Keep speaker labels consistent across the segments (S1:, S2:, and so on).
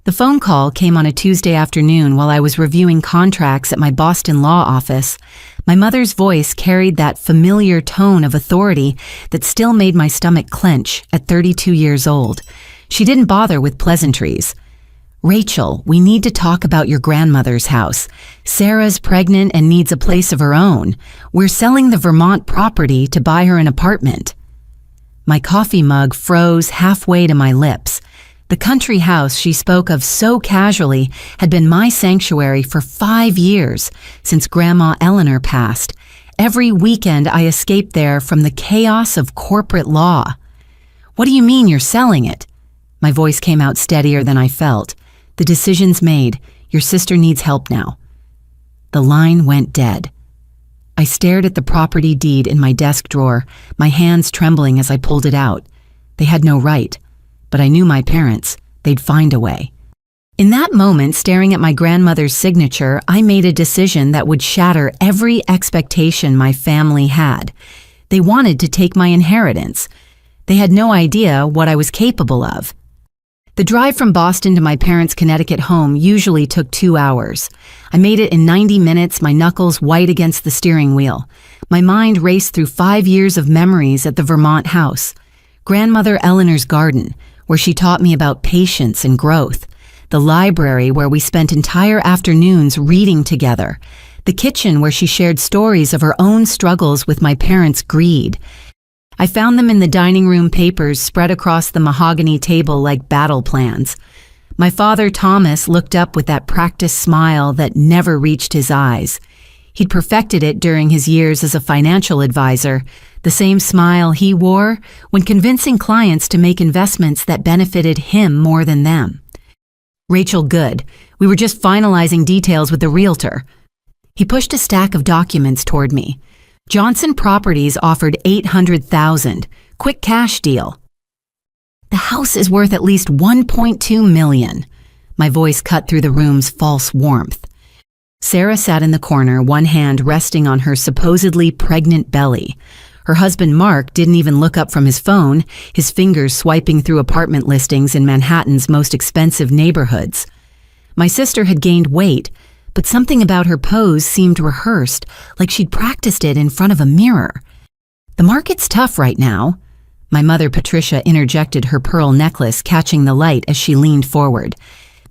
S1: The phone call came on a Tuesday afternoon while I was reviewing contracts at my Boston law office. My mother's voice carried that familiar tone of authority that still made my stomach clench at 32 years old. She didn't bother with pleasantries. "Rachel, we need to talk about your grandmother's house. Sarah's pregnant and needs a place of her own. We're selling the Vermont property to buy her an apartment." My coffee mug froze halfway to my lips. The country house she spoke of so casually had been my sanctuary for 5 years, since Grandma Eleanor passed. Every weekend I escaped there from the chaos of corporate law. "What do you mean you're selling it?" My voice came out steadier than I felt. "The decision's made. Your sister needs help now." The line went dead. I stared at the property deed in my desk drawer, my hands trembling as I pulled it out. They had no right. But I knew my parents. They'd find a way. In that moment, staring at my grandmother's signature, I made a decision that would shatter every expectation my family had. They wanted to take my inheritance. They had no idea what I was capable of. The drive from Boston to my parents' Connecticut home usually took 2 hours. I made it in 90 minutes, my knuckles white against the steering wheel. My mind raced through 5 years of memories at the Vermont house. Grandmother Eleanor's garden, where she taught me about patience and growth. The library, where we spent entire afternoons reading together. The kitchen, where she shared stories of her own struggles with my parents' greed. I found them in the dining room papers spread across the mahogany table like battle plans. My father, Thomas, looked up with that practiced smile that never reached his eyes. He'd perfected it during his years as a financial advisor, the same smile he wore when convincing clients to make investments that benefited him more than them. "Rachel, good. We were just finalizing details with the realtor." He pushed a stack of documents toward me. "Johnson Properties offered $800,000. Quick cash deal." "The house is worth at least $1.2 million. My voice cut through the room's false warmth. Sarah sat in the corner, one hand resting on her supposedly pregnant belly. Her husband Mark didn't even look up from his phone, his fingers swiping through apartment listings in Manhattan's most expensive neighborhoods. My sister had gained weight, but something about her pose seemed rehearsed, like she'd practiced it in front of a mirror. "The market's tough right now." My mother Patricia interjected her pearl necklace, catching the light as she leaned forward.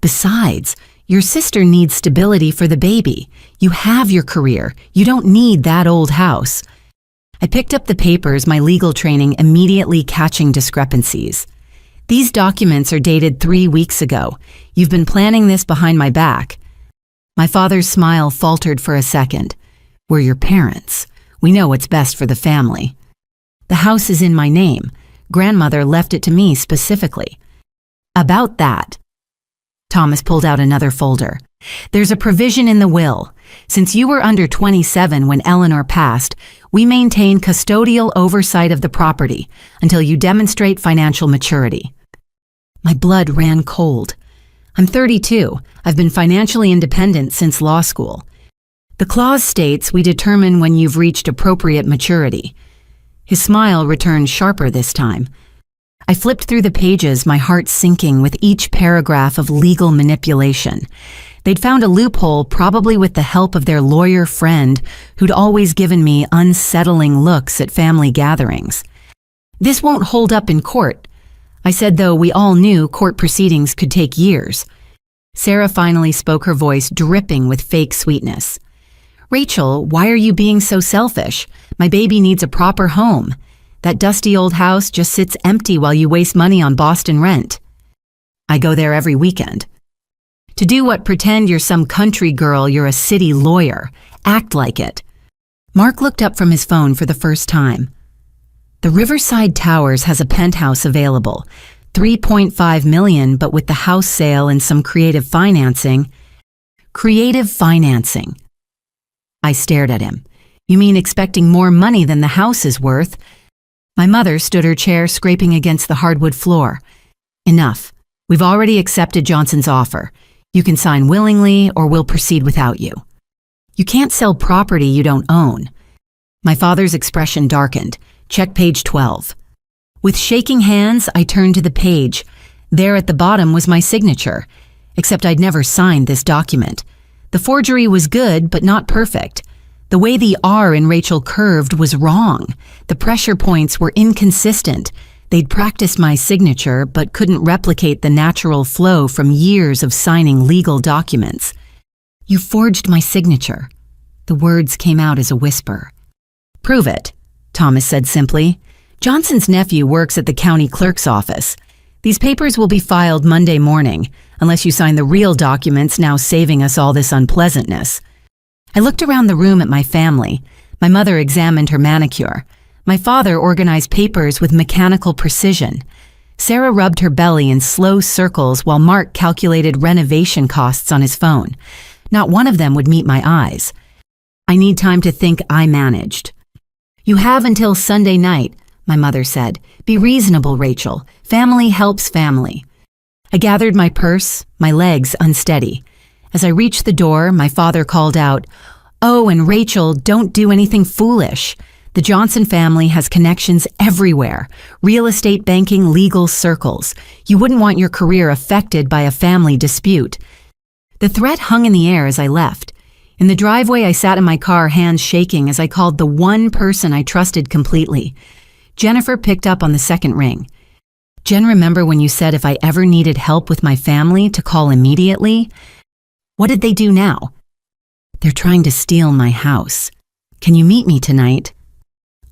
S1: "Besides, your sister needs stability for the baby. You have your career. You don't need that old house." I picked up the papers, my legal training immediately catching discrepancies. "These documents are dated 3 weeks ago. You've been planning this behind my back." My father's smile faltered for a second. "We're your parents. We know what's best for the family." "The house is in my name. Grandmother left it to me specifically." "About that." Thomas pulled out another folder. "There's a provision in the will. Since you were under 27 when Eleanor passed, we maintain custodial oversight of the property until you demonstrate financial maturity." My blood ran cold. I'm 32. I've been financially independent since law school. "The clause states we determine when you've reached appropriate maturity." His smile returned sharper this time. I flipped through the pages, my heart sinking with each paragraph of legal manipulation. They'd found a loophole, probably with the help of their lawyer friend who'd always given me unsettling looks at family gatherings. "This won't hold up in court," I said, though we all knew court proceedings could take years. Sarah finally spoke, her voice dripping with fake sweetness. "Rachel, why are you being so selfish? My baby needs a proper home. That dusty old house just sits empty while you waste money on Boston rent." "I go there every weekend." "To do what? Pretend you're some country girl, you're a city lawyer. Act like it." Mark looked up from his phone for the first time. "The Riverside Towers has a penthouse available. $3.5 million, but with the house sale and some creative financing." "Creative financing?" I stared at him. "You mean expecting more money than the house is worth?" My mother stood her chair, scraping against the hardwood floor. "Enough. We've already accepted Johnson's offer. You can sign willingly or we'll proceed without you. You can't sell property you don't own." My father's expression darkened. "Check page 12. With shaking hands, I turned to the page. There at the bottom was my signature. except I'd never signed this document. The forgery was good, but not perfect. The way the R in Rachel curved was wrong. The pressure points were inconsistent. They'd practiced my signature, but couldn't replicate the natural flow from years of signing legal documents. "You forged my signature." The words came out as a whisper. "Prove it," Thomas said simply. "Johnson's nephew works at the county clerk's office. These papers will be filed Monday morning, unless you sign the real documents now saving us all this unpleasantness." I looked around the room at my family. My mother examined her manicure. My father organized papers with mechanical precision. Sarah rubbed her belly in slow circles while Mark calculated renovation costs on his phone. Not one of them would meet my eyes. "I need time to think," I managed. "You have until Sunday night," my mother said. "Be reasonable, Rachel. Family helps family." I gathered my purse, my legs unsteady. As I reached the door, my father called out, "Oh, and Rachel, don't do anything foolish. The Johnson family has connections everywhere. Real estate banking, legal circles. You wouldn't want your career affected by a family dispute." The threat hung in the air as I left. In the driveway, I sat in my car, hands shaking, as I called the one person I trusted completely. Jennifer picked up on the second ring. "Jen, remember when you said if I ever needed help with my family to call immediately? What did they do now?" "They're trying to steal my house. Can you meet me tonight?"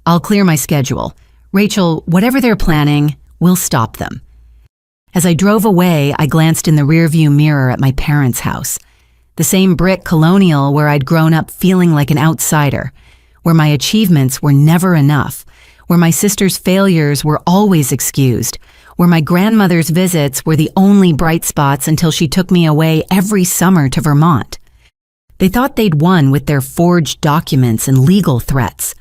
S1: "I'll clear my schedule. Rachel, whatever they're planning, we'll stop them." As I drove away, I glanced in the rearview mirror at my parents' house. The same brick colonial where I'd grown up feeling like an outsider, where my achievements were never enough, where my sister's failures were always excused, where my grandmother's visits were the only bright spots until she took me away every summer to Vermont. They thought they'd won with their forged documents and legal threats.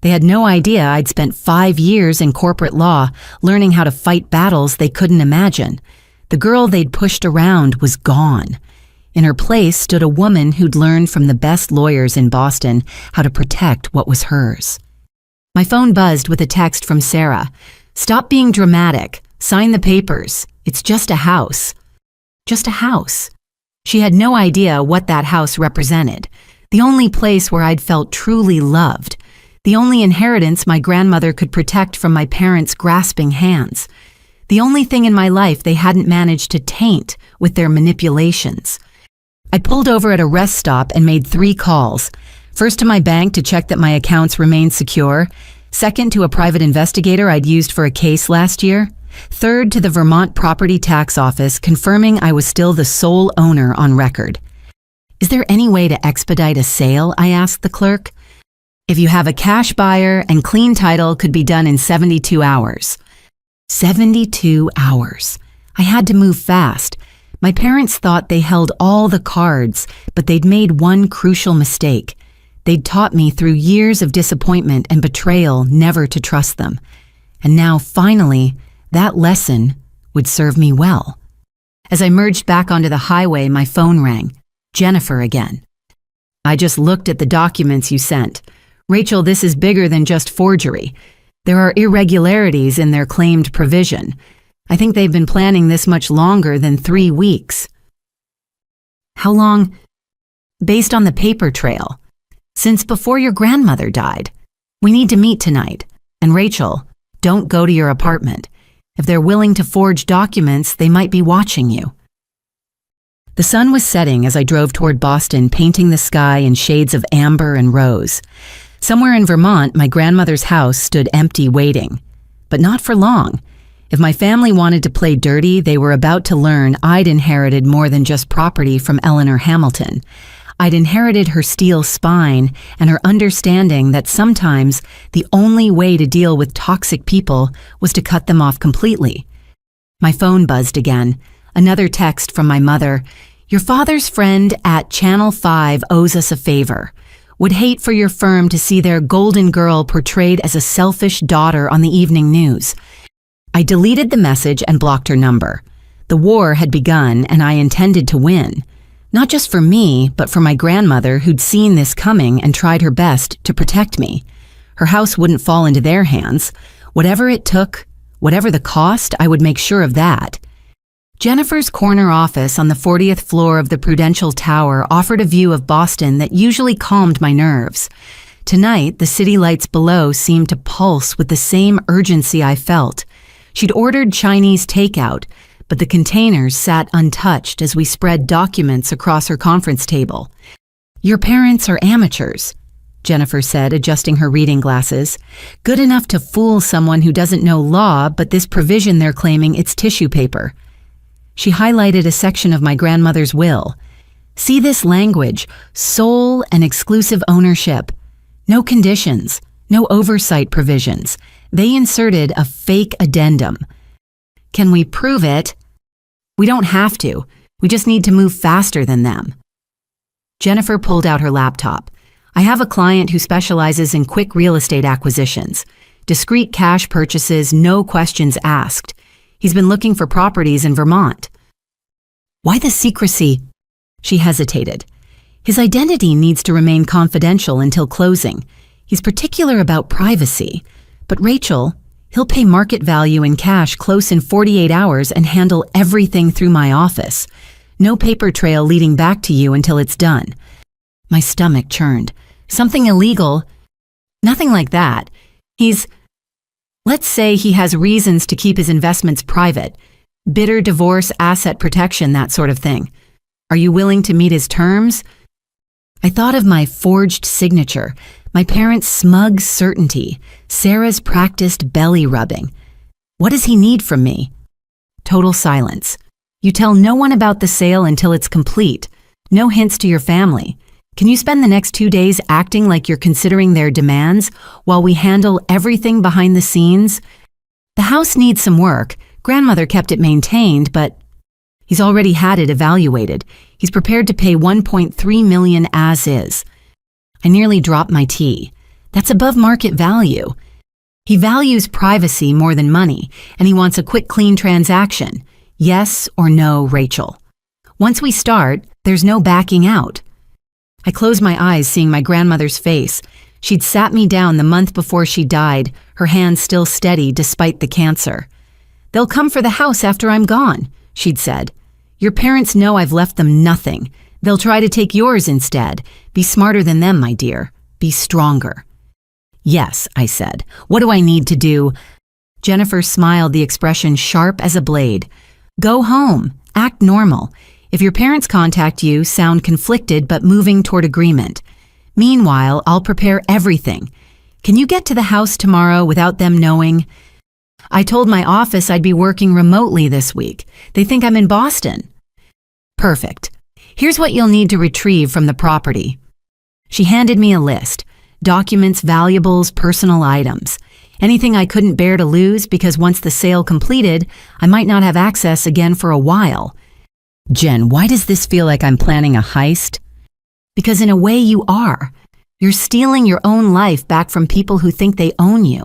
S1: They had no idea I'd spent 5 years in corporate law learning how to fight battles they couldn't imagine. The girl they'd pushed around was gone. In her place stood a woman who'd learned from the best lawyers in Boston how to protect what was hers. My phone buzzed with a text from Sarah. "Stop being dramatic. Sign the papers. It's just a house." Just a house. She had no idea what that house represented. The only place where I'd felt truly loved. The only inheritance my grandmother could protect from my parents' grasping hands. The only thing in my life they hadn't managed to taint with their manipulations. I pulled over at a rest stop and made 3 calls. First to my bank to check that my accounts remained secure. Second to a private investigator I'd used for a case last year. Third to the Vermont Property Tax Office confirming I was still the sole owner on record. "Is there any way to expedite a sale?" I asked the clerk. "If you have a cash buyer and clean title, could be done in 72 hours. 72 hours. I had to move fast. My parents thought they held all the cards, but they'd made one crucial mistake. They'd taught me through years of disappointment and betrayal never to trust them. And now, finally, that lesson would serve me well. As I merged back onto the highway, my phone rang. Jennifer again. "I just looked at the documents you sent. Rachel, this is bigger than just forgery. There are irregularities in their claimed provision. I think they've been planning this much longer than 3 weeks." "How long?" "Based on the paper trail. Since before your grandmother died. We need to meet tonight. And Rachel, don't go to your apartment. If they're willing to forge documents, they might be watching you." The sun was setting as I drove toward Boston, painting the sky in shades of amber and rose. Somewhere in Vermont, my grandmother's house stood empty waiting. But not for long. If my family wanted to play dirty, they were about to learn I'd inherited more than just property from Eleanor Hamilton. I'd inherited her steel spine and her understanding that sometimes the only way to deal with toxic people was to cut them off completely. My phone buzzed again. Another text from my mother. "Your father's friend at Channel 5 owes us a favor. Would hate for your firm to see their golden girl portrayed as a selfish daughter on the evening news." I deleted the message and blocked her number. The war had begun and I intended to win. Not just for me, but for my grandmother who'd seen this coming and tried her best to protect me. Her house wouldn't fall into their hands. Whatever it took, whatever the cost, I would make sure of that. Jennifer's corner office on the 40th floor of the Prudential Tower offered a view of Boston that usually calmed my nerves. Tonight, the city lights below seemed to pulse with the same urgency I felt. She'd ordered Chinese takeout, but the containers sat untouched as we spread documents across her conference table. "Your parents are amateurs," Jennifer said, adjusting her reading glasses. "Good enough to fool someone who doesn't know law, but this provision they're claiming it's tissue paper." She highlighted a section of my grandmother's will. "See this language, sole and exclusive ownership. No conditions, no oversight provisions. They inserted a fake addendum. Can we prove it?" "We don't have to. We just need to move faster than them." Jennifer pulled out her laptop. "I have a client who specializes in quick real estate acquisitions. Discrete cash purchases, no questions asked. He's been looking for properties in Vermont." "Why the secrecy?" She hesitated. "His identity needs to remain confidential until closing. He's particular about privacy. But Rachel, he'll pay market value in cash close in 48 hours and handle everything through my office. No paper trail leading back to you until it's done." My stomach churned. "Something illegal?" "Nothing like that. Let's say he has reasons to keep his investments private. Bitter divorce, asset protection, that sort of thing. Are you willing to meet his terms?" I thought of my forged signature, my parents' smug certainty, Sarah's practiced belly rubbing. What does he need from me? Total silence. "You tell no one about the sale until it's complete. No hints to your family. Can you spend the next 2 days acting like you're considering their demands while we handle everything behind the scenes? The house needs some work. Grandmother kept it maintained, but he's already had it evaluated. He's prepared to pay $1.3 million as is." I nearly dropped my tea. That's above market value. He values privacy more than money, and he wants a quick, clean transaction. Yes or no, Rachel? Once we start, there's no backing out. I closed my eyes, seeing my grandmother's face. She'd sat me down the month before she died, her hand still steady despite the cancer. "They'll come for the house after I'm gone," she'd said. "Your parents know I've left them nothing. They'll try to take yours instead. Be smarter than them, my dear. Be stronger." "Yes," I said. "What do I need to do?" Jennifer smiled, the expression sharp as a blade. "Go home. Act normal. If your parents contact you, sound conflicted but moving toward agreement. Meanwhile, I'll prepare everything. Can you get to the house tomorrow without them knowing? I told my office I'd be working remotely this week. They think I'm in Boston." "Perfect. Here's what you'll need to retrieve from the property." She handed me a list. Documents, valuables, personal items. Anything I couldn't bear to lose because once the sale completed, I might not have access again for a while. "Jen, why does this feel like I'm planning a heist?" "Because in a way you are. You're stealing your own life back from people who think they own you."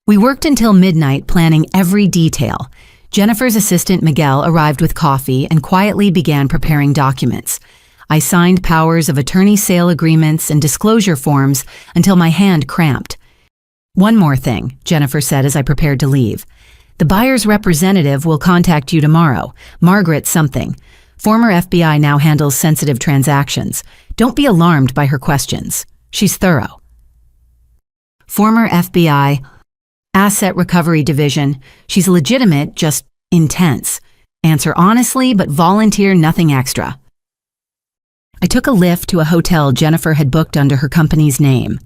S1: We worked until midnight planning every detail. Jennifer's assistant Miguel arrived with coffee and quietly began preparing documents. I signed powers of attorney sale agreements and disclosure forms until my hand cramped. "One more thing," Jennifer said as I prepared to leave. "The buyer's representative will contact you tomorrow, Margaret something. Former FBI now handles sensitive transactions. Don't be alarmed by her questions. She's thorough." Former FBI, Asset Recovery Division. She's legitimate, just intense. Answer honestly, but volunteer nothing extra. I took a lift to a hotel Jennifer had booked under her company's name.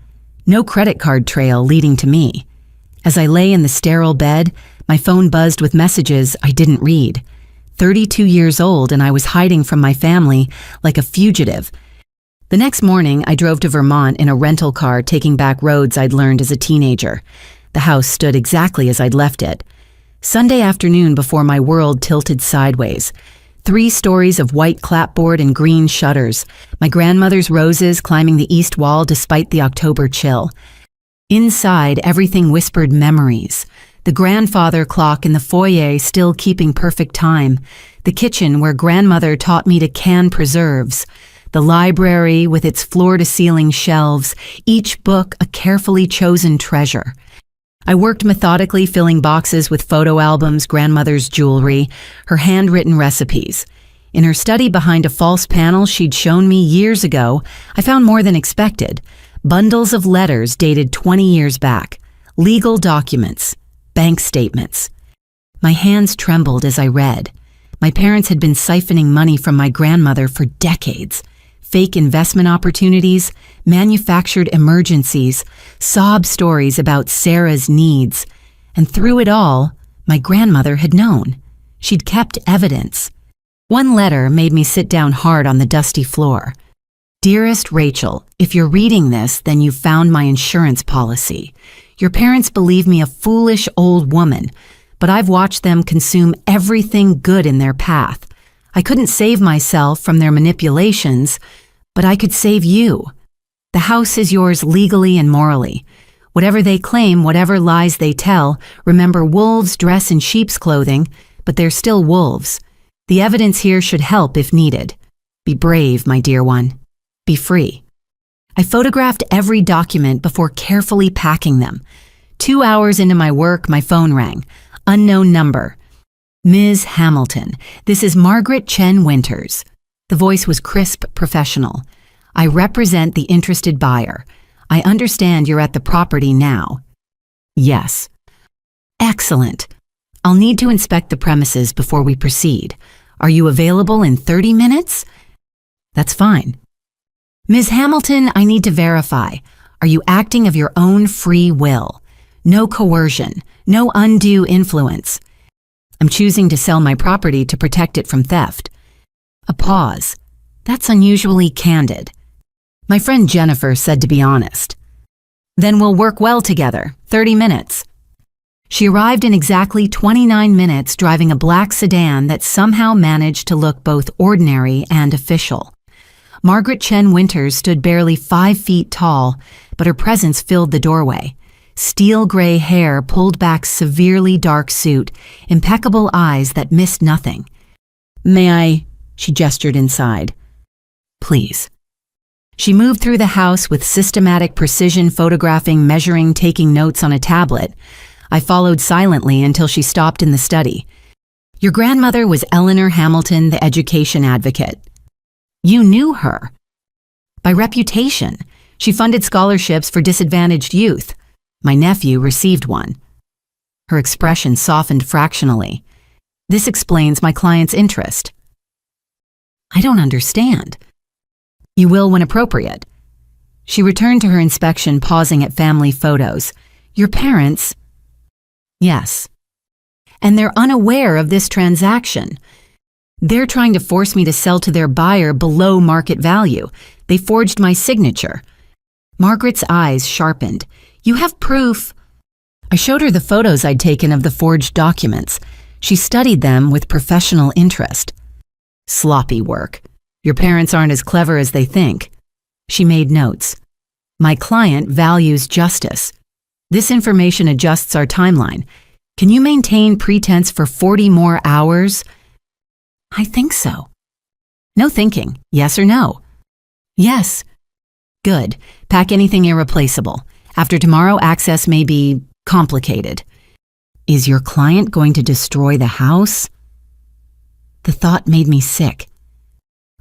S1: No credit card trail leading to me. As I lay in the sterile bed, my phone buzzed with messages I didn't read. 32 years old, and I was hiding from my family like a fugitive. The next morning, I drove to Vermont in a rental car, taking back roads I'd learned as a teenager. The house stood exactly as I'd left it. Sunday afternoon before my world tilted sideways. 3 stories of white clapboard and green shutters. My grandmother's roses climbing the east wall despite the October chill. Inside, everything whispered memories. The grandfather clock in the foyer still keeping perfect time. The kitchen where grandmother taught me to can preserves. The library with its floor-to-ceiling shelves, each book a carefully chosen treasure. I worked methodically, filling boxes with photo albums, grandmother's jewelry, her handwritten recipes. In her study behind a false panel she'd shown me years ago, I found more than expected. Bundles of letters dated 20 years back, legal documents, bank statements. My hands trembled as I read. My parents had been siphoning money from my grandmother for decades. Fake investment opportunities, manufactured emergencies, sob stories about Sarah's needs. And through it all, my grandmother had known. She'd kept evidence. One letter made me sit down hard on the dusty floor. Dearest Rachel, if you're reading this, then you found my insurance policy. Your parents believe me a foolish old woman, but I've watched them consume everything good in their path. I couldn't save myself from their manipulations, but I could save you. The house is yours legally and morally. Whatever they claim, whatever lies they tell, remember, wolves dress in sheep's clothing, but they're still wolves. The evidence here should help if needed. Be brave, my dear one. Be free. I photographed every document before carefully packing them. 2 hours into my work, my phone rang. Unknown number. Ms. Hamilton, this is Margaret Chen Winters. The voice was crisp, professional. I represent the interested buyer. I understand you're at the property now. Yes. Excellent. I'll need to inspect the premises before we proceed. Are you available in 30 minutes? That's fine. Ms. Hamilton, I need to verify. Are you acting of your own free will? No coercion, no undue influence. I'm choosing to sell my property to protect it from theft. A pause. That's unusually candid. My friend Jennifer said to be honest. Then we'll work well together. 30 minutes. She arrived in exactly 29 minutes driving a black sedan that somehow managed to look both ordinary and official. Margaret Chen Winters stood barely 5 feet tall, but her presence filled the doorway. Steel gray hair pulled back, severely dark suit, impeccable eyes that missed nothing. May I? She gestured inside. Please. She moved through the house with systematic precision, photographing, measuring, taking notes on a tablet. I followed silently until she stopped in the study. Your grandmother was Eleanor Hamilton, the education advocate. You knew her. By reputation, she funded scholarships for disadvantaged youth. My nephew received one. Her expression softened fractionally. This explains my client's interest. I don't understand. You will when appropriate. She returned to her inspection, pausing at family photos. Your parents... Yes. And they're unaware of this transaction. They're trying to force me to sell to their buyer below market value. They forged my signature. Margaret's eyes sharpened. You have proof. I showed her the photos I'd taken of the forged documents. She studied them with professional interest. Sloppy work. Your parents aren't as clever as they think. She made notes. My client values justice. This information adjusts our timeline. Can you maintain pretense for 40 more hours? I think so. No thinking. Yes or no? Yes. Good. Pack anything irreplaceable. After tomorrow, access may be complicated. Is your client going to destroy the house? The thought made me sick.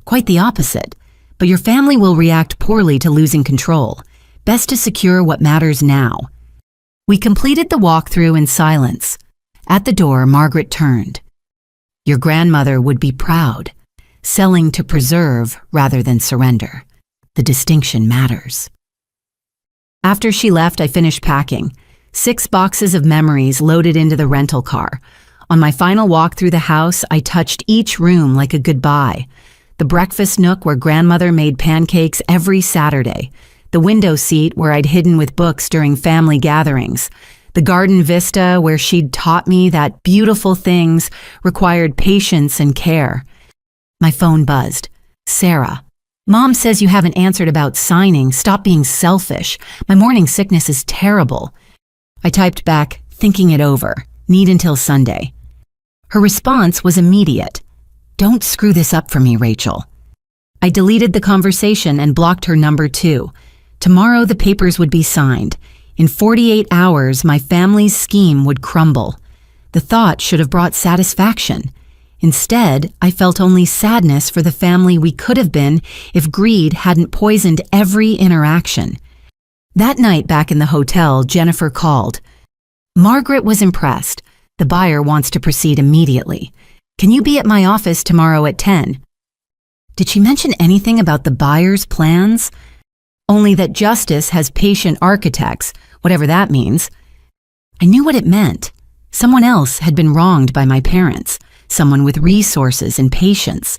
S1: Quite the opposite. But your family will react poorly to losing control. Best to secure what matters now. We completed the walkthrough in silence. At the door, Margaret turned. Your grandmother would be proud. Selling to preserve rather than surrender. The distinction matters. After she left, I finished packing. 6 boxes of memories loaded into the rental car. On my final walk through the house, I touched each room like a goodbye. The breakfast nook where grandmother made pancakes every Saturday. The window seat where I'd hidden with books during family gatherings. The garden vista where she'd taught me that beautiful things required patience and care. My phone buzzed. Sarah. Mom says you haven't answered about signing. Stop being selfish. My morning sickness is terrible. I typed back, thinking it over. Need until Sunday. Her response was immediate. Don't screw this up for me, Rachel. I deleted the conversation and blocked her number too. Tomorrow the papers would be signed. In 48 hours, my family's scheme would crumble. The thought should have brought satisfaction. Instead, I felt only sadness for the family we could have been if greed hadn't poisoned every interaction. That night back in the hotel, Jennifer called. Margaret was impressed. The buyer wants to proceed immediately. Can you be at my office tomorrow at 10? Did she mention anything about the buyer's plans? Only that justice has patient architects, whatever that means. I knew what it meant. Someone else had been wronged by my parents. Someone with resources and patience.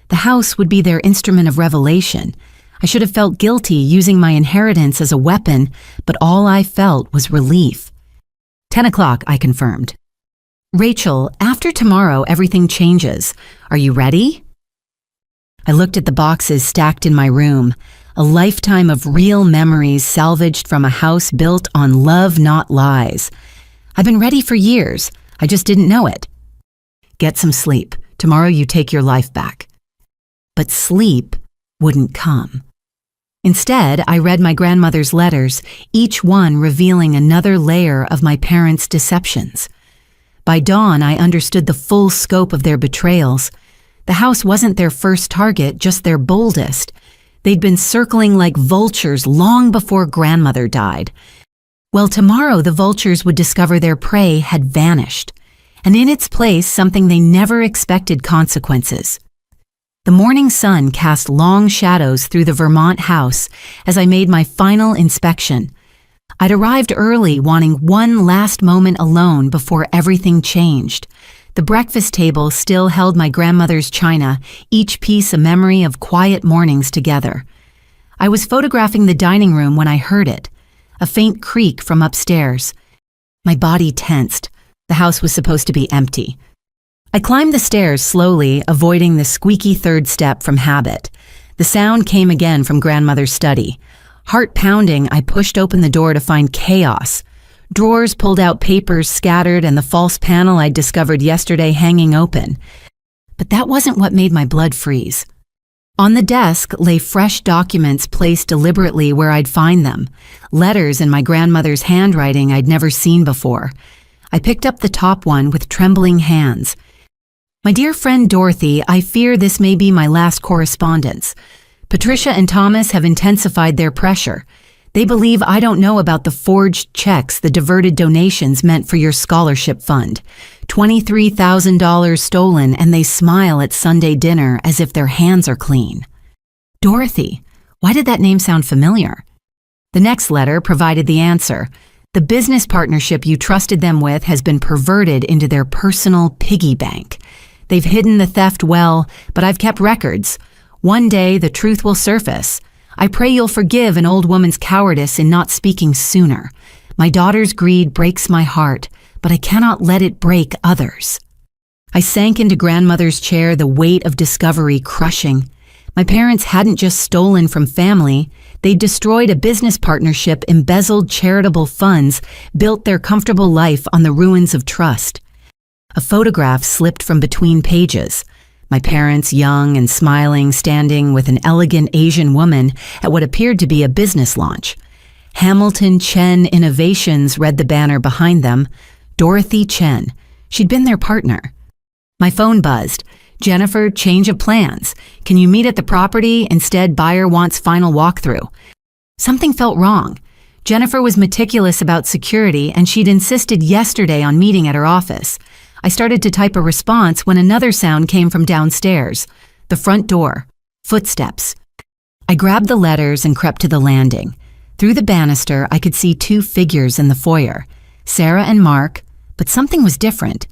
S1: The house would be their instrument of revelation. I should have felt guilty using my inheritance as a weapon, but all I felt was relief. 10 o'clock, I confirmed. Rachel, after tomorrow, everything changes. Are you ready? I looked at the boxes stacked in my room, a lifetime of real memories salvaged from a house built on love, not lies. I've been ready for years. I just didn't know it. Get some sleep. Tomorrow you take your life back. But sleep wouldn't come. Instead, I read my grandmother's letters, each one revealing another layer of my parents' deceptions. By dawn, I understood the full scope of their betrayals. The house wasn't their first target, just their boldest. They'd been circling like vultures long before grandmother died. Well, tomorrow the vultures would discover their prey had vanished, and in its place something they never expected: consequences. The morning sun cast long shadows through the Vermont house as I made my final inspection. I'd arrived early, wanting one last moment alone before everything changed. The breakfast table still held my grandmother's china, each piece a memory of quiet mornings together. I was photographing the dining room when I heard it, a faint creak from upstairs. My body tensed. The house was supposed to be empty. I climbed the stairs slowly, avoiding the squeaky third step from habit. The sound came again from grandmother's study. Heart pounding, I pushed open the door to find chaos. Drawers pulled out, papers scattered, and the false panel I'd discovered yesterday hanging open. But that wasn't what made my blood freeze. On the desk lay fresh documents placed deliberately where I'd find them, letters in my grandmother's handwriting I'd never seen before. I picked up the top one with trembling hands. My dear friend Dorothy, I fear this may be my last correspondence. Patricia and Thomas have intensified their pressure. They believe I don't know about the forged checks the diverted donations meant for your scholarship fund. $23,000 stolen, and they smile at Sunday dinner as if their hands are clean. Dorothy, why did that name sound familiar? The next letter provided the answer. The business partnership you trusted them with has been perverted into their personal piggy bank. They've hidden the theft well, but I've kept records. One day the truth will surface. I pray you'll forgive an old woman's cowardice in not speaking sooner. My daughter's greed breaks my heart, but I cannot let it break others. I sank into grandmother's chair, the weight of discovery crushing. My parents hadn't just stolen from family. They'd destroyed a business partnership, embezzled charitable funds, built their comfortable life on the ruins of trust. A photograph slipped from between pages. My parents, young and smiling, standing with an elegant Asian woman at what appeared to be a business launch. Hamilton Chen Innovations read the banner behind them. Dorothy Chen. She'd been their partner. My phone buzzed. Jennifer, change of plans. Can you meet at the property? Instead, buyer wants final walkthrough. Something felt wrong. Jennifer was meticulous about security, and she'd insisted yesterday on meeting at her office. I started to type a response when another sound came from downstairs. The front door. Footsteps. I grabbed the letters and crept to the landing. Through the banister, I could see two figures in the foyer. Sarah and Mark, but something was different.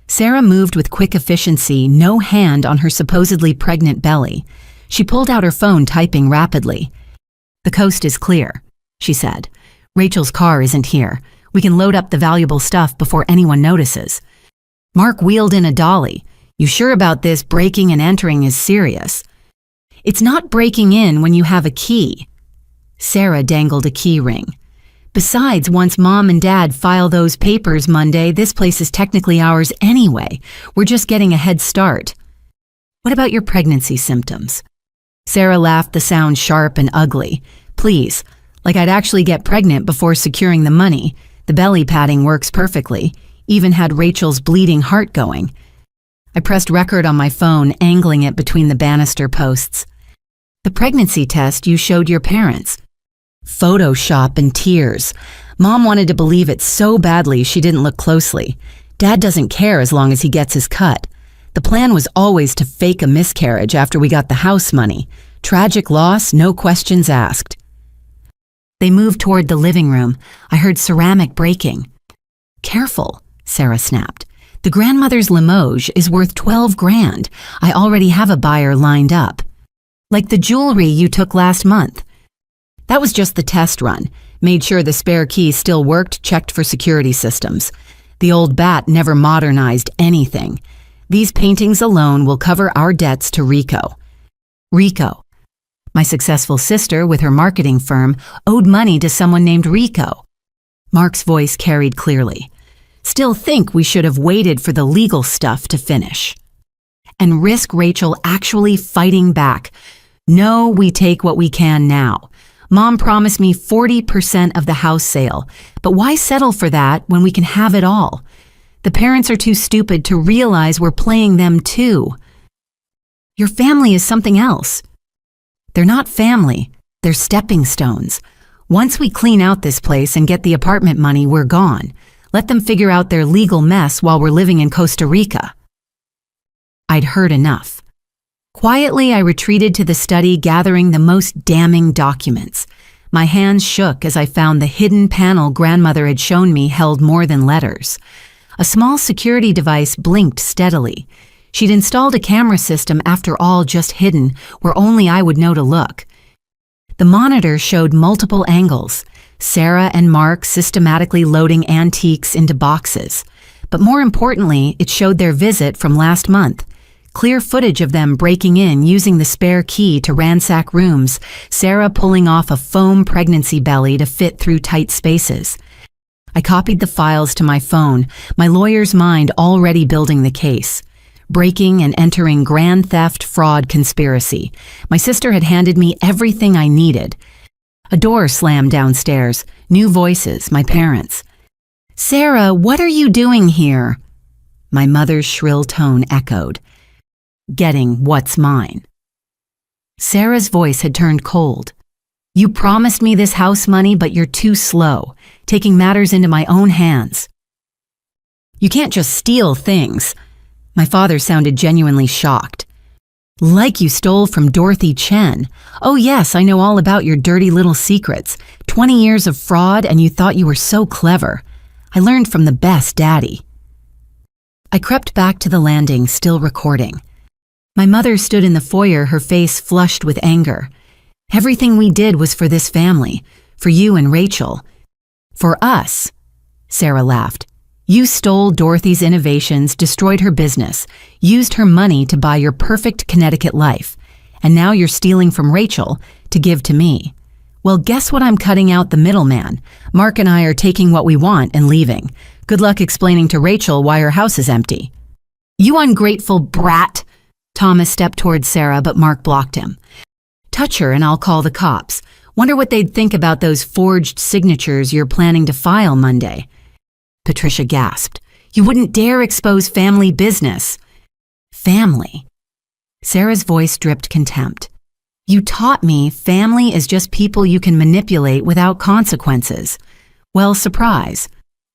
S1: Sarah moved with quick efficiency, no hand on her supposedly pregnant belly. She pulled out her phone, typing rapidly. "The coast is clear," she said. "Rachel's car isn't here. We can load up the valuable stuff before anyone notices." Mark wheeled in a dolly. "You sure about this? Breaking and entering is serious." "It's not breaking in when you have a key." Sarah dangled a key ring. "Besides, once Mom and Dad file those papers Monday, this place is technically ours anyway. We're just getting a head start." "What about your pregnancy symptoms?" Sarah laughed, the sound sharp and ugly. "Please, Like I'd actually get pregnant before securing the money. The belly padding works perfectly. Even had Rachel's bleeding heart going. I pressed record on my phone, angling it between the banister posts. The pregnancy test you showed your parents. Photoshop and tears. Mom wanted to believe it so badly she didn't look closely. Dad doesn't care as long as he gets his cut. The plan was always to fake a miscarriage after we got the house money. Tragic loss, no questions asked. They moved toward the living room. I heard ceramic breaking. Careful, Sarah snapped. The grandmother's Limoges is worth 12 grand. I already have a buyer lined up. Like the jewelry you took last month. That was just the test run. Made sure the spare key still worked, checked for security systems. The old bat never modernized anything. These paintings alone will cover our debts to Rico. Rico. My successful sister, with her marketing firm, owed money to someone named Rico. Mark's voice carried clearly. Still think we should have waited for the legal stuff to finish. And risk Rachel actually fighting back. No, we take what we can now. Mom promised me 40% of the house sale, but why settle for that when we can have it all? The parents are too stupid to realize we're playing them too. Your family is something else. They're not family, they're stepping stones. Once we clean out this place and get the apartment money, we're gone. Let them figure out their legal mess while we're living in Costa Rica. I'd heard enough. Quietly, I retreated to the study, gathering the most damning documents. My hands shook as I found the hidden panel grandmother had shown me held more than letters. A small security device blinked steadily. She'd installed a camera system, after all, just hidden, where only I would know to look. The monitor showed multiple angles, Sarah and Mark systematically loading antiques into boxes. But more importantly, it showed their visit from last month. Clear footage of them breaking in, using the spare key to ransack rooms, Sarah pulling off a foam pregnancy belly to fit through tight spaces. I copied the files to my phone, my lawyer's mind already building the case. Breaking and entering grand theft fraud conspiracy. My sister had handed me everything I needed. A door slammed downstairs. New voices, my parents. "Sarah, what are you doing here?" My mother's shrill tone echoed. "Getting what's mine." Sarah's voice had turned cold. "You promised me this house money, but you're too slow, taking matters into my own hands." "You can't just steal things." My father sounded genuinely shocked. "Like you stole from Dorothy Chen. Oh yes, I know all about your dirty little secrets. 20 years of fraud and you thought you were so clever. I learned from the best daddy." I crept back to the landing, still recording. My mother stood in the foyer, her face flushed with anger. "Everything we did was for this family, for you and Rachel. For us." Sarah laughed. "You stole Dorothy's innovations, destroyed her business, used her money to buy your perfect Connecticut life, and now you're stealing from Rachel to give to me. Well, guess what? I'm cutting out the middleman. Mark and I are taking what we want and leaving. Good luck explaining to Rachel why her house is empty." "You ungrateful brat!" Thomas stepped towards Sarah, but Mark blocked him. "Touch her and I'll call the cops. Wonder what they'd think about those forged signatures you're planning to file Monday." Patricia gasped. "You wouldn't dare expose family business." "Family?" Sarah's voice dripped contempt. "You taught me family is just people you can manipulate without consequences. Well, surprise.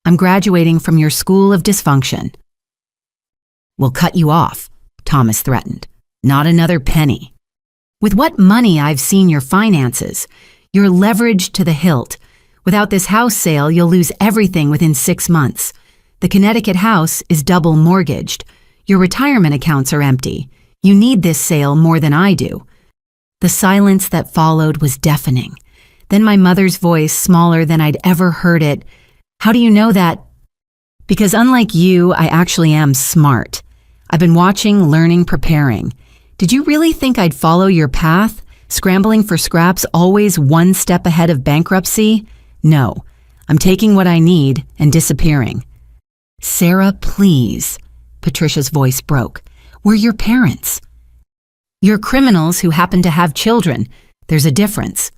S1: I'm graduating from your school of dysfunction." "We'll cut you off," Thomas threatened. "Not another penny. With what money I've seen your finances. You're leveraged to the hilt. Without this house sale, you'll lose everything within 6 months. The Connecticut house is double mortgaged. Your retirement accounts are empty. You need this sale more than I do." The silence that followed was deafening. Then my mother's voice, smaller than I'd ever heard it. "How do you know that?" "Because unlike you, I actually am smart. I've been watching, learning, preparing. Did you really think I'd follow your path, scrambling for scraps, always one step ahead of bankruptcy? No, I'm taking what I need and disappearing." "Sarah, please." Patricia's voice broke. "We're your parents. You're criminals who happen to have children. There's a difference."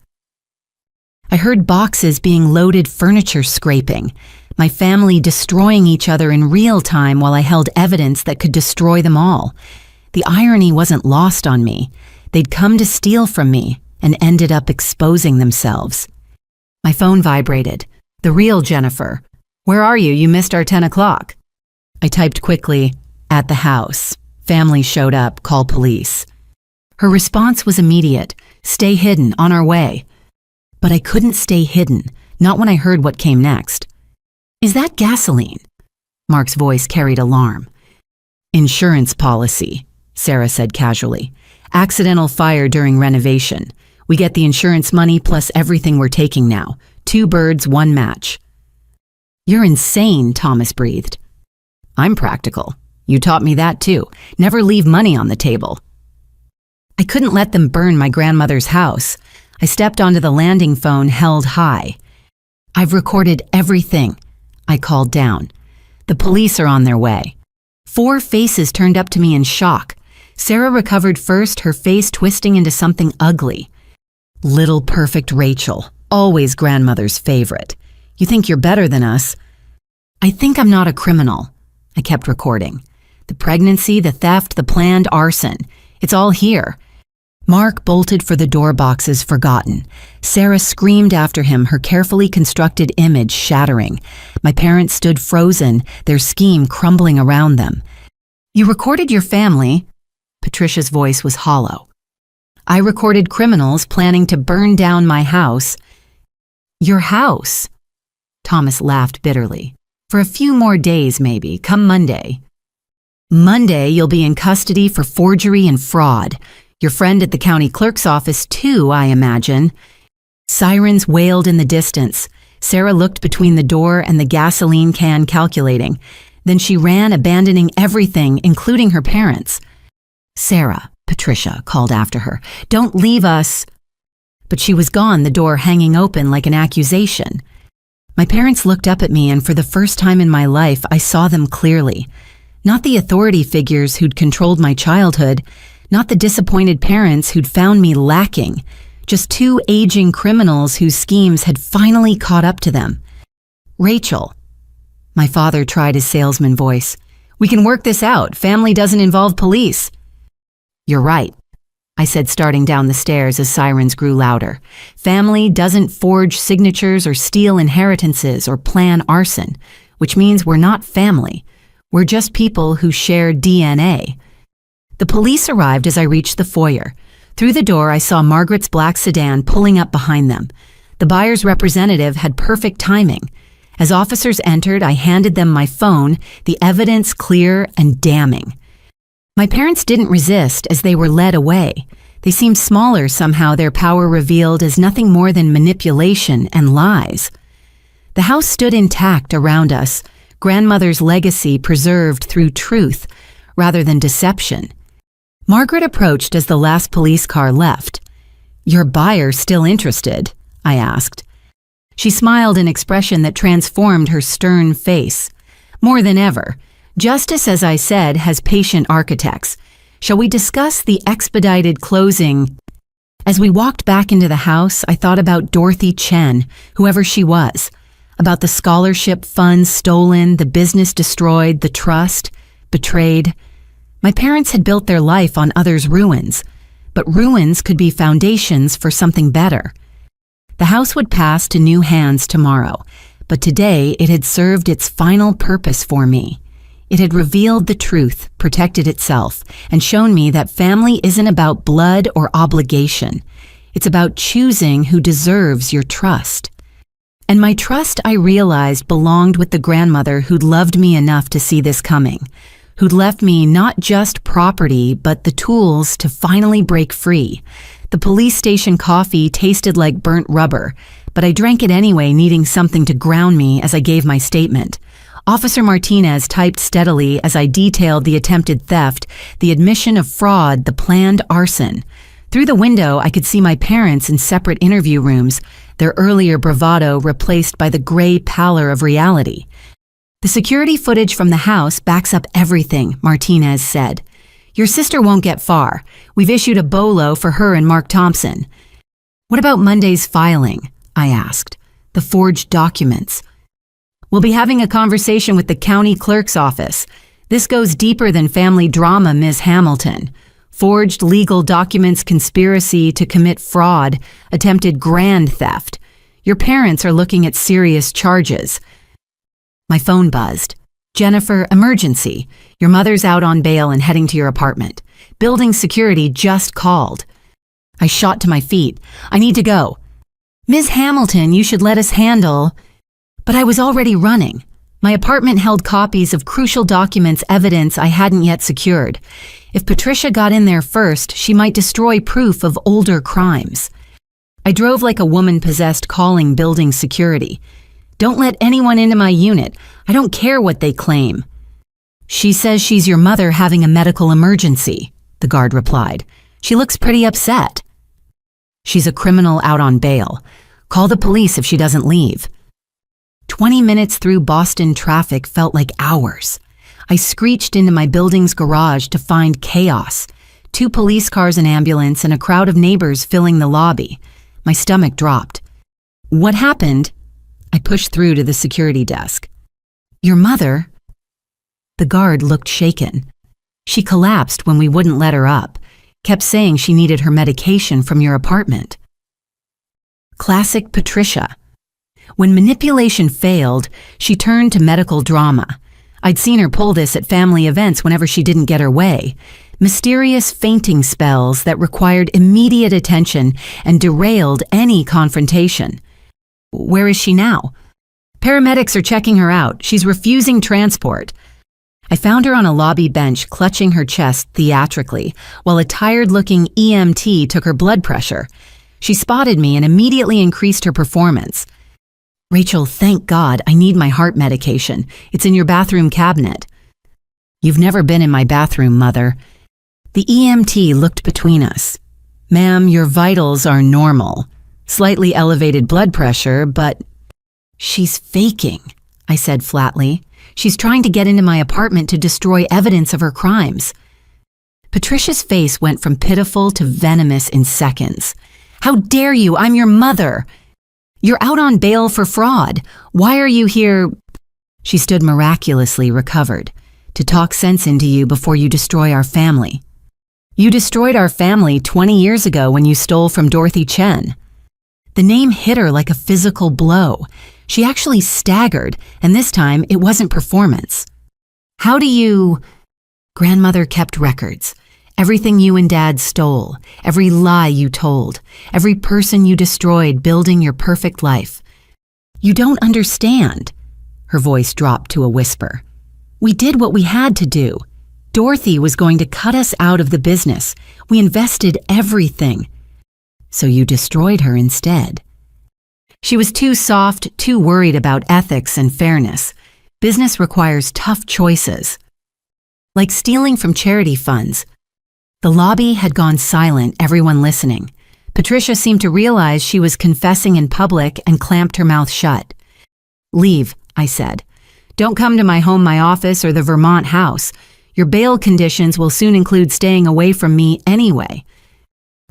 S1: I heard boxes being loaded, furniture scraping, my family destroying each other in real time while I held evidence that could destroy them all. The irony wasn't lost on me. They'd come to steal from me and ended up exposing themselves. My phone vibrated. The real Jennifer. "Where are you? You missed our 10 o'clock. I typed quickly, "At the house. Family showed up. Call police." Her response was immediate. "Stay hidden. On our way." But I couldn't stay hidden, not when I heard what came next. "Is that gasoline?" Mark's voice carried alarm. "Insurance policy," Sarah said casually. "Accidental fire during renovation. We get the insurance money plus everything we're taking now. 2 birds, 1 match." "You're insane," Thomas breathed. "I'm practical. You taught me that too. Never leave money on the table." I couldn't let them burn my grandmother's house. I stepped onto the landing phone held high. "I've recorded everything," I called down. "The police are on their way." 4 faces turned up to me in shock. Sarah recovered first, her face twisting into something ugly. "Little perfect Rachel, always grandmother's favorite. You think you're better than us." "I think I'm not a criminal." I kept recording. "The pregnancy, the theft, the planned arson. It's all here." Mark bolted for the door boxes, forgotten. Sarah screamed after him, her carefully constructed image shattering. My parents stood frozen, their scheme crumbling around them. "You recorded your family." Patricia's voice was hollow. "I recorded criminals planning to burn down my house." "Your house?" Thomas laughed bitterly. "For a few more days, maybe. Come Monday." "Monday, you'll be in custody for forgery and fraud. Your friend at the county clerk's office, too, I imagine." Sirens wailed in the distance. Sarah looked between the door and the gasoline can, calculating. Then she ran, abandoning everything, including her parents. "Sarah," Patricia called after her, "don't leave us." But she was gone, the door hanging open like an accusation. My parents looked up at me, and for the first time in my life, I saw them clearly. Not the authority figures who'd controlled my childhood, not the disappointed parents who'd found me lacking, just 2 aging criminals whose schemes had finally caught up to them. "Rachel," my father tried his salesman voice, "we can work this out. Family doesn't involve police." "You're right," I said, starting down the stairs as sirens grew louder. "Family doesn't forge signatures or steal inheritances or plan arson, which means we're not family. We're just people who share DNA." The police arrived as I reached the foyer. Through the door, I saw Margaret's black sedan pulling up behind them. The buyer's representative had perfect timing. As officers entered, I handed them my phone, the evidence clear and damning. My parents didn't resist as they were led away. They seemed smaller somehow, their power revealed as nothing more than manipulation and lies. The house stood intact around us, grandmother's legacy preserved through truth rather than deception. Margaret approached as the last police car left. "Your buyer still interested?" I asked. She smiled, an expression that transformed her stern face. "More than ever. Justice, as I said, has patient architects. Shall we discuss the expedited closing?" As we walked back into the house, I thought about Dorothy Chen, whoever she was, about the scholarship funds stolen, the business destroyed, the trust betrayed. My parents had built their life on others' ruins, but ruins could be foundations for something better. The house would pass to new hands tomorrow, but today it had served its final purpose for me. It had revealed the truth, protected itself, and shown me that family isn't about blood or obligation. It's about choosing who deserves your trust. And my trust, I realized, belonged with the grandmother who'd loved me enough to see this coming, who'd left me not just property, but the tools to finally break free. The police station coffee tasted like burnt rubber, but I drank it anyway, needing something to ground me as I gave my statement. Officer Martinez typed steadily as I detailed the attempted theft, the admission of fraud, the planned arson. Through the window, I could see my parents in separate interview rooms, their earlier bravado replaced by the gray pallor of reality. "The security footage from the house backs up everything," Martinez said. "Your sister won't get far. We've issued a BOLO for her and Mark Thompson." "What about Monday's filing?" I asked. The forged documents. We'll be having a conversation with the county clerk's office. This goes deeper than family drama, Ms. Hamilton. Forged legal documents, conspiracy to commit fraud, attempted grand theft. Your parents are looking at serious charges. My phone buzzed. Jennifer, emergency. Your mother's out on bail and heading to your apartment. Building security just called. I shot to my feet. I need to go. Ms. Hamilton, you should let us handle. But I was already running. My apartment held copies of crucial documents, evidence I hadn't yet secured. If Patricia got in there first, she might destroy proof of older crimes. I drove like a woman possessed, calling building security. Don't let anyone into my unit. I don't care what they claim. She says she's your mother having a medical emergency, the guard replied. She looks pretty upset. She's a criminal out on bail. Call the police if she doesn't leave. 20 minutes through Boston traffic felt like hours. I screeched into my building's garage to find chaos. 2 police cars, an ambulance, and a crowd of neighbors filling the lobby. My stomach dropped. What happened? I pushed through to the security desk. Your mother? The guard looked shaken. She collapsed when we wouldn't let her up. Kept saying she needed her medication from your apartment. Classic Patricia. When manipulation failed, she turned to medical drama. I'd seen her pull this at family events whenever she didn't get her way. Mysterious fainting spells that required immediate attention and derailed any confrontation. Where is she now? Paramedics are checking her out. She's refusing transport. I found her on a lobby bench, clutching her chest theatrically, while a tired-looking EMT took her blood pressure. She spotted me and immediately increased her performance. Rachel, thank God, I need my heart medication. It's in your bathroom cabinet. You've never been in my bathroom, Mother. The EMT looked between us. Ma'am, your vitals are normal. Slightly elevated blood pressure, but... She's faking, I said flatly. She's trying to get into my apartment to destroy evidence of her crimes. Patricia's face went from pitiful to venomous in seconds. How dare you? I'm your mother. You're out on bail for fraud. Why are you here? She stood miraculously recovered. To talk sense into you before you destroy our family. You destroyed our family 20 years ago when you stole from Dorothy Chen. The name hit her like a physical blow. She actually staggered, and this time it wasn't performance. How do you... Grandmother kept records. Everything you and Dad stole, every lie you told, every person you destroyed building your perfect life. You don't understand. Her voice dropped to a whisper. We did what we had to do. Dorothy was going to cut us out of the business. We invested everything. So you destroyed her instead. She was too soft, too worried about ethics and fairness. Business requires tough choices. Like stealing from charity funds. The lobby had gone silent, everyone listening. Patricia seemed to realize she was confessing in public and clamped her mouth shut. Leave, I said. Don't come to my home, my office, or the Vermont house. Your bail conditions will soon include staying away from me anyway.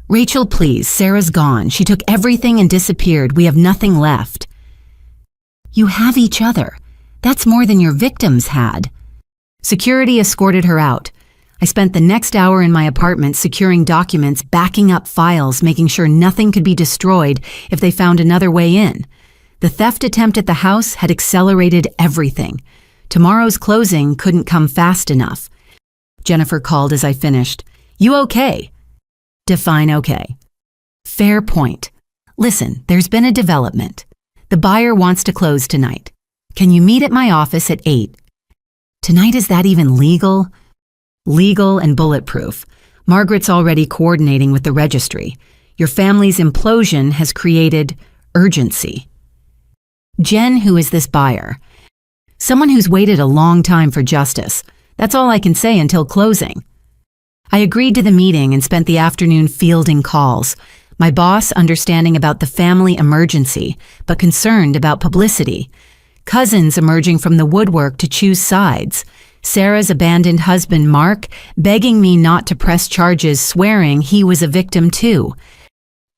S1: Rachel, please, Sarah's gone. She took everything and disappeared. We have nothing left. You have each other. That's more than your victims had. Security escorted her out. I spent the next hour in my apartment securing documents, backing up files, making sure nothing could be destroyed if they found another way in. The theft attempt at the house had accelerated everything. Tomorrow's closing couldn't come fast enough. Jennifer called as I finished. You okay? Define okay. Fair point. Listen, there's been a development. The buyer wants to close tonight. Can you meet at my office at 8? Tonight, is that even legal? Legal and bulletproof. Margaret's already coordinating with the registry. Your family's implosion has created urgency. Jen, who is this buyer? Someone who's waited a long time for justice. That's all I can say until closing. I agreed to the meeting and spent the afternoon fielding calls. My boss understanding about the family emergency, but concerned about publicity. Cousins emerging from the woodwork to choose sides. Sarah's abandoned husband, Mark, begging me not to press charges, swearing he was a victim too.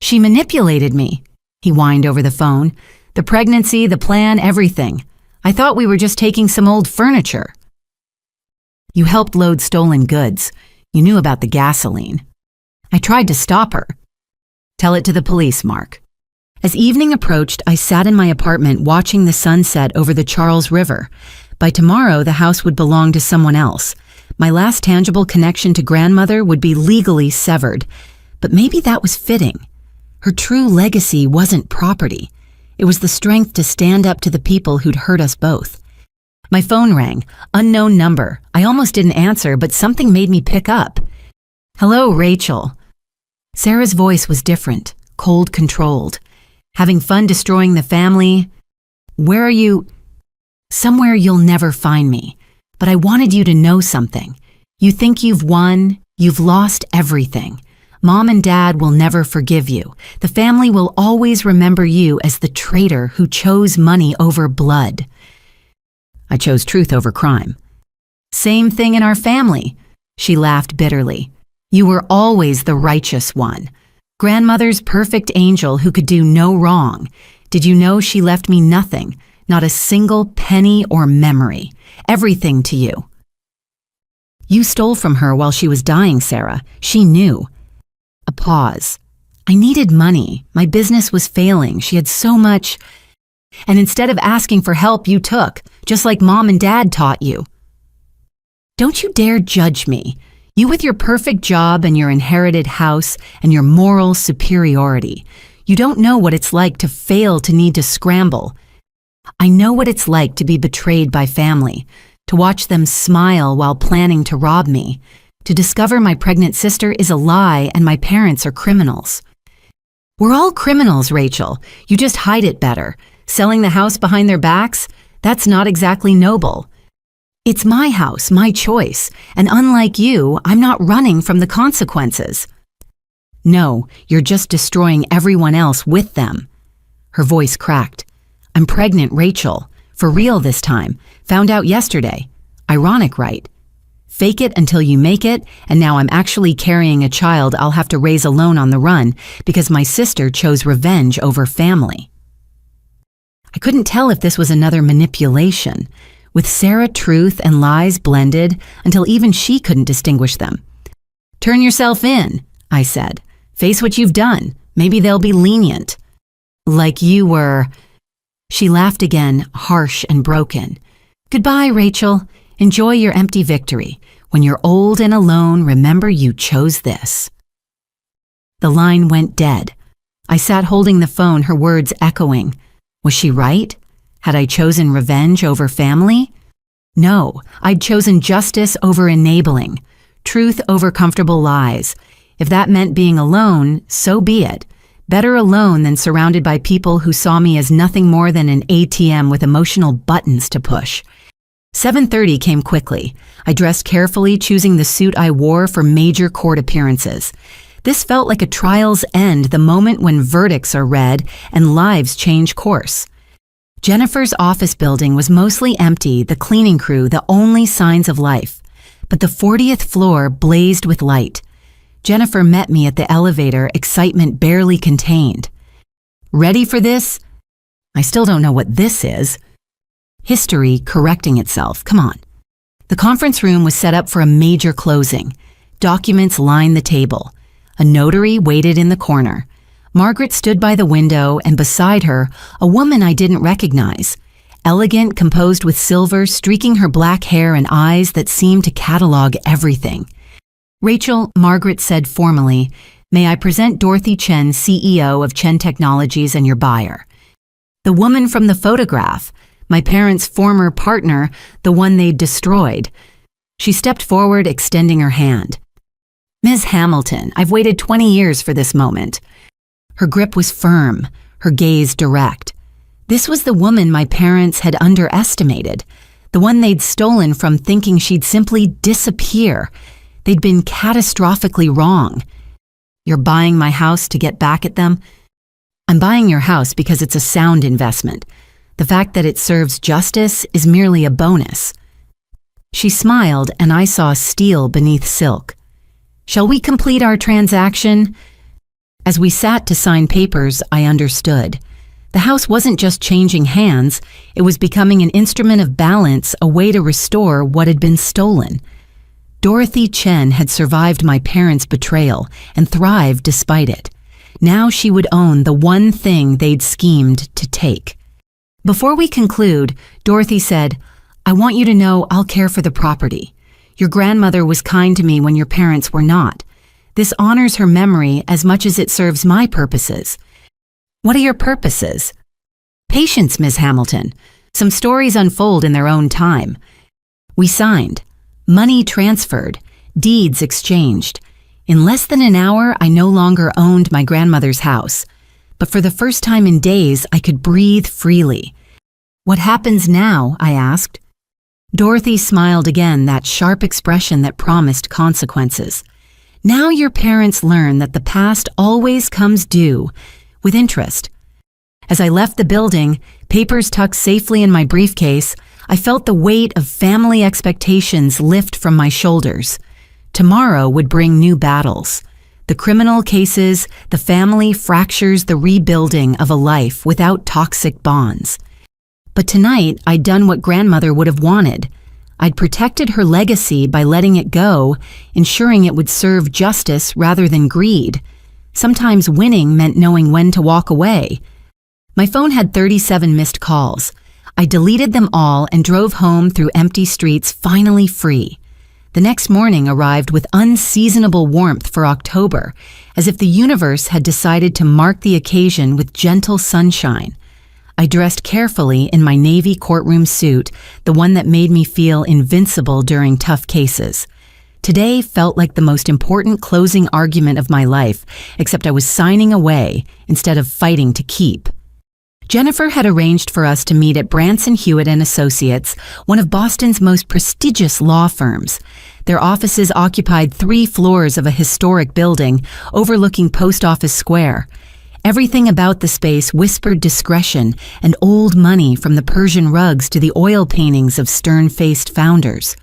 S1: She manipulated me. he whined over the phone. The pregnancy, the plan, everything. I thought we were just taking some old furniture. You helped load stolen goods. You knew about the gasoline. I tried to stop her. Tell it to the police, Mark. As evening approached, I sat in my apartment watching the sunset over the Charles River. By tomorrow, the house would belong to someone else. My last tangible connection to grandmother would be legally severed. But maybe that was fitting. Her true legacy wasn't property. It was the strength to stand up to the people who'd hurt us both. My phone rang. Unknown number. I almost didn't answer, but something made me pick up. Hello, Rachel. Sarah's voice was different, cold, controlled. Having fun destroying the family? Where are you? Somewhere you'll never find me. But I wanted you to know something. You think you've won, you've lost everything. Mom and Dad will never forgive you. The family will always remember you as the traitor who chose money over blood. I chose truth over crime. Same thing in our family. She laughed bitterly. You were always the righteous one. Grandmother's perfect angel who could do no wrong. Did you know she left me nothing? Not a single penny or memory. Everything to you. You stole from her while she was dying, Sarah. She knew. A pause. I needed money. My business was failing. She had so much. And instead of asking for help, you took, just like Mom and Dad taught you. Don't you dare judge me. You with your perfect job and your inherited house and your moral superiority. You don't know what it's like to fail, to need to scramble. I know what it's like to be betrayed by family, to watch them smile while planning to rob me, to discover my pregnant sister is a lie and my parents are criminals. We're all criminals, Rachel. You just hide it better. Selling the house behind their backs? That's not exactly noble. It's my house, my choice, and unlike you, I'm not running from the consequences. No, you're just destroying everyone else with them. Her voice cracked. I'm pregnant, Rachel. For real this time. Found out yesterday. Ironic, right? Fake it until you make it, and now I'm actually carrying a child I'll have to raise alone on the run because my sister chose revenge over family. I couldn't tell if this was another manipulation, with Sarah truth and lies blended until even she couldn't distinguish them. Turn yourself in, I said. Face what you've done. Maybe they'll be lenient. Like you were. She laughed again, harsh and broken. Goodbye, Rachel. Enjoy your empty victory. When you're old and alone, remember you chose this. The line went dead. I sat holding the phone, her words echoing. Was she right? Had I chosen revenge over family? No, I'd chosen justice over enabling, truth over comfortable lies. If that meant being alone, so be it. Better alone than surrounded by people who saw me as nothing more than an ATM with emotional buttons to push. 7:30 came quickly. I dressed carefully, choosing the suit I wore for major court appearances. This felt like a trial's end, the moment when verdicts are read and lives change course. Jennifer's office building was mostly empty, the cleaning crew the only signs of life. But the 40th floor blazed with light. Jennifer met me at the elevator, excitement barely contained. Ready for this? I still don't know what this is. History correcting itself. Come on. The conference room was set up for a major closing. Documents lined the table. A notary waited in the corner. Margaret stood by the window, and beside her, a woman I didn't recognize. Elegant, composed with silver, streaking her black hair and eyes that seemed to catalog everything. Rachel, Margaret said formally, "May I present Dorothy Chen, CEO of Chen Technologies and your buyer." The woman from the photograph, my parents' former partner, the one they'd destroyed. She stepped forward, extending her hand. "Ms. Hamilton, I've waited 20 years for this moment." Her grip was firm, her gaze direct. This was the woman my parents had underestimated, the one they'd stolen from thinking she'd simply disappear. They'd been catastrophically wrong. "You're buying my house to get back at them?" "I'm buying your house because it's a sound investment. The fact that it serves justice is merely a bonus." She smiled, and I saw steel beneath silk. "Shall we complete our transaction?" As we sat to sign papers, I understood. The house wasn't just changing hands, it was becoming an instrument of balance, a way to restore what had been stolen. Dorothy Chen had survived my parents' betrayal and thrived despite it. Now she would own the one thing they'd schemed to take. Before we conclude, Dorothy said, "I want you to know I'll care for the property. Your grandmother was kind to me when your parents were not. This honors her memory as much as it serves my purposes." "What are your purposes?" "Patience, Ms. Hamilton. Some stories unfold in their own time." We signed. Money transferred. Deeds exchanged. In less than an hour, I no longer owned my grandmother's house. But for the first time in days, I could breathe freely. "What happens now?" I asked. Dorothy smiled again, that sharp expression that promised consequences. "Now your parents learn that the past always comes due, with interest." As I left the building, papers tucked safely in my briefcase, I felt the weight of family expectations lift from my shoulders. Tomorrow would bring new battles. The criminal cases, the family fractures, the rebuilding of a life without toxic bonds. But tonight, I'd done what grandmother would have wanted. I'd protected her legacy by letting it go, ensuring it would serve justice rather than greed. Sometimes winning meant knowing when to walk away. My phone had 37 missed calls. I deleted them all and drove home through empty streets, finally free. The next morning arrived with unseasonable warmth for October, as if the universe had decided to mark the occasion with gentle sunshine. I dressed carefully in my navy courtroom suit, the one that made me feel invincible during tough cases. Today felt like the most important closing argument of my life, except I was signing away instead of fighting to keep. Jennifer had arranged for us to meet at Branson Hewitt & Associates, one of Boston's most prestigious law firms. Their offices occupied 3 floors of a historic building overlooking Post Office Square. Everything about the space whispered discretion and old money, from the Persian rugs to the oil paintings of stern-faced founders.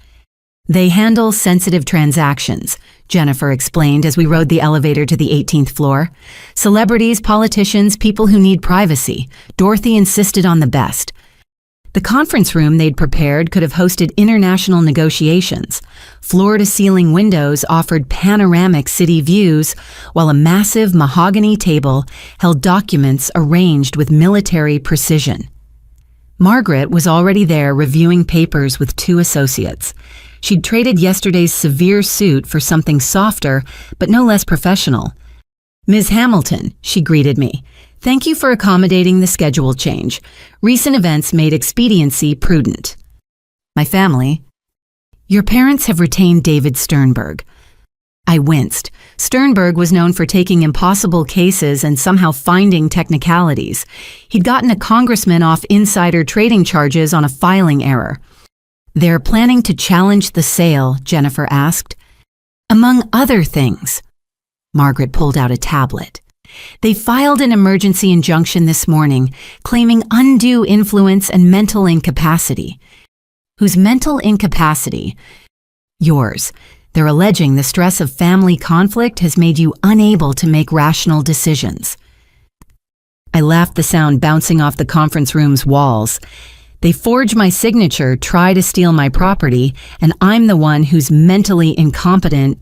S1: "They handle sensitive transactions," Jennifer explained as we rode the elevator to the 18th floor. "Celebrities, politicians, people who need privacy. Dorothy insisted on the best." The conference room they'd prepared could have hosted international negotiations. Floor-to-ceiling windows offered panoramic city views, while a massive mahogany table held documents arranged with military precision. Margaret was already there reviewing papers with 2 associates. She'd traded yesterday's severe suit for something softer, but no less professional. "Ms. Hamilton," she greeted me. "Thank you for accommodating the schedule change. Recent events made expediency prudent." "My family?" "Your parents have retained David Sternberg." I winced. Sternberg was known for taking impossible cases and somehow finding technicalities. He'd gotten a congressman off insider trading charges on a filing error. "They're planning to challenge the sale?" Jennifer asked. "Among other things." Margaret pulled out a tablet. "They filed an emergency injunction this morning, claiming undue influence and mental incapacity." "Whose mental incapacity?" "Yours. They're alleging the stress of family conflict has made you unable to make rational decisions." I laughed, the sound bouncing off the conference room's walls. "They forge my signature, try to steal my property, and I'm the one who's mentally incompetent."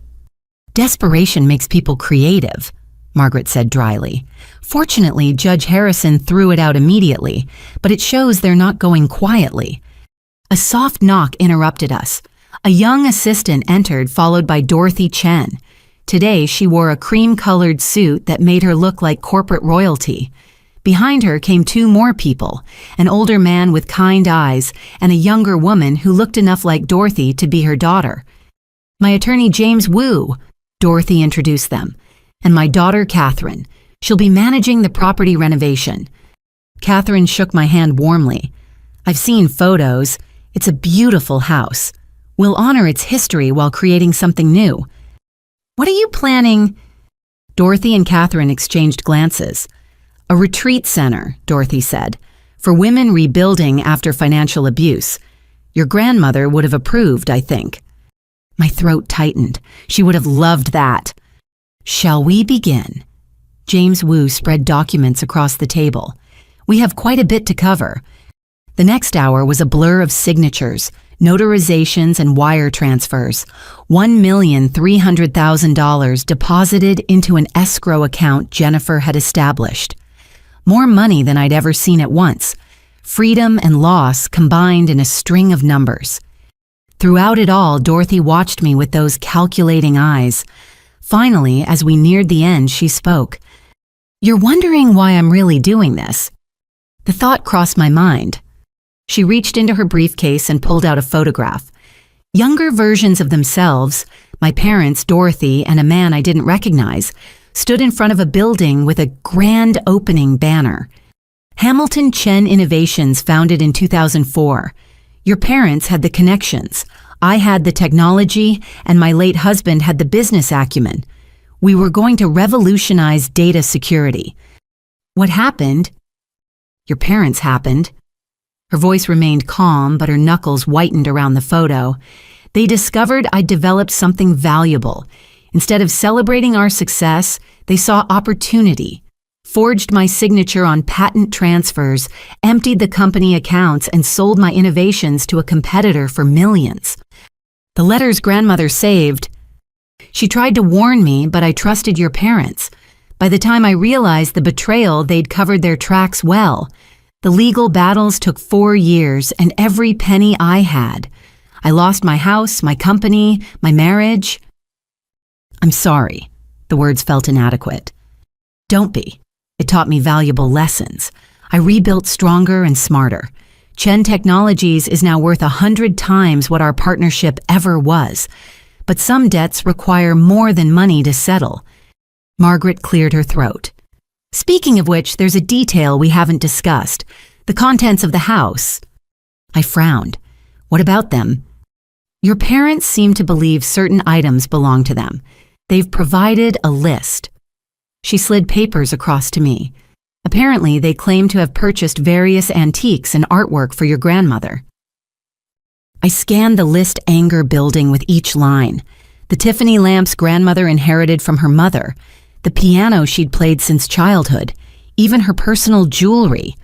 S1: "Desperation makes people creative," Margaret said dryly. "Fortunately, Judge Harrison threw it out immediately, but it shows they're not going quietly." A soft knock interrupted us. A young assistant entered, followed by Dorothy Chen. Today, she wore a cream-colored suit that made her look like corporate royalty. Behind her came 2 more people, an older man with kind eyes and a younger woman who looked enough like Dorothy to be her daughter. "My attorney, James Wu," Dorothy introduced them, "and my daughter, Catherine. She'll be managing the property renovation." Catherine shook my hand warmly. "I've seen photos. It's a beautiful house. We'll honor its history while creating something new." "What are you planning?" Dorothy and Catherine exchanged glances. "A retreat center," Dorothy said, "for women rebuilding after financial abuse. Your grandmother would have approved, I think." My throat tightened. She would have loved that. "Shall we begin?" James Wu spread documents across the table. We have quite a bit to cover. The next hour was a blur of signatures, notarizations, and wire transfers. $1,300,000 deposited into an escrow account Jennifer had established. More money than I'd ever seen at once. Freedom and loss combined in a string of numbers. Throughout it all, Dorothy watched me with those calculating eyes. Finally, as we neared the end, she spoke. "You're wondering why I'm really doing this?" The thought crossed my mind. She reached into her briefcase and pulled out a photograph. Younger versions of themselves, my parents, Dorothy, and a man I didn't recognize, stood in front of a building with a grand opening banner. Hamilton Chen Innovations, founded in 2004. Your parents had the connections. I had the technology, and my late husband had the business acumen. We were going to revolutionize data security. What happened? Your parents happened. Her voice remained calm, but her knuckles whitened around the photo. They discovered I'd developed something valuable. Instead of celebrating our success, they saw opportunity. Forged my signature on patent transfers, emptied the company accounts, and sold my innovations to a competitor for millions. The letters grandmother saved. She tried to warn me, but I trusted your parents. By the time I realized the betrayal, they'd covered their tracks well. The legal battles took 4 years, and every penny I had. I lost my house, my company, my marriage. I'm sorry. The words felt inadequate. Don't be. It taught me valuable lessons. I rebuilt stronger and smarter. Chen Technologies is now worth 100 times what our partnership ever was. But some debts require more than money to settle. Margaret cleared her throat. Speaking of which, there's a detail we haven't discussed. The contents of the house. I frowned. What about them? Your parents seem to believe certain items belong to them. They've provided a list. She slid papers across to me. Apparently, they claim to have purchased various antiques and artwork for your grandmother. I scanned the list, anger building with each line. The Tiffany lamps grandmother inherited from her mother. The piano she'd played since childhood, even her personal jewelry.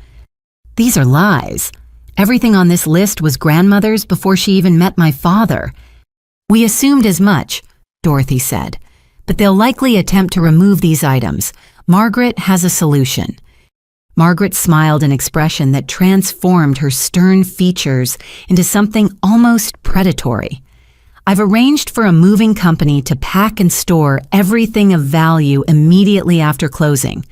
S1: These are lies. Everything on this list was grandmother's before she even met my father. We assumed as much, Dorothy said, but they'll likely attempt to remove these items. Margaret has a solution. Margaret smiled an expression that transformed her stern features into something almost predatory. I've arranged for a moving company to pack and store everything of value immediately after closing.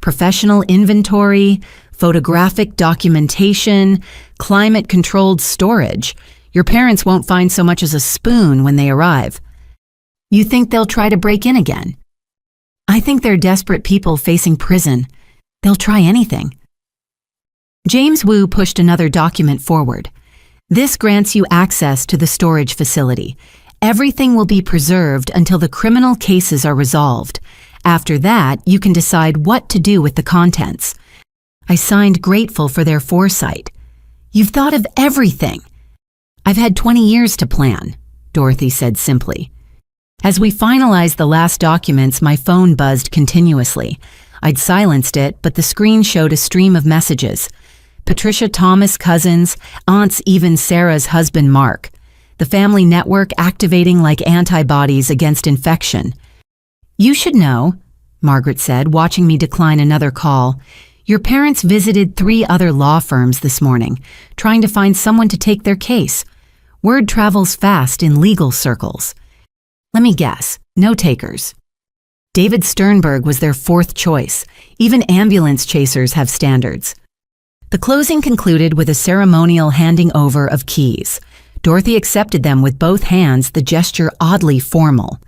S1: Professional inventory, photographic documentation, climate-controlled storage. Your parents won't find so much as a spoon when they arrive. You think they'll try to break in again? I think they're desperate people facing prison. They'll try anything. James Wu pushed another document forward. This grants you access to the storage facility. Everything will be preserved until the criminal cases are resolved. After that, you can decide what to do with the contents. I signed, grateful for their foresight. You've thought of everything. I've had 20 years to plan, Dorothy said simply. As we finalized the last documents, my phone buzzed continuously. I'd silenced it, but the screen showed a stream of messages. Patricia Thomas' cousins, aunts, even Sarah's husband Mark. The family network activating like antibodies against infection. You should know, Margaret said, watching me decline another call. Your parents visited 3 other law firms this morning, trying to find someone to take their case. Word travels fast in legal circles. Let me guess, no takers. David Sternberg was their 4th choice. Even ambulance chasers have standards. The closing concluded with a ceremonial handing over of keys. Dorothy accepted them with both hands, the gesture oddly formal.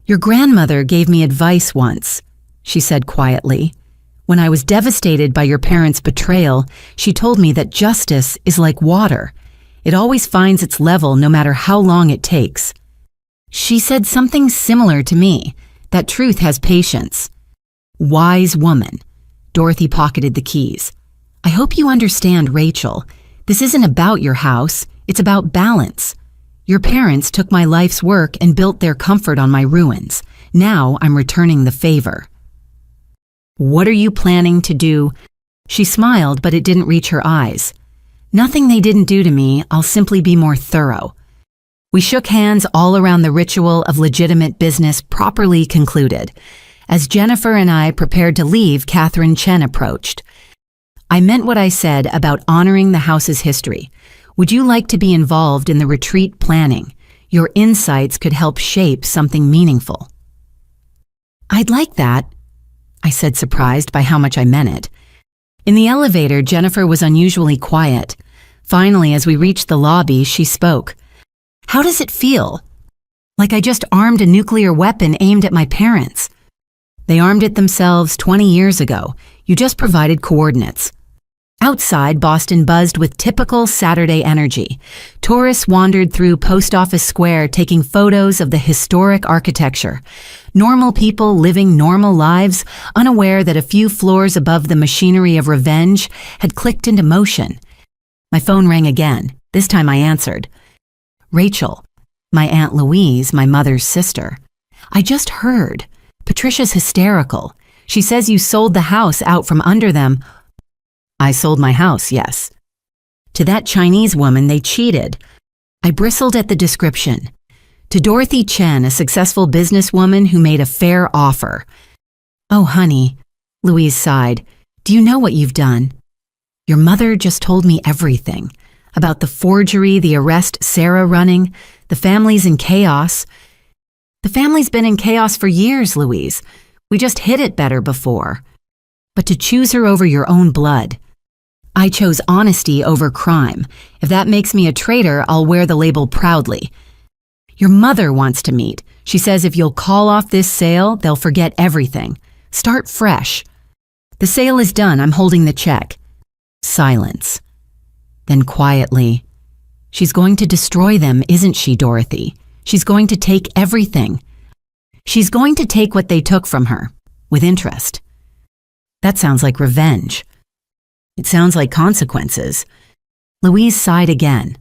S1: Your grandmother gave me advice once, she said quietly. When I was devastated by your parents' betrayal, she told me that justice is like water. It always finds its level no matter how long it takes. She said something similar to me, that truth has patience. Wise woman. Dorothy pocketed the keys. I hope you understand, Rachel. This isn't about your house, it's about balance. Your parents took my life's work and built their comfort on my ruins. Now I'm returning the favor. What are you planning to do? She smiled, but it didn't reach her eyes. Nothing they didn't do to me, I'll simply be more thorough. We shook hands all around the ritual of legitimate business properly concluded. As Jennifer and I prepared to leave, Catherine Chen approached. I meant what I said about honoring the house's history. Would you like to be involved in the retreat planning? Your insights could help shape something meaningful. I'd like that, I said, surprised by how much I meant it. In the elevator, Jennifer was unusually quiet. Finally, as we reached the lobby, she spoke. How does it feel? Like I just armed a nuclear weapon aimed at my parents. They armed it themselves 20 years ago. You just provided coordinates. Outside, Boston buzzed with typical Saturday energy. Tourists wandered through Post Office Square taking photos of the historic architecture. Normal people living normal lives, unaware that a few floors above the machinery of revenge had clicked into motion. My phone rang again. This time I answered. Rachel, my Aunt Louise, my mother's sister. I just heard. Patricia's hysterical. She says you sold the house out from under them. I sold my house, yes. To that Chinese woman, they cheated. I bristled at the description. To Dorothy Chen, a successful businesswoman who made a fair offer. Oh, honey, Louise sighed. Do you know what you've done? Your mother just told me everything. About the forgery, the arrest Sarah running, the family's in chaos. The family's been in chaos for years, Louise. We just hid it better before. But to choose her over your own blood. I chose honesty over crime. If that makes me a traitor, I'll wear the label proudly. Your mother wants to meet. She says if you'll call off this sale, they'll forget everything. Start fresh. The sale is done. I'm holding the check. Silence. Then quietly, she's going to destroy them, isn't she, Dorothy? She's going to take everything. She's going to take what they took from her, with interest. That sounds like revenge. It sounds like consequences. Louise sighed again.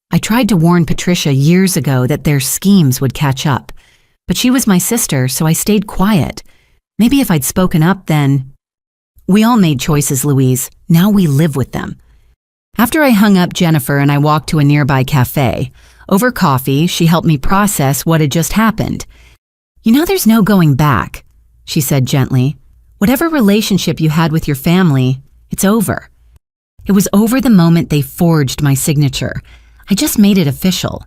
S1: I tried to warn Patricia years ago that their schemes would catch up, but she was my sister, so I stayed quiet. Maybe if I'd spoken up then. We all made choices, Louise. Now we live with them. After I hung up Jennifer and I walked to a nearby cafe, over coffee, she helped me process what had just happened. You know, there's no going back, she said gently. Whatever relationship you had with your family, it's over. It was over the moment they forged my signature. I just made it official.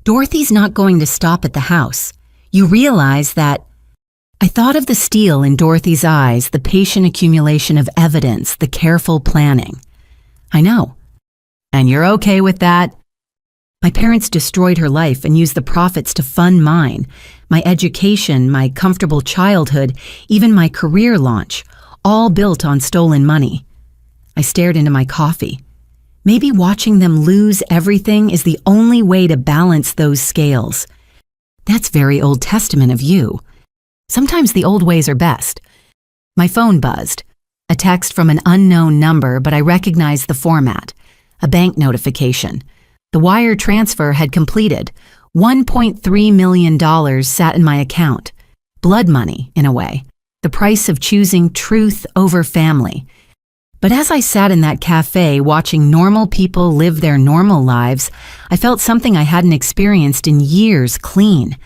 S1: Dorothy's not going to stop at the house. You realize that. I thought of the steel in Dorothy's eyes, the patient accumulation of evidence, the careful planning. I know. And you're okay with that? My parents destroyed her life and used the profits to fund mine, my education, my comfortable childhood, even my career launch, all built on stolen money. I stared into my coffee. Maybe watching them lose everything is the only way to balance those scales. That's very Old Testament of you. Sometimes the old ways are best. My phone buzzed. A text from an unknown number, but I recognized the format. A bank notification. The wire transfer had completed. $1.3 million sat in my account. Blood money, in a way. The price of choosing truth over family. But as I sat in that cafe watching normal people live their normal lives, I felt something I hadn't experienced in years clean.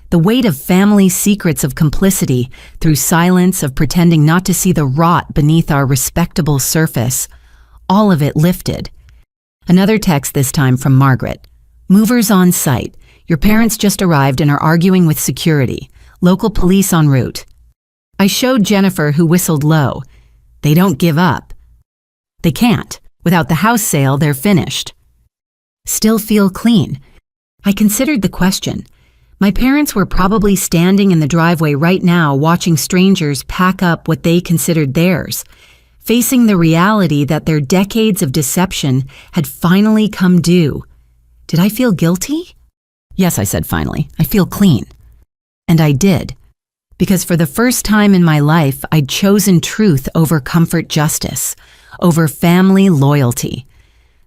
S1: The weight of family secrets of complicity, through silence of pretending not to see the rot beneath our respectable surface. All of it lifted. Another text this time from Margaret. Movers on site. Your parents just arrived and are arguing with security. Local police en route. I showed Jennifer, who whistled low. They don't give up. They can't. Without the house sale, they're finished. Still feel clean. I considered the question. My parents were probably standing in the driveway right now watching strangers pack up what they considered theirs, facing the reality that their decades of deception had finally come due. Did I feel guilty? Yes, I said finally. I feel clean. And I did. Because for the first time in my life, I'd chosen truth over comfort justice, over family loyalty.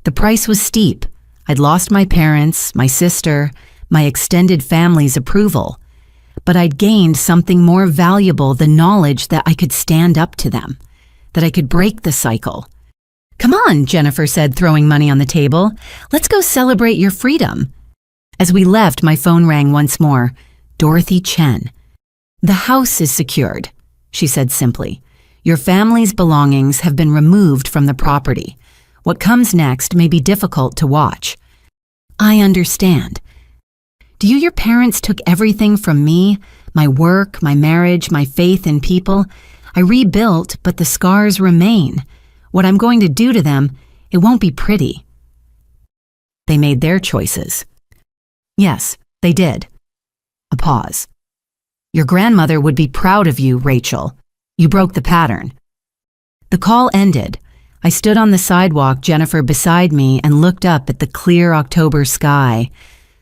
S1: The price was steep. I'd lost my parents, my sister, my extended family's approval. but I'd gained something more valuable, the knowledge that I could stand up to them, that I could break the cycle. "Come on," Jennifer said, throwing money on the table. "Let's go celebrate your freedom." As we left, my phone rang once more. Dorothy Chen. "The house is secured," she said simply. "Your family's belongings have been removed from the property. What comes next may be difficult to watch." "I understand. Do your parents took everything from me? My work, my marriage, my faith in people? I rebuilt, but the scars remain. What I'm going to do to them, it won't be pretty." "They made their choices." "Yes, they did." A pause. "Your grandmother would be proud of you, Rachel. You broke the pattern." The call ended. I stood on the sidewalk, Jennifer beside me, and looked up at the clear October sky.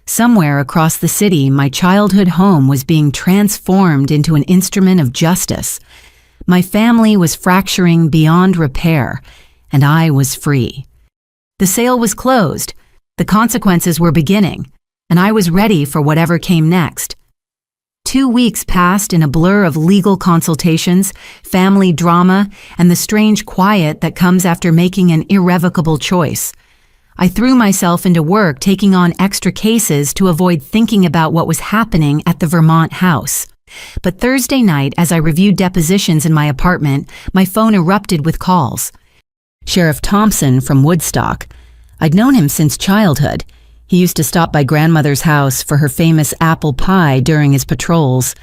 S1: Somewhere across the city, my childhood home was being transformed into an instrument of justice. My family was fracturing beyond repair, and I was free. The sale was closed, the consequences were beginning, and I was ready for whatever came next. 2 weeks passed in a blur of legal consultations, family drama, and the strange quiet that comes after making an irrevocable choice. I threw myself into work, taking on extra cases to avoid thinking about what was happening at the Vermont house. But Thursday night, as I reviewed depositions in my apartment, my phone erupted with calls. Sheriff Thompson from Woodstock. I'd known him since childhood. He used to stop by grandmother's house for her famous apple pie during his patrols.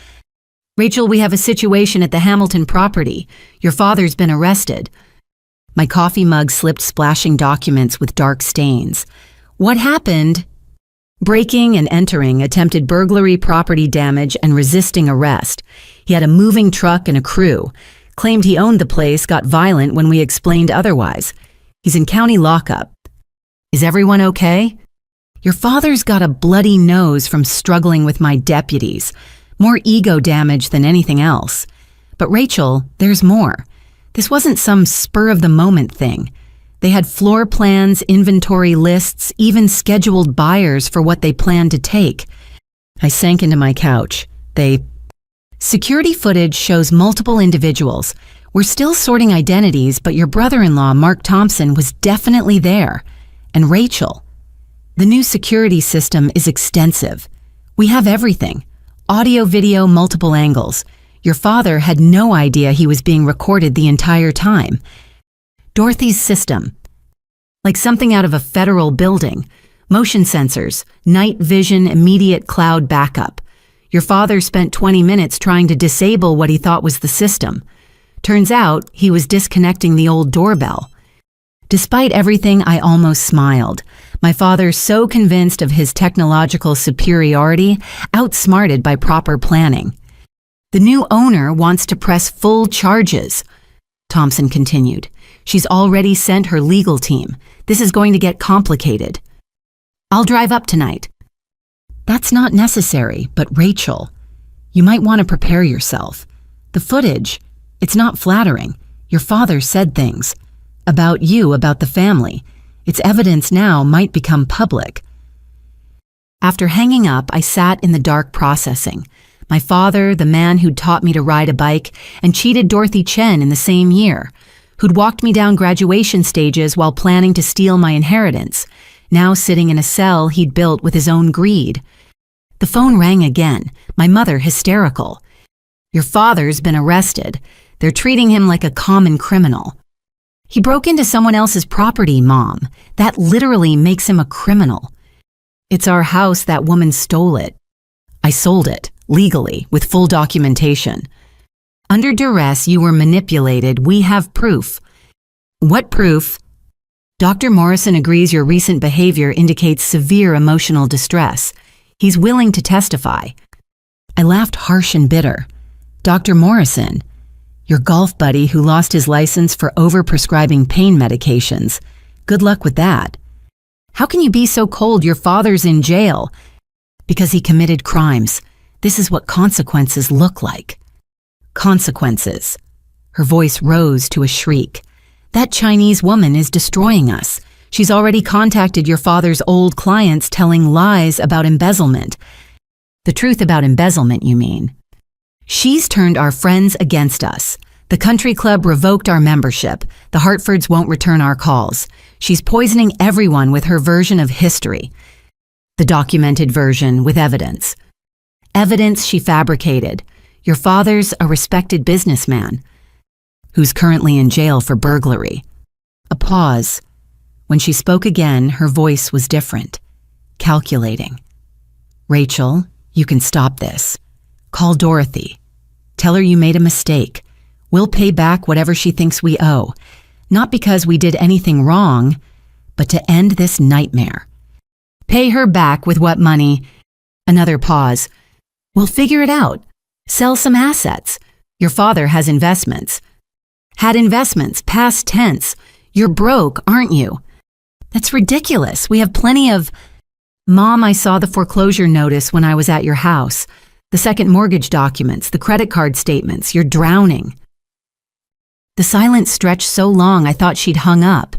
S1: "Rachel, we have a situation at the Hamilton property. Your father's been arrested." My coffee mug slipped, splashing documents with dark stains. "What happened?" "Breaking and entering, attempted burglary, property damage, and resisting arrest. He had a moving truck and a crew. Claimed he owned the place, got violent when we explained otherwise. He's in county lockup." "Is everyone okay?" "Your father's got a bloody nose from struggling with my deputies. More ego damage than anything else. But Rachel, there's more. This wasn't some spur-of-the-moment thing. They had floor plans, inventory lists, even scheduled buyers for what they planned to take." I sank into my couch. Security footage shows multiple individuals. We're still sorting identities, but your brother-in-law, Mark Thompson, was definitely there. And Rachel. The new security system is extensive. We have everything. Audio, video, multiple angles. Your father had no idea he was being recorded the entire time. Dorothy's system. Like something out of a federal building. Motion sensors, night vision, immediate cloud backup. Your father spent 20 minutes trying to disable what he thought was the system. Turns out he was disconnecting the old doorbell. Despite everything, I almost smiled. My father, so convinced of his technological superiority, outsmarted by proper planning. "The new owner wants to press full charges," Thompson continued. "She's already sent her legal team. This is going to get complicated." "I'll drive up tonight." "That's not necessary, but Rachel, you might want to prepare yourself. The footage, it's not flattering. Your father said things. About you, about the family. Its evidence now might become public." After hanging up, I sat in the dark processing. My father, the man who'd taught me to ride a bike and cheated Dorothy Chen in the same year, who'd walked me down graduation stages while planning to steal my inheritance, now sitting in a cell he'd built with his own greed. The phone rang again, my mother hysterical. "Your father's been arrested. They're treating him like a common criminal." "He broke into someone else's property, Mom. That literally makes him a criminal." "It's our house, that woman stole it." "I sold it. Legally, with full documentation." "Under duress, you were manipulated. We have proof." "What proof?" "Dr. Morrison agrees your recent behavior indicates severe emotional distress. He's willing to testify." I laughed harsh and bitter. "Dr. Morrison? Your golf buddy who lost his license for overprescribing pain medications. Good luck with that." "How can you be so cold? Your father's in jail." "Because he committed crimes. This is what consequences look like." "Consequences." Her voice rose to a shriek. "That Chinese woman is destroying us. She's already contacted your father's old clients telling lies about embezzlement. The truth about embezzlement, you mean? She's turned our friends against us. The country club revoked our membership. The Hartfords won't return our calls. She's poisoning everyone with her version of history. The documented version with evidence. Evidence she fabricated. Your father's a respected businessman who's currently in jail for burglary. A pause. When she spoke again, her voice was different, calculating. Rachel, you can stop this. Call Dorothy. Tell her you made a mistake. We'll pay back whatever she thinks we owe. Not because we did anything wrong, but to end this nightmare. Pay her back with what money? Another pause. We'll figure it out. Sell some assets. Your father has investments. Had investments, past tense. You're broke, aren't you? That's ridiculous. We have plenty of... Mom, I saw the foreclosure notice when I was at your house. The second mortgage documents, the credit card statements. You're drowning. The silence stretched so long I thought she'd hung up.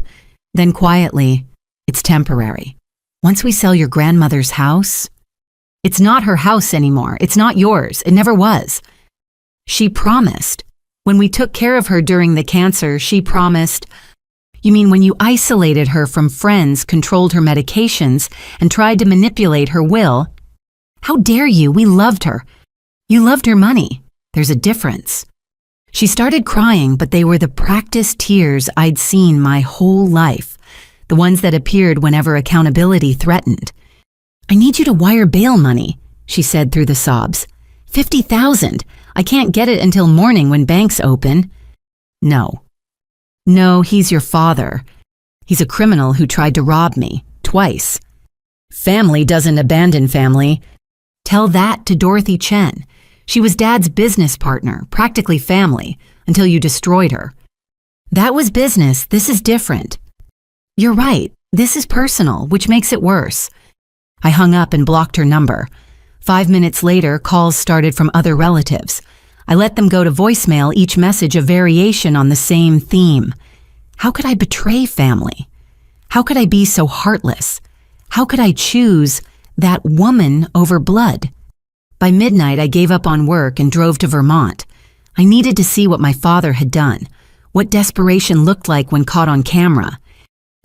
S1: Then quietly, it's temporary. Once we sell your grandmother's house... It's not her house anymore. It's not yours. It never was. She promised. When we took care of her during the cancer, she promised... You mean when you isolated her from friends, controlled her medications, and tried to manipulate her will? How dare you? We loved her. You loved her money. There's a difference. She started crying, but they were the practiced tears I'd seen my whole life, the ones that appeared whenever accountability threatened. I need you to wire bail money, she said through the sobs. $50,000. I can't get it until morning when banks open. No. No, he's your father. He's a criminal who tried to rob me, twice. Family doesn't abandon family. Tell that to Dorothy Chen. She was Dad's business partner, practically family, until you destroyed her. That was business. This is different. You're right. This is personal, which makes it worse. I hung up and blocked her number. 5 minutes later, calls started from other relatives. I let them go to voicemail, each message a variation on the same theme. How could I betray family? How could I be so heartless? How could I choose that woman over blood? By midnight, I gave up on work and drove to Vermont. I needed to see what my father had done, what desperation looked like when caught on camera.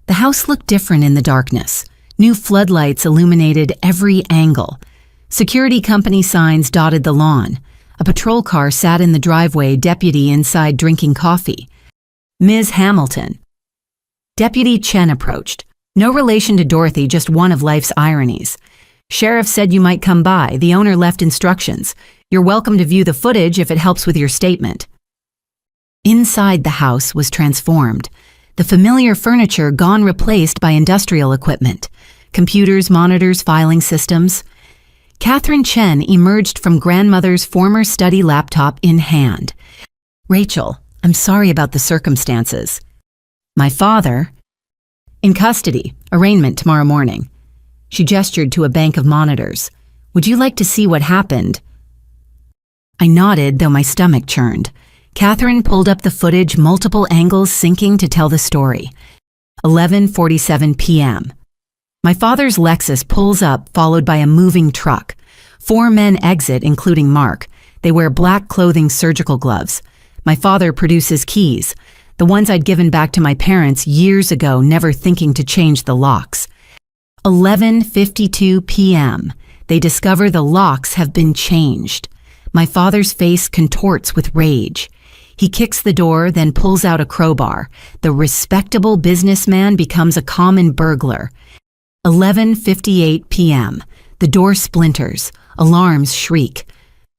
S1: The house looked different in the darkness. New floodlights illuminated every angle. Security company signs dotted the lawn. A patrol car sat in the driveway, deputy inside drinking coffee. Ms. Hamilton. Deputy Chen approached. No relation to Dorothy, just one of life's ironies. Sheriff said you might come by. The owner left instructions. You're welcome to view the footage if it helps with your statement. Inside the house was transformed. The familiar furniture gone, replaced by industrial equipment. Computers, monitors, filing systems. Catherine Chen emerged from grandmother's former study laptop in hand. Rachel, I'm sorry about the circumstances. My father... In custody. Arraignment tomorrow morning. She gestured to a bank of monitors. Would you like to see what happened? I nodded, though my stomach churned. Catherine pulled up the footage, multiple angles syncing to tell the story. 11:47 p.m. My father's Lexus pulls up, followed by a moving truck. 4 men exit, including Mark. They wear black clothing, surgical gloves. My father produces keys, the ones I'd given back to my parents years ago, never thinking to change the locks. 11:52 p.m. They discover the locks have been changed. My father's face contorts with rage. He kicks the door, then pulls out a crowbar. The respectable businessman becomes a common burglar. 11:58 p.m. The door splinters. Alarms shriek.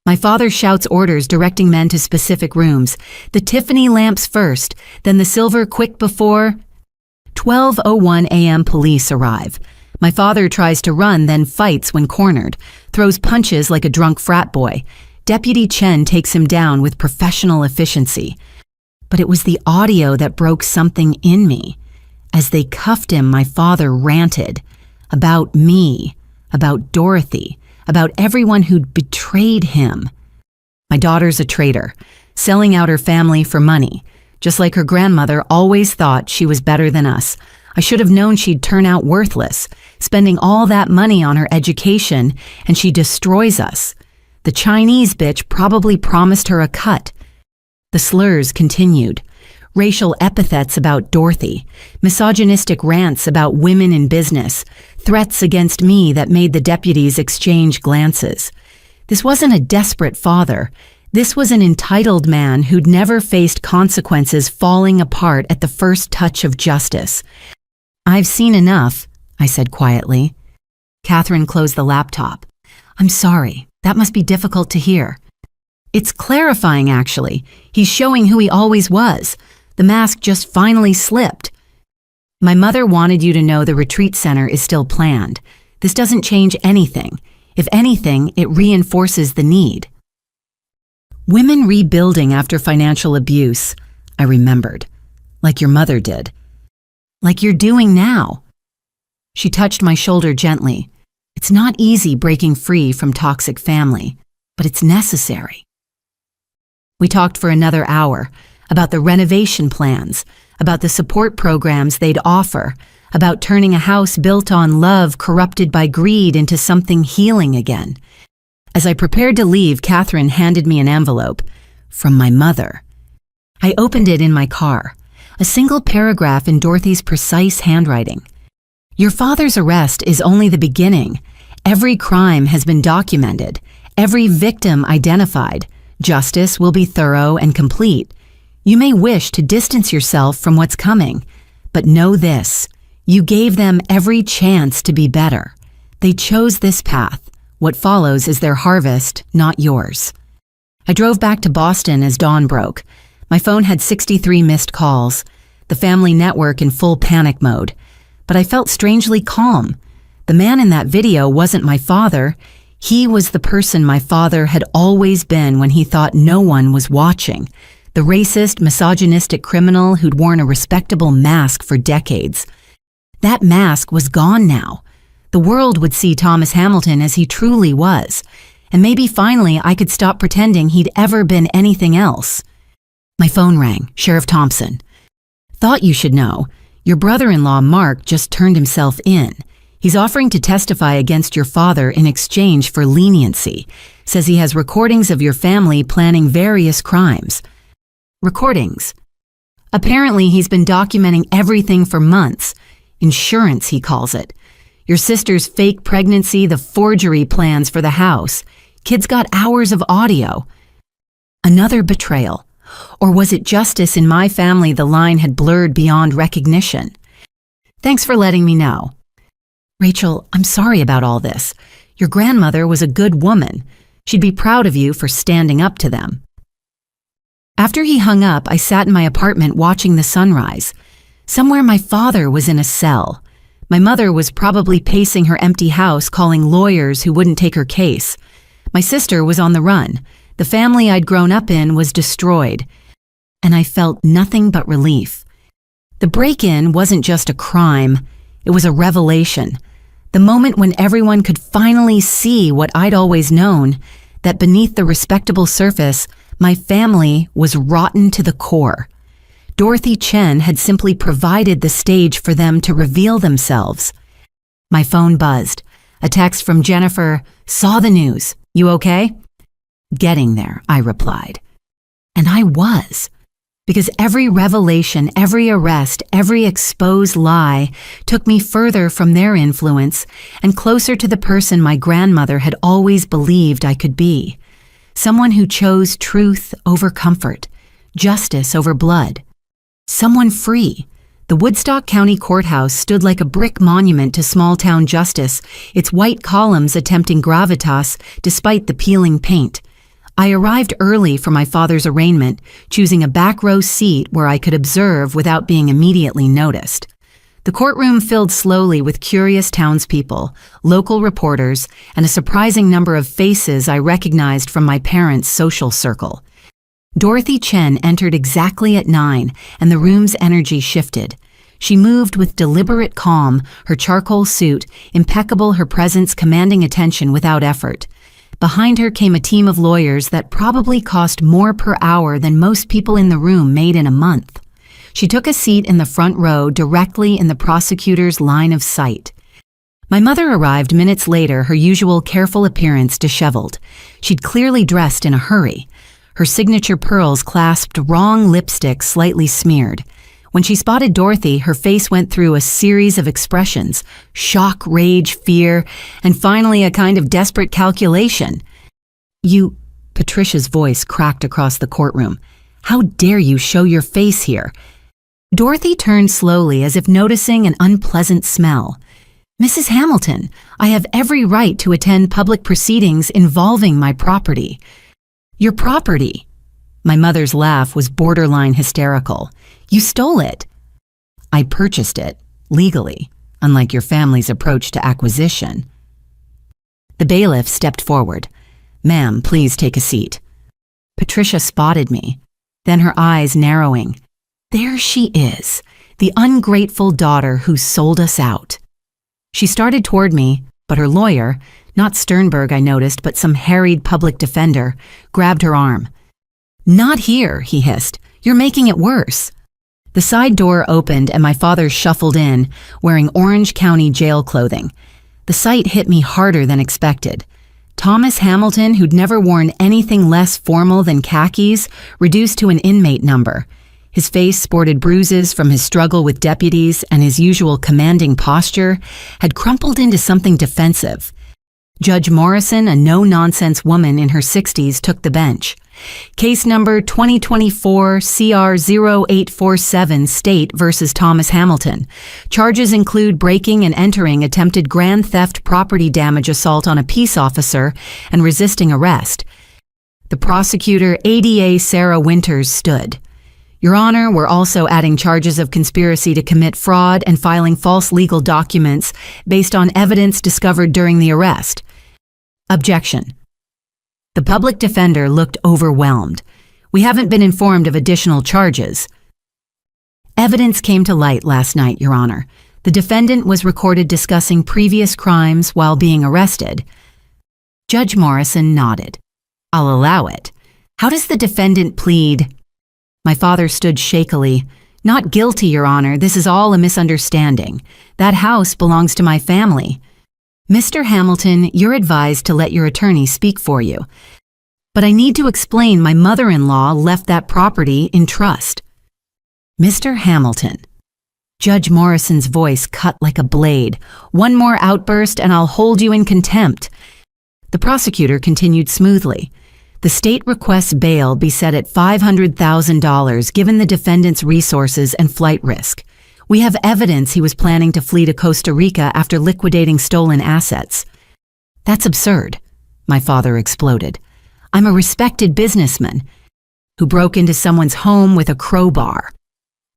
S1: My father shouts orders directing men to specific rooms. The Tiffany lamps first, then the silver quick before. 12:01 a.m. Police arrive. My father tries to run, then fights when cornered, throws punches like a drunk frat boy. Deputy Chen takes him down with professional efficiency. But it was the audio that broke something in me. As they cuffed him, my father ranted. About me, about Dorothy, about everyone who'd betrayed him. My daughter's a traitor, selling out her family for money. Just like her grandmother always thought she was better than us. I should have known she'd turn out worthless, spending all that money on her education, and she destroys us. The Chinese bitch probably promised her a cut. The slurs continued. Racial epithets about Dorothy, misogynistic rants about women in business, threats against me that made the deputies exchange glances. This wasn't a desperate father. This was an entitled man who'd never faced consequences falling apart at the first touch of justice. "I've seen enough," I said quietly. Catherine closed the laptop. "I'm sorry. That must be difficult to hear." "It's clarifying, actually. He's showing who he always was. The mask just finally slipped." "My mother wanted you to know the retreat center is still planned. This doesn't change anything. If anything, it reinforces the need." Women rebuilding after financial abuse, I remembered. Like your mother did. Like you're doing now. She touched my shoulder gently. "It's not easy breaking free from toxic family, but it's necessary." We talked for another hour about the renovation plans, about the support programs they'd offer, about turning a house built on love corrupted by greed into something healing again. As I prepared to leave, Catherine handed me an envelope from my mother. I opened it in my car, a single paragraph in Dorothy's precise handwriting. "Your father's arrest is only the beginning. Every crime has been documented, every victim identified. Justice will be thorough and complete. You may wish to distance yourself from what's coming, but know this. You gave them every chance to be better. They chose this path. What follows is their harvest, not yours." I drove back to Boston as dawn broke. My phone had 63 missed calls, the family network in full panic mode. But I felt strangely calm. The man in that video wasn't my father. He was the person my father had always been when he thought no one was watching. The racist, misogynistic criminal who'd worn a respectable mask for decades. That mask was gone now. The world would see Thomas Hamilton as he truly was, and maybe finally I could stop pretending he'd ever been anything else. My phone rang. Sheriff Thompson. "Thought you should know. Your brother-in-law, Mark, just turned himself in. He's offering to testify against your father in exchange for leniency. Says he has recordings of your family planning various crimes." Recordings. Apparently he's been documenting everything for months. Insurance, he calls it. Your sister's fake pregnancy, the forgery plans for the house. Kids got hours of audio. Another betrayal. Or was it justice in my family the line had blurred beyond recognition? "Thanks for letting me know." "Rachel, I'm sorry about all this. Your grandmother was a good woman. She'd be proud of you for standing up to them." After he hung up, I sat in my apartment watching the sunrise. Somewhere my father was in a cell. My mother was probably pacing her empty house calling lawyers who wouldn't take her case. My sister was on the run. The family I'd grown up in was destroyed. And I felt nothing but relief. The break-in wasn't just a crime. It was a revelation. The moment when everyone could finally see what I'd always known, that beneath the respectable surface, my family was rotten to the core. Dorothy Chen had simply provided the stage for them to reveal themselves. My phone buzzed. A text from Jennifer. "Saw the news. You okay?" "Getting there," I replied. And I was. Because every revelation, every arrest, every exposed lie took me further from their influence and closer to the person my grandmother had always believed I could be. Someone who chose truth over comfort, justice over blood. Someone free. The Woodstock County Courthouse stood like a brick monument to small-town justice, its white columns attempting gravitas despite the peeling paint. I arrived early for my father's arraignment, choosing a back row seat where I could observe without being immediately noticed. The courtroom filled slowly with curious townspeople, local reporters, and a surprising number of faces I recognized from my parents' social circle. Dorothy Chen entered exactly at 9, and the room's energy shifted. She moved with deliberate calm, her charcoal suit, impeccable, her presence commanding attention without effort. Behind her came a team of lawyers that probably cost more per hour than most people in the room made in a month. She took a seat in the front row directly in the prosecutor's line of sight. My mother arrived minutes later, her usual careful appearance disheveled. She'd clearly dressed in a hurry. Her signature pearls clasped wrong lipstick slightly smeared. When she spotted Dorothy, her face went through a series of expressions: shock, rage, fear, and finally a kind of desperate calculation. "You," Patricia's voice cracked across the courtroom. "How dare you show your face here?" Dorothy turned slowly as if noticing an unpleasant smell. "Mrs. Hamilton, I have every right to attend public proceedings involving my property." "Your property?" My mother's laugh was borderline hysterical. "You stole it." "I purchased it, legally, unlike your family's approach to acquisition." The bailiff stepped forward. "Ma'am, please take a seat." Patricia spotted me, then her eyes narrowing. There she is, the ungrateful daughter who sold us out. She started toward me, but her lawyer, not Sternberg I noticed, but some harried public defender, grabbed her arm. "Not here," he hissed. "You're making it worse." The side door opened and my father shuffled in, wearing Orange County jail clothing. The sight hit me harder than expected. Thomas Hamilton, who'd never worn anything less formal than khakis, reduced to an inmate number. His face sported bruises from his struggle with deputies, and his usual commanding posture had crumpled into something defensive. Judge Morrison, a no-nonsense woman in her 60s, took the bench. Case number 2024 CR 0847 State versus Thomas Hamilton. Charges include breaking and entering, attempted grand theft, property damage, assault on a peace officer, and resisting arrest. The prosecutor, ADA Sarah Winters, stood. "Your Honor, we're also adding charges of conspiracy to commit fraud and filing false legal documents based on evidence discovered during the arrest." Objection. The public defender looked overwhelmed. "We haven't been informed of additional charges." Evidence came to light last night, Your Honor. The defendant was recorded discussing previous crimes while being arrested. Judge Morrison nodded. "I'll allow it. How does the defendant plead?" My father stood shakily. "Not guilty, Your Honor. This is all a misunderstanding. That house belongs to my family." "Mr. Hamilton, you're advised to let your attorney speak for you. But I need to explain my mother-in-law left that property in trust." "Mr. Hamilton." Judge Morrison's voice cut like a blade. "One more outburst and I'll hold you in contempt." The prosecutor continued smoothly. "The state requests bail be set at $500,000 given the defendant's resources and flight risk. We have evidence he was planning to flee to Costa Rica after liquidating stolen assets." "That's absurd," my father exploded. "I'm a respected businessman who broke into someone's home with a crowbar."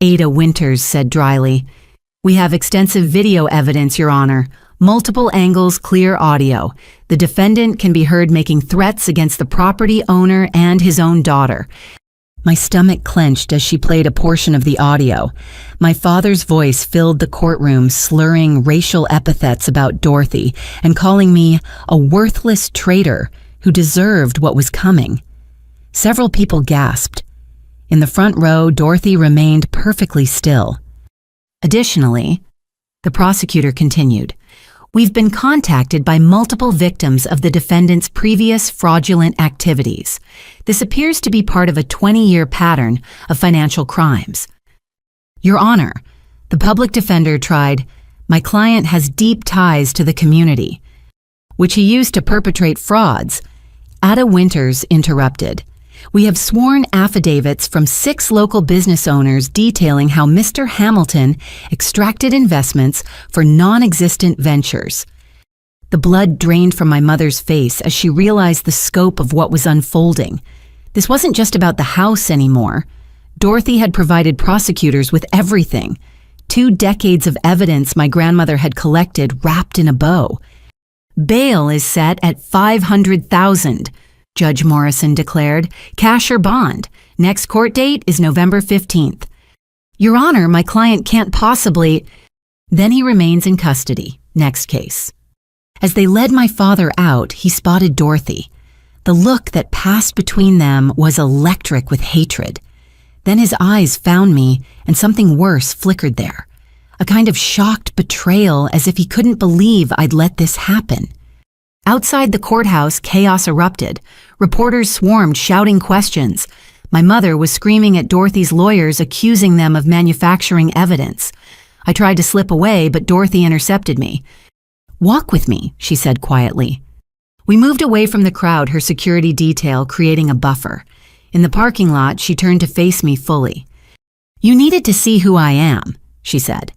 S1: Ada Winters said dryly, "We have extensive video evidence, Your Honor. Multiple angles, clear audio. The defendant can be heard making threats against the property owner and his own daughter." My stomach clenched as she played a portion of the audio. My father's voice filled the courtroom, slurring racial epithets about Dorothy and calling me a worthless traitor who deserved what was coming. Several people gasped. In the front row, Dorothy remained perfectly still. Additionally, the prosecutor continued, "We've been contacted by multiple victims of the defendant's previous fraudulent activities. This appears to be part of a 20-year pattern of financial crimes." "Your Honor," the public defender tried, "my client has deep ties to the community, which he used to perpetrate frauds." Ada Winters interrupted. "We have sworn affidavits from 6 local business owners detailing how Mr. Hamilton extracted investments for non-existent ventures." The blood drained from my mother's face as she realized the scope of what was unfolding. This wasn't just about the house anymore. Dorothy had provided prosecutors with everything. 2 decades of evidence my grandmother had collected wrapped in a bow. "Bail is set at $500,000. Judge Morrison declared. "Cash or bond. Next court date is November 15th. "Your Honor, my client can't possibly—" "Then he remains in custody. Next case." As they led my father out, he spotted Dorothy. The look that passed between them was electric with hatred. Then his eyes found me, and something worse flickered there. A kind of shocked betrayal, as if he couldn't believe I'd let this happen. Outside the courthouse, chaos erupted. Reporters swarmed, shouting questions. My mother was screaming at Dorothy's lawyers, accusing them of manufacturing evidence. I tried to slip away, but Dorothy intercepted me. "Walk with me," she said quietly. We moved away from the crowd, her security detail creating a buffer. In the parking lot, she turned to face me fully. "You needed to see who I am," she said.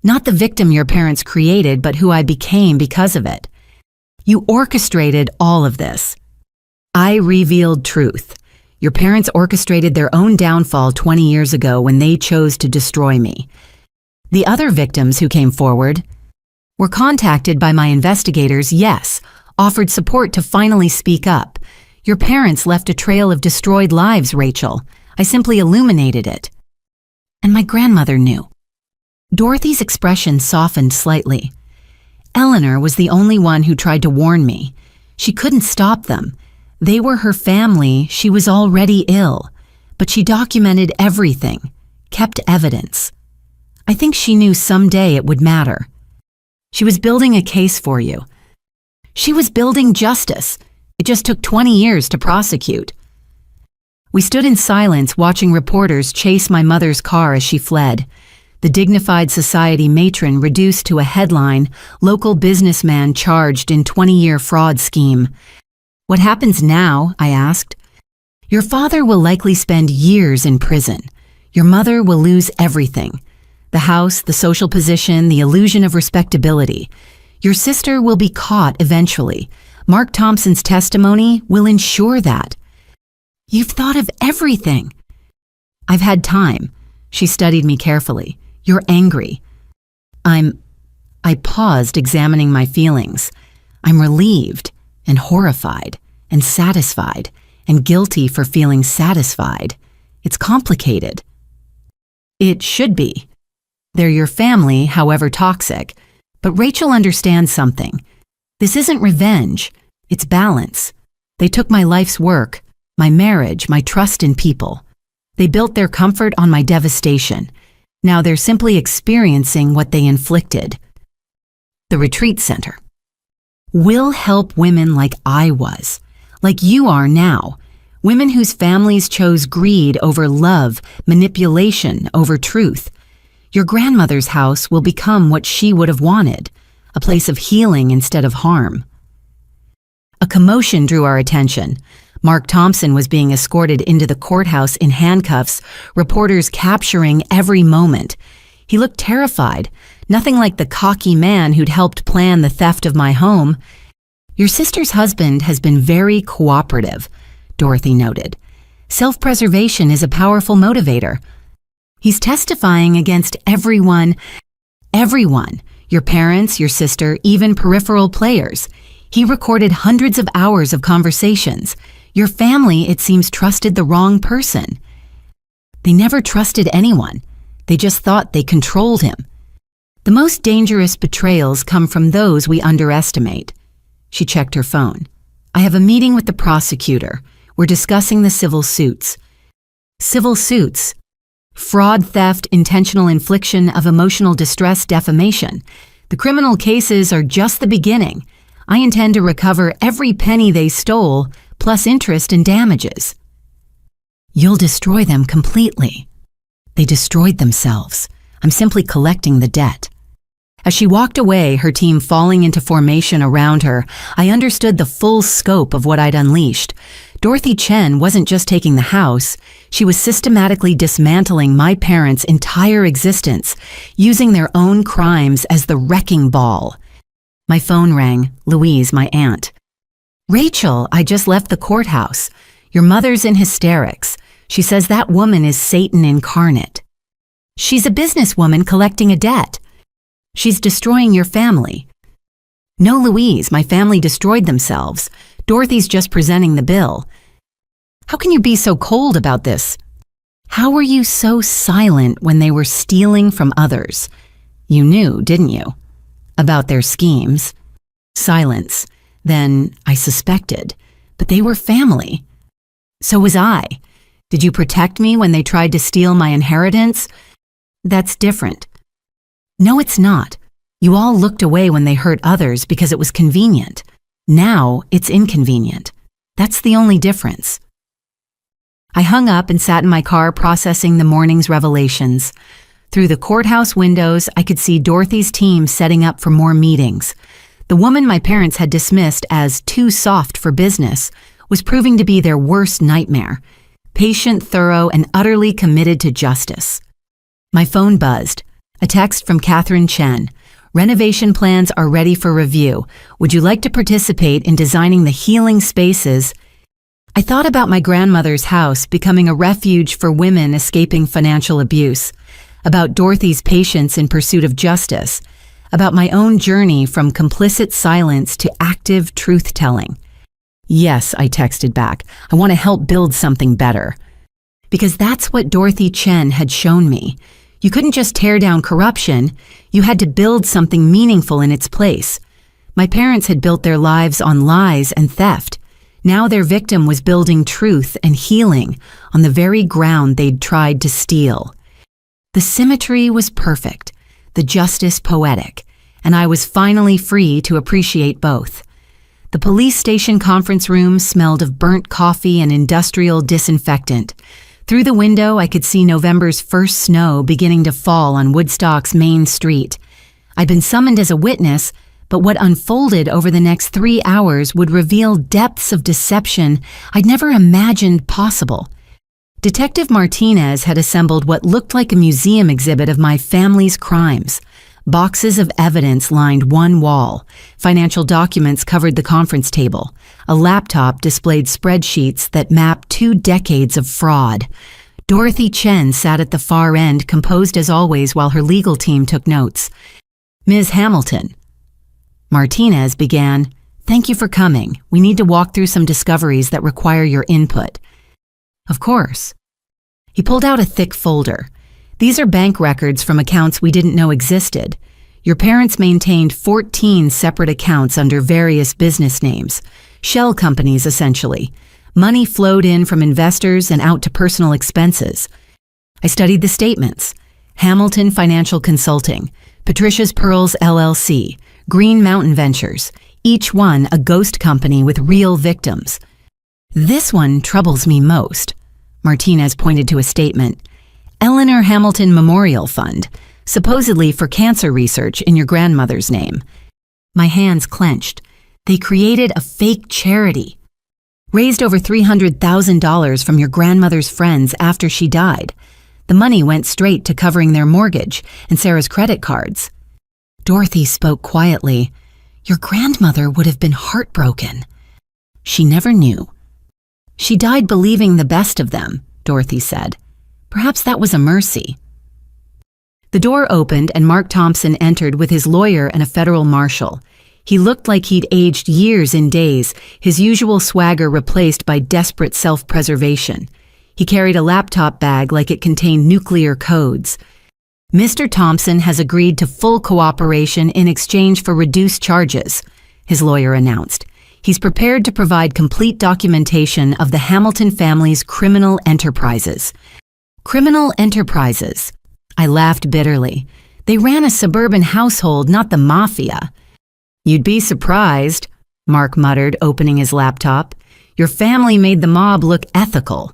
S1: "Not the victim your parents created, but who I became because of it. You orchestrated all of this." I revealed truth. Your parents orchestrated their own downfall 20 years ago when they chose to destroy me. The other victims who came forward were contacted by my investigators, yes, offered support to finally speak up. Your parents left a trail of destroyed lives, Rachel. I simply illuminated it. And my grandmother knew. Dorothy's expression softened slightly. Eleanor was the only one who tried to warn me. She couldn't stop them. They were her family. She was already ill. But she documented everything, kept evidence. I think she knew someday it would matter. She was building a case for you. She was building justice. It just took 20 years to prosecute. We stood in silence, watching reporters chase my mother's car as she fled. The dignified society matron reduced to a headline, "Local businessman charged in 20-year fraud scheme." "What happens now?" I asked. "Your father will likely spend years in prison. Your mother will lose everything. The house, the social position, the illusion of respectability. Your sister will be caught eventually. Mark Thompson's testimony will ensure that." "You've thought of everything." "I've had time." She studied me carefully. "You're angry." I paused, examining my feelings. I'm relieved and horrified and satisfied and guilty for feeling satisfied. It's complicated. It should be. They're your family, however toxic. But Rachel understands something. This isn't revenge. It's balance. They took my life's work, my marriage, my trust in people. They built their comfort on my devastation. Now they're simply experiencing what they inflicted. The retreat center will help women like I was, like you are now. Women whose families chose greed over love, manipulation over truth. Your grandmother's house will become what she would have wanted, a place of healing instead of harm. A commotion drew our attention. Mark Thompson was being escorted into the courthouse in handcuffs, reporters capturing every moment. He looked terrified, nothing like the cocky man who'd helped plan the theft of my home. "Your sister's husband has been very cooperative," Dorothy noted. "Self-preservation is a powerful motivator. He's testifying against everyone, your parents, your sister, even peripheral players. He recorded hundreds of hours of conversations. Your family, it seems, trusted the wrong person. They never trusted anyone. They just thought they controlled him. The most dangerous betrayals come from those we underestimate." She checked her phone. "I have a meeting with the prosecutor. We're discussing the civil suits." Civil suits. Fraud, theft, intentional infliction of emotional distress, defamation. The criminal cases are just the beginning. I intend to recover every penny they stole, plus interest and damages. "You'll destroy them completely." "They destroyed themselves. I'm simply collecting the debt." As she walked away, her team falling into formation around her, I understood the full scope of what I'd unleashed. Dorothy Chen wasn't just taking the house, she was systematically dismantling my parents' entire existence, using their own crimes as the wrecking ball. My phone rang. Louise, my aunt. "Rachel, I just left the courthouse. Your mother's in hysterics. She says that woman is Satan incarnate. She's a businesswoman collecting a debt. She's destroying your family." "No, Louise, my family destroyed themselves. Dorothy's just presenting the bill." "How can you be so cold about this? How were you so silent when they were stealing from others? You knew, didn't you? About their schemes." Silence. Then I suspected. But they were family. So was I. Did you protect me when they tried to steal my inheritance? That's different. No, it's not. You all looked away when they hurt others because it was convenient. Now it's inconvenient. That's the only difference. I hung up and sat in my car processing the morning's revelations. Through the courthouse windows, I could see Dorothy's team setting up for more meetings. The woman my parents had dismissed as too soft for business was proving to be their worst nightmare. Patient, thorough, and utterly committed to justice. My phone buzzed. A text from Catherine Chen. Renovation plans are ready for review. Would you like to participate in designing the healing spaces? I thought about my grandmother's house becoming a refuge for women escaping financial abuse, about Dorothy's patience in pursuit of justice, about my own journey from complicit silence to active truth-telling. Yes, I texted back. I want to help build something better. Because that's what Dorothy Chen had shown me. You couldn't just tear down corruption, you had to build something meaningful in its place. My parents had built their lives on lies and theft. Now their victim was building truth and healing on the very ground they'd tried to steal. The symmetry was perfect, the justice poetic, and I was finally free to appreciate both. The police station conference room smelled of burnt coffee and industrial disinfectant. Through the window, I could see November's first snow beginning to fall on Woodstock's main street. I'd been summoned as a witness, but what unfolded over the next 3 hours would reveal depths of deception I'd never imagined possible. Detective Martinez had assembled what looked like a museum exhibit of my family's crimes. Boxes of evidence lined one wall. Financial documents covered the conference table. A laptop displayed spreadsheets that mapped 2 decades of fraud. Dorothy Chen sat at the far end, composed as always, while her legal team took notes. Ms. Hamilton. Martinez began, "Thank you for coming. We need to walk through some discoveries that require your input." "Of course." He pulled out a thick folder. "These are bank records from accounts we didn't know existed. Your parents maintained 14 separate accounts under various business names, shell companies essentially. Money flowed in from investors and out to personal expenses. I studied the statements. Hamilton Financial Consulting, Patricia's Pearls LLC, Green Mountain Ventures, each one a ghost company with real victims. This one troubles me most." Martinez pointed to a statement. "Eleanor Hamilton Memorial Fund, supposedly for cancer research in your grandmother's name." My hands clenched. They created a fake charity. Raised over $300,000 from your grandmother's friends after she died. The money went straight to covering their mortgage and Sarah's credit cards. Dorothy spoke quietly. "Your grandmother would have been heartbroken." "She never knew." "She died believing the best of them," Dorothy said. "Perhaps that was a mercy." The door opened and Mark Thompson entered with his lawyer and a federal marshal. He looked like he'd aged years in days, his usual swagger replaced by desperate self-preservation. He carried a laptop bag like it contained nuclear codes. "Mr. Thompson has agreed to full cooperation in exchange for reduced charges," his lawyer announced. "He's prepared to provide complete documentation of the Hamilton family's criminal enterprises." Criminal enterprises. I laughed bitterly. They ran a suburban household, not the mafia. "You'd be surprised," Mark muttered, opening his laptop. "Your family made the mob look ethical."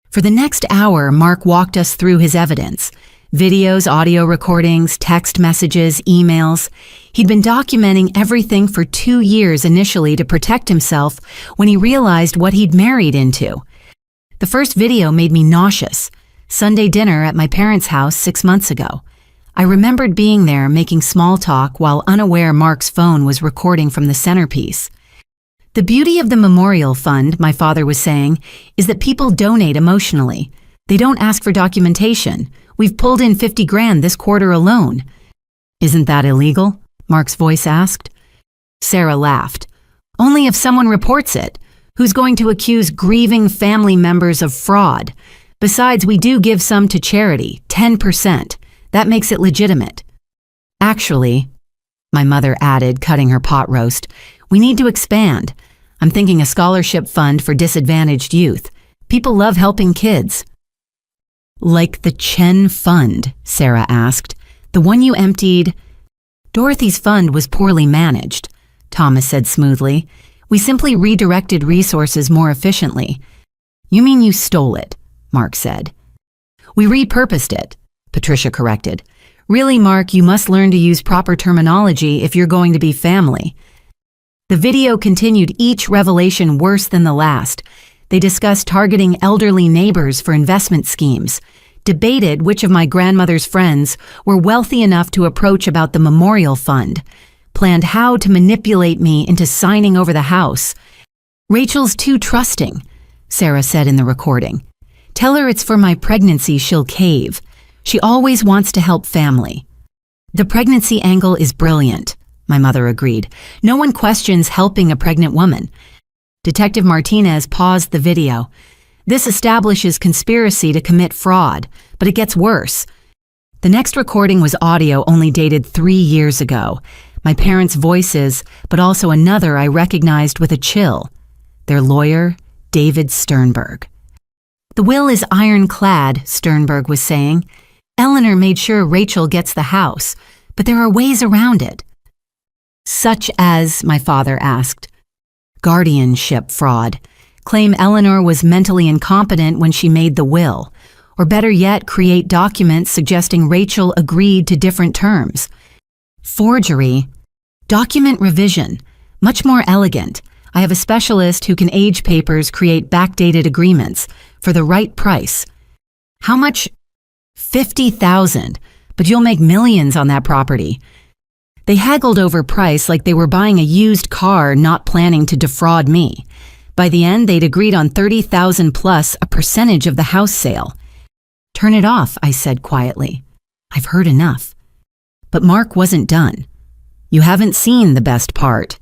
S1: For the next hour, Mark walked us through his evidence. Videos, audio recordings, text messages, emails. He'd been documenting everything for 2 years initially to protect himself when he realized what he'd married into. The first video made me nauseous. Sunday dinner at my parents' house 6 months ago. I remembered being there making small talk while unaware Mark's phone was recording from the centerpiece. "The beauty of the memorial fund," my father was saying, "is that people donate emotionally. They don't ask for documentation. We've pulled in 50 grand this quarter alone." "Isn't that illegal?" Mark's voice asked. Sarah laughed. "Only if someone reports it. Who's going to accuse grieving family members of fraud? Besides, we do give some to charity, 10%. That makes it legitimate." "Actually," my mother added, cutting her pot roast, "we need to expand. I'm thinking a scholarship fund for disadvantaged youth. People love helping kids. Like the Chen Fund, Sarah asked. The one you emptied? Dorothy's fund was poorly managed, Thomas said smoothly. We simply redirected resources more efficiently. You mean you stole it, Mark said. We repurposed it, Patricia corrected. Really, Mark, you must learn to use proper terminology if you're going to be family. The video continued, each revelation worse than the last. They discussed targeting elderly neighbors for investment schemes, debated which of my grandmother's friends were wealthy enough to approach about the memorial fund, planned how to manipulate me into signing over the house. Rachel's too trusting, Sarah said in the recording. Tell her it's for my pregnancy, she'll cave. She always wants to help family. The pregnancy angle is brilliant, my mother agreed. No one questions helping a pregnant woman. Detective Martinez paused the video. This establishes conspiracy to commit fraud, but it gets worse. The next recording was audio only dated 3 years ago. My parents' voices, but also another I recognized with a chill. Their lawyer, David Sternberg. The will is ironclad, Sternberg was saying. Eleanor made sure Rachel gets the house, but there are ways around it. Such as, my father asked. Guardianship fraud. Claim Eleanor was mentally incompetent when she made the will. Or better yet, create documents suggesting Rachel agreed to different terms. Forgery. Document revision. Much more elegant. I have a specialist who can age papers, create backdated agreements for the right price. How much? $50,000, but you'll make millions on that property. They haggled over price like they were buying a used car, not planning to defraud me. By the end, they'd agreed on $30,000 plus a percentage of the house sale. Turn it off, I said quietly. I've heard enough. But Mark wasn't done. You haven't seen the best part.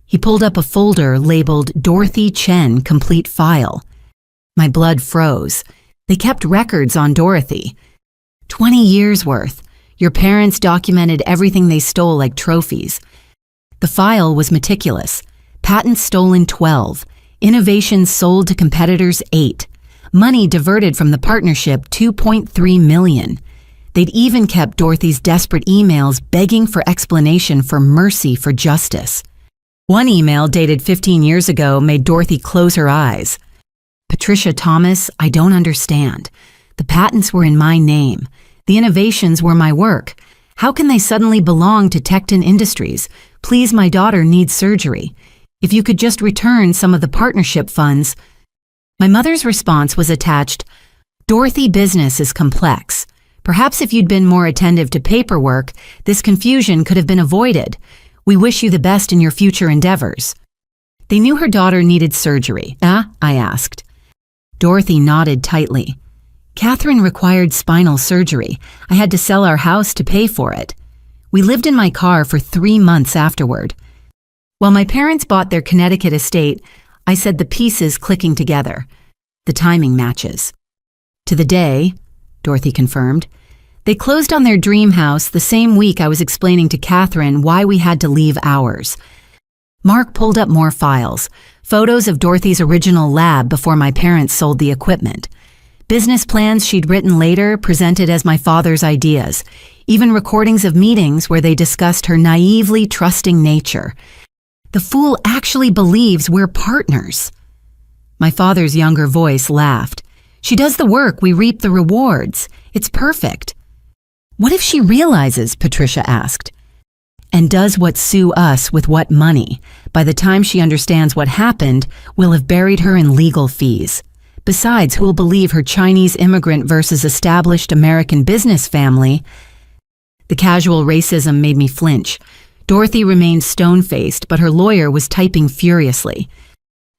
S1: He pulled up a folder labeled Dorothy Chen Complete File. My blood froze. They kept records on Dorothy. 20 years worth. Your parents documented everything they stole like trophies. The file was meticulous. Patents stolen 12. Innovations sold to competitors 8. Money diverted from the partnership $2.3 million. They'd even kept Dorothy's desperate emails begging for explanation, for mercy, for justice. One email dated 15 years ago made Dorothy close her eyes. Patricia Thomas, I don't understand. The patents were in my name. The innovations were my work. How can they suddenly belong to Tecton Industries? Please, my daughter needs surgery. If you could just return some of the partnership funds. My mother's response was attached. Dorothy, business is complex. Perhaps if you'd been more attentive to paperwork, this confusion could have been avoided. We wish you the best in your future endeavors. They knew her daughter needed surgery. I asked. Dorothy nodded tightly. Catherine required spinal surgery. I had to sell our house to pay for it. We lived in my car for 3 months afterward. While my parents bought their Connecticut estate, I said the pieces clicking together. The timing matches. To the day, Dorothy confirmed. They closed on their dream house the same week I was explaining to Catherine why we had to leave ours. Mark pulled up more files, photos of Dorothy's original lab before my parents sold the equipment. Business plans she'd written later presented as my father's ideas, even recordings of meetings where they discussed her naively trusting nature. The fool actually believes we're partners. My father's younger voice laughed. She does the work, we reap the rewards. It's perfect. What if she realizes, Patricia asked, and does what sue us with what money? By the time she understands what happened, we'll have buried her in legal fees. Besides, who'll believe her Chinese immigrant versus established American business family? The casual racism made me flinch. Dorothy remained stone-faced, but her lawyer was typing furiously.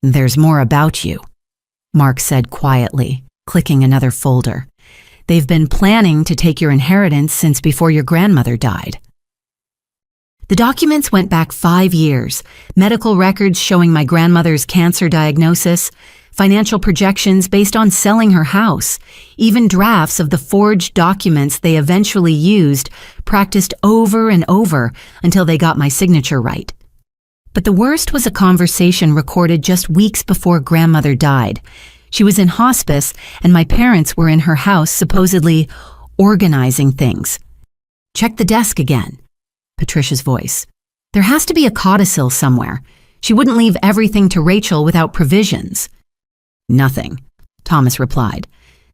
S1: There's more about you, Mark said quietly, clicking another folder. They've been planning to take your inheritance since before your grandmother died. The documents went back 5 years, medical records showing my grandmother's cancer diagnosis, financial projections based on selling her house, even drafts of the forged documents they eventually used, practiced over and over until they got my signature right. But the worst was a conversation recorded just weeks before grandmother died. She was in hospice, and my parents were in her house supposedly organizing things. Check the desk again. Patricia's voice. There has to be a codicil somewhere. She wouldn't leave everything to Rachel without provisions. Nothing, Thomas replied.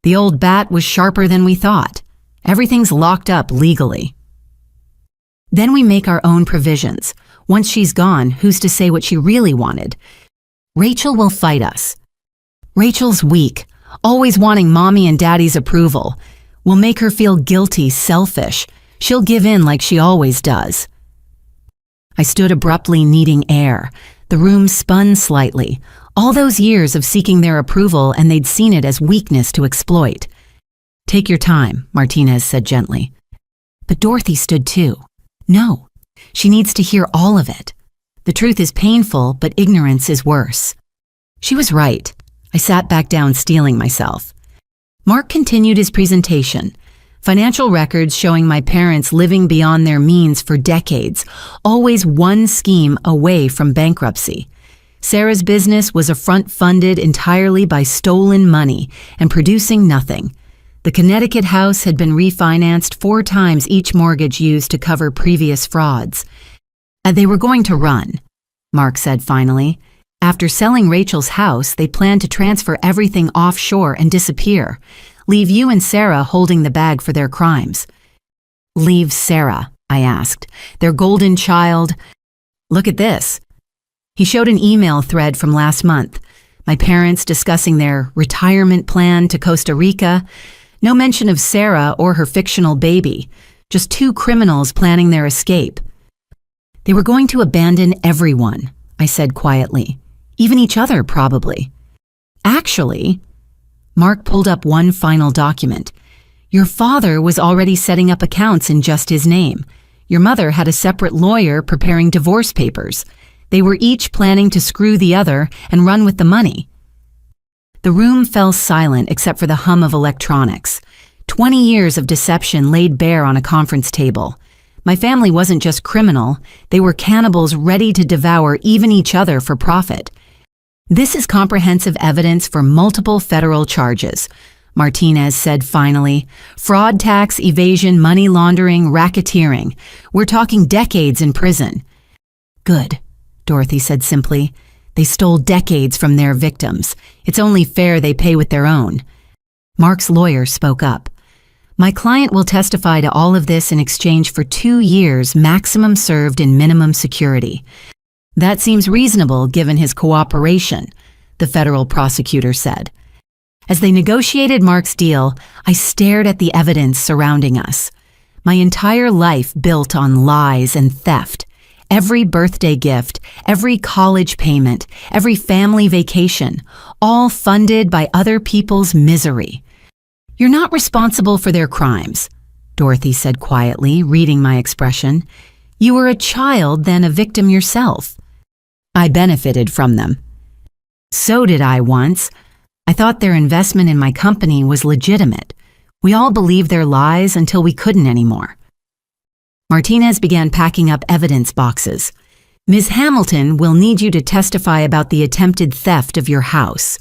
S1: The old bat was sharper than we thought. Everything's locked up legally. Then we make our own provisions. Once she's gone, who's to say what she really wanted? Rachel will fight us. Rachel's weak, always wanting mommy and daddy's approval. We'll make her feel guilty, selfish. She'll give in like she always does. I stood abruptly, needing air. The room spun slightly. All those years of seeking their approval, and they'd seen it as weakness to exploit. Take your time, Martinez said gently. But Dorothy stood too. No, she needs to hear all of it. The truth is painful, but ignorance is worse. She was right. I sat back down, steeling myself. Mark continued his presentation. Financial records showing my parents living beyond their means for decades, always one scheme away from bankruptcy. Sarah's business was a front funded entirely by stolen money and producing nothing. The Connecticut house had been refinanced 4 times each mortgage used to cover previous frauds. They were going to run, Mark said finally. After selling Rachel's house, they planned to transfer everything offshore and disappear. Leave you and Sarah holding the bag for their crimes. Leave Sarah, I asked. Their golden child. Look at this. He showed an email thread from last month. My parents discussing their retirement plan to Costa Rica. No mention of Sarah or her fictional baby. Just 2 criminals planning their escape. They were going to abandon everyone, I said quietly. Even each other, probably. Actually, Mark pulled up one final document. Your father was already setting up accounts in just his name. Your mother had a separate lawyer preparing divorce papers. They were each planning to screw the other and run with the money. The room fell silent except for the hum of electronics. 20 years of deception laid bare on a conference table. My family wasn't just criminal, they were cannibals ready to devour even each other for profit. This is comprehensive evidence for multiple federal charges, Martinez said finally. Fraud, tax, evasion, money laundering, racketeering. We're talking decades in prison. Good, Dorothy said simply. They stole decades from their victims. It's only fair they pay with their own. Mark's lawyer spoke up. My client will testify to all of this in exchange for 2 years maximum served in minimum security. That seems reasonable given his cooperation, the federal prosecutor said. As they negotiated Mark's deal, I stared at the evidence surrounding us. My entire life built on lies and theft. Every birthday gift, every college payment, every family vacation, all funded by other people's misery. You're not responsible for their crimes, Dorothy said quietly, reading my expression. You were a child, then a victim yourself. I benefited from them. So did I once. I thought their investment in my company was legitimate. We all believed their lies until we couldn't anymore. Martinez began packing up evidence boxes. Ms. Hamilton will need you to testify about the attempted theft of your house.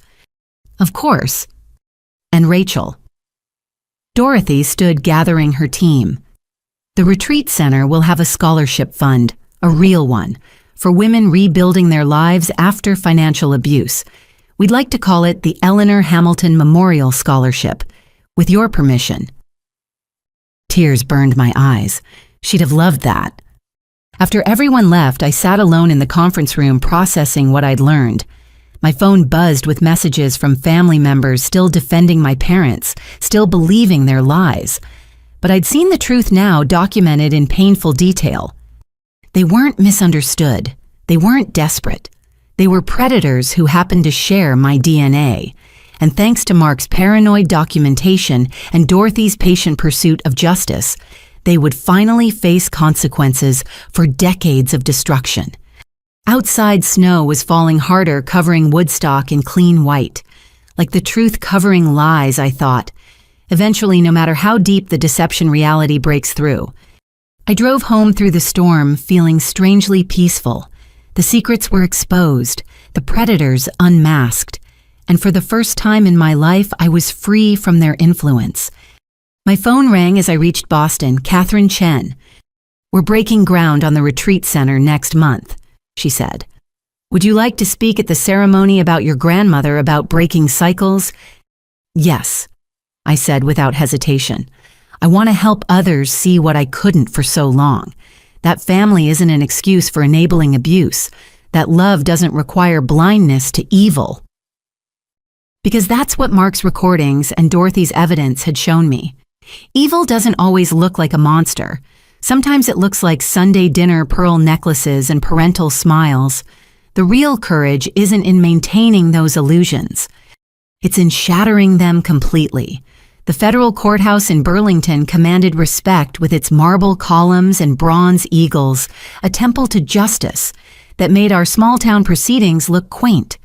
S1: Of course. And Rachel. Dorothy stood gathering her team. The retreat center will have a scholarship fund, a real one, for women rebuilding their lives after financial abuse. We'd like to call it the Eleanor Hamilton Memorial Scholarship, with your permission. Tears burned my eyes. She'd have loved that. After everyone left, I sat alone in the conference room processing what I'd learned. My phone buzzed with messages from family members still defending my parents, still believing their lies. But I'd seen the truth now documented in painful detail. They weren't misunderstood. They weren't desperate. They were predators who happened to share my DNA. And thanks to Mark's paranoid documentation and Dorothy's patient pursuit of justice, they would finally face consequences for decades of destruction. Outside snow was falling harder, covering Woodstock in clean white. Like the truth covering lies, I thought. Eventually, no matter how deep the deception reality breaks through. I drove home through the storm, feeling strangely peaceful. The secrets were exposed, the predators unmasked, and for the first time in my life, I was free from their influence. My phone rang as I reached Boston. Catherine Chen. "We're breaking ground on the retreat center next month," she said. "Would you like to speak at the ceremony about your grandmother about breaking cycles?" "Yes," I said without hesitation. "I want to help others see what I couldn't for so long. That family isn't an excuse for enabling abuse. That love doesn't require blindness to evil." Because that's what Mark's recordings and Dorothy's evidence had shown me. Evil doesn't always look like a monster. Sometimes it looks like Sunday dinner pearl necklaces and parental smiles. The real courage isn't in maintaining those illusions. It's in shattering them completely. The federal courthouse in Burlington commanded respect with its marble columns and bronze eagles, a temple to justice that made our small-town proceedings look quaint.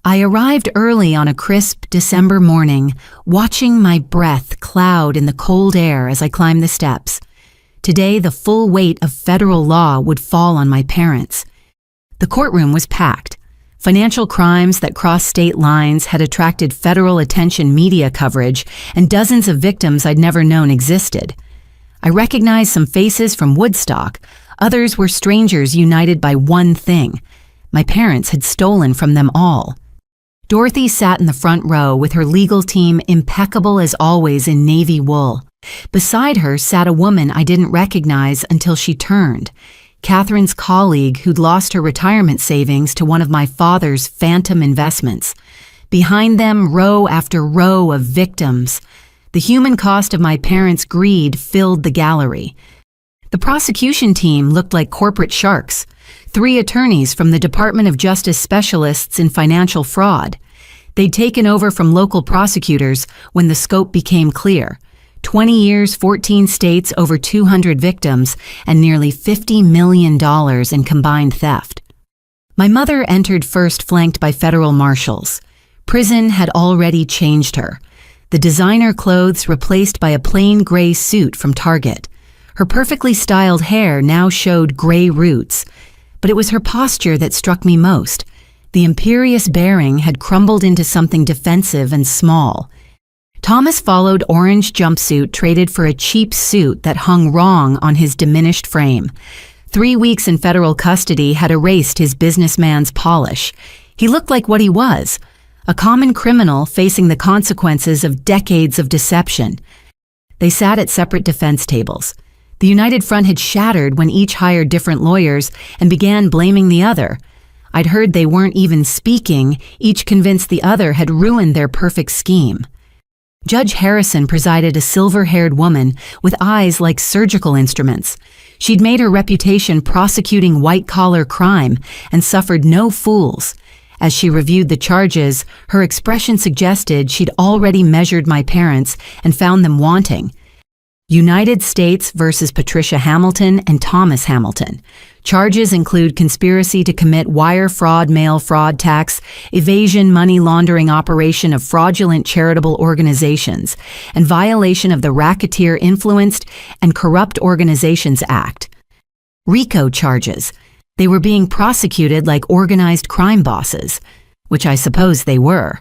S1: I arrived early on a crisp December morning, watching my breath cloud in the cold air as I climbed the steps. Today, the full weight of federal law would fall on my parents. The courtroom was packed. Financial crimes that crossed state lines had attracted federal attention media coverage, and dozens of victims I'd never known existed. I recognized some faces from Woodstock. Others were strangers united by one thing. My parents had stolen from them all. Dorothy sat in the front row with her legal team impeccable as always in navy wool. Beside her sat a woman I didn't recognize until she turned. Catherine's colleague who'd lost her retirement savings to one of my father's phantom investments. Behind them, row after row of victims. The human cost of my parents' greed filled the gallery. The prosecution team looked like corporate sharks. 3 attorneys from the Department of Justice specialists in financial fraud. They'd taken over from local prosecutors when the scope became clear. 20 years, 14 states, over 200 victims, and nearly $50 million in combined theft. My mother entered first, flanked by federal marshals. Prison had already changed her. The designer clothes replaced by a plain gray suit from Target. Her perfectly styled hair now showed gray roots. But it was her posture that struck me most. The imperious bearing had crumbled into something defensive and small. Thomas followed orange jumpsuit traded for a cheap suit that hung wrong on his diminished frame. 3 weeks in federal custody had erased his businessman's polish. He looked like what he was, a common criminal facing the consequences of decades of deception. They sat at separate defense tables. The United Front had shattered when each hired different lawyers and began blaming the other. I'd heard they weren't even speaking, each convinced the other had ruined their perfect scheme. Judge Harrison presided, a silver-haired woman with eyes like surgical instruments. She'd made her reputation prosecuting white-collar crime and suffered no fools. As she reviewed the charges, her expression suggested she'd already measured my parents and found them wanting. United States versus Patricia Hamilton and Thomas Hamilton. Charges include conspiracy to commit wire fraud, mail fraud, tax evasion, money laundering operation of fraudulent charitable organizations, and violation of the Racketeer Influenced and Corrupt Organizations Act. RICO charges. They were being prosecuted like organized crime bosses, which I suppose they were.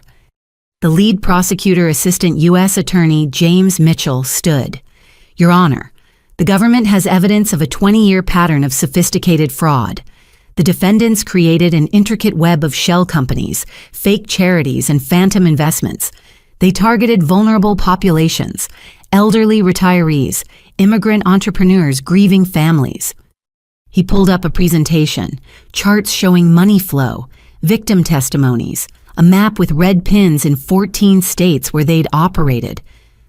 S1: The lead prosecutor, Assistant U.S. Attorney James Mitchell, stood. Your Honor, the government has evidence of a 20-year pattern of sophisticated fraud. The defendants created an intricate web of shell companies, fake charities, and phantom investments. They targeted vulnerable populations, elderly retirees, immigrant entrepreneurs, grieving families. He pulled up a presentation, charts showing money flow, victim testimonies, a map with red pins in 14 states where they'd operated.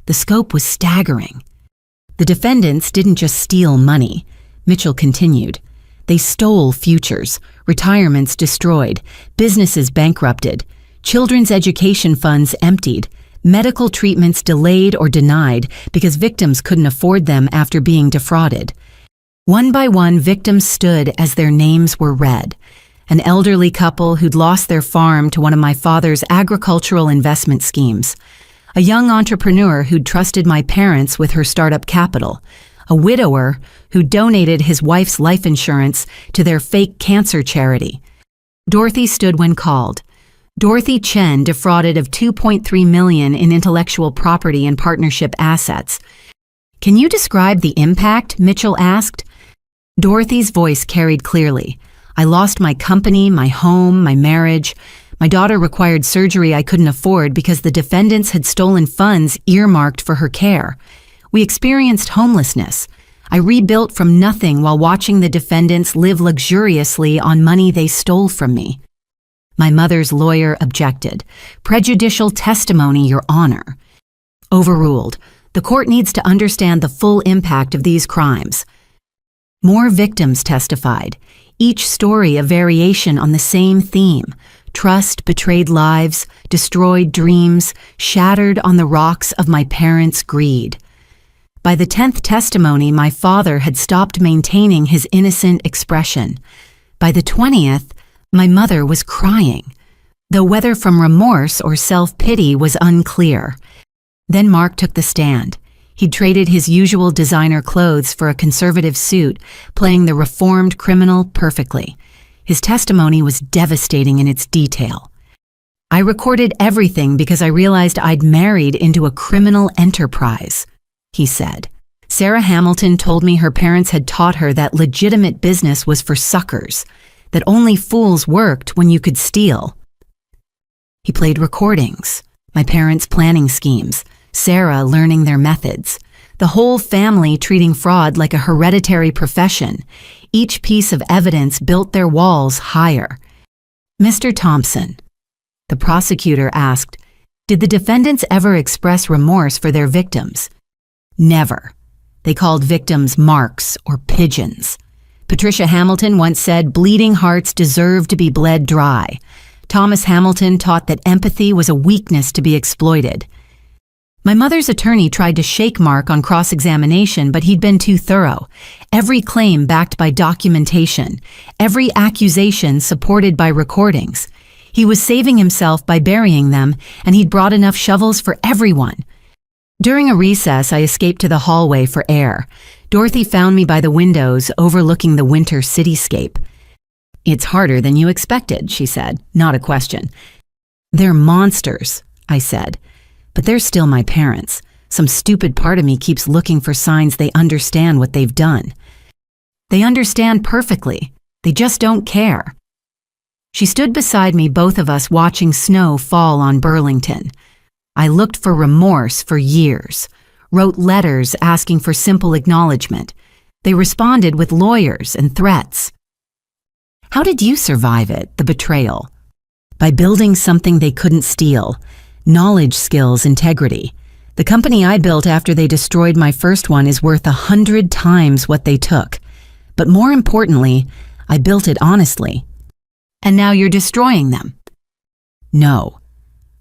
S1: The scope was staggering. The defendants didn't just steal money, Mitchell continued. They stole futures, retirements destroyed, businesses bankrupted, children's education funds emptied, medical treatments delayed or denied because victims couldn't afford them after being defrauded. One by one, victims stood as their names were read. An elderly couple who'd lost their farm to one of my father's agricultural investment schemes. A young entrepreneur who'd trusted my parents with her startup capital. A widower who donated his wife's life insurance to their fake cancer charity. Dorothy stood when called. Dorothy Chen defrauded of $2.3 million in intellectual property and partnership assets. Can you describe the impact? Mitchell asked. Dorothy's voice carried clearly. I lost my company, my home, my marriage. My daughter required surgery I couldn't afford because the defendants had stolen funds earmarked for her care. We experienced homelessness. I rebuilt from nothing while watching the defendants live luxuriously on money they stole from me. My mother's lawyer objected. Prejudicial testimony, Your Honor. Overruled. The court needs to understand the full impact of these crimes. More victims testified, each story a variation on the same theme. Trust, betrayed lives, destroyed dreams, shattered on the rocks of my parents' greed. By the 10th testimony, my father had stopped maintaining his innocent expression. By the 20th, my mother was crying, though whether from remorse or self-pity was unclear. Then Mark took the stand. He'd traded his usual designer clothes for a conservative suit, playing the reformed criminal perfectly. His testimony was devastating in its detail. I recorded everything because I realized I'd married into a criminal enterprise, he said. Sarah Hamilton told me her parents had taught her that legitimate business was for suckers, that only fools worked when you could steal. He played recordings, my parents' planning schemes, Sarah learning their methods, the whole family treating fraud like a hereditary profession. Each piece of evidence built their walls higher. Mr. Thompson, the prosecutor asked, did the defendants ever express remorse for their victims? Never. They called victims marks or pigeons. Patricia Hamilton once said bleeding hearts deserve to be bled dry. Thomas Hamilton taught that empathy was a weakness to be exploited. My mother's attorney tried to shake Mark on cross-examination, but he'd been too thorough. Every claim backed by documentation, every accusation supported by recordings. He was saving himself by burying them, and he'd brought enough shovels for everyone. During a recess, I escaped to the hallway for air. Dorothy found me by the windows overlooking the winter cityscape. It's harder than you expected, she said, not a question. They're monsters, I said. But they're still my parents. Some stupid part of me keeps looking for signs they understand what they've done. They understand perfectly. They just don't care. She stood beside me, both of us watching snow fall on Burlington. I looked for remorse for years, wrote letters asking for simple acknowledgement. They responded with lawyers and threats. How did you survive it, the betrayal? By building something they couldn't steal. Knowledge, skills, integrity. The company I built after they destroyed my first one is worth 100 times what they took. But more importantly, I built it honestly. And now you're destroying them. No.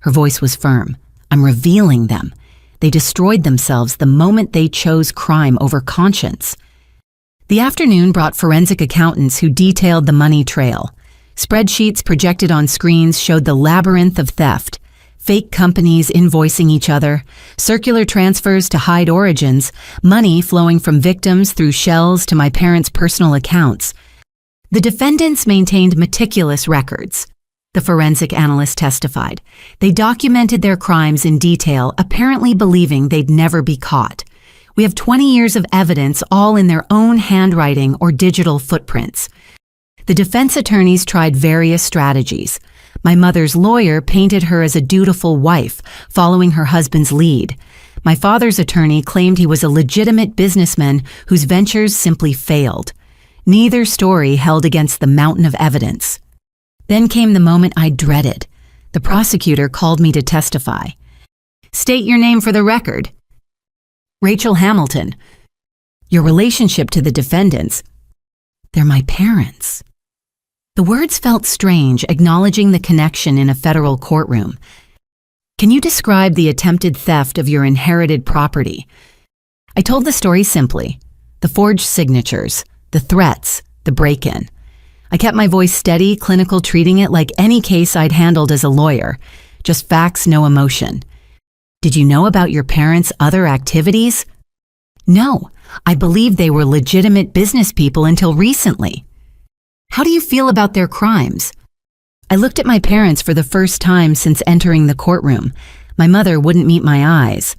S1: Her voice was firm. I'm revealing them. They destroyed themselves the moment they chose crime over conscience. The afternoon brought forensic accountants who detailed the money trail. Spreadsheets projected on screens showed the labyrinth of theft. Fake companies invoicing each other, circular transfers to hide origins, money flowing from victims through shells to my parents' personal accounts. The defendants maintained meticulous records. The forensic analyst testified. They documented their crimes in detail, apparently believing they'd never be caught. We have 20 years of evidence, all in their own handwriting or digital footprints. The defense attorneys tried various strategies. My mother's lawyer painted her as a dutiful wife, following her husband's lead. My father's attorney claimed he was a legitimate businessman whose ventures simply failed. Neither story held against the mountain of evidence. Then came the moment I dreaded. The prosecutor called me to testify. State your name for the record. Rachel Hamilton. Your relationship to the defendants. They're my parents. The words felt strange, acknowledging the connection in a federal courtroom. Can you describe the attempted theft of your inherited property? I told the story simply. The forged signatures, the threats, the break-in. I kept my voice steady, clinical, treating it like any case I'd handled as a lawyer. Just facts, no emotion. Did you know about your parents' other activities? No, I believed they were legitimate business people until recently. How do you feel about their crimes? I looked at my parents for the first time since entering the courtroom. My mother wouldn't meet my eyes.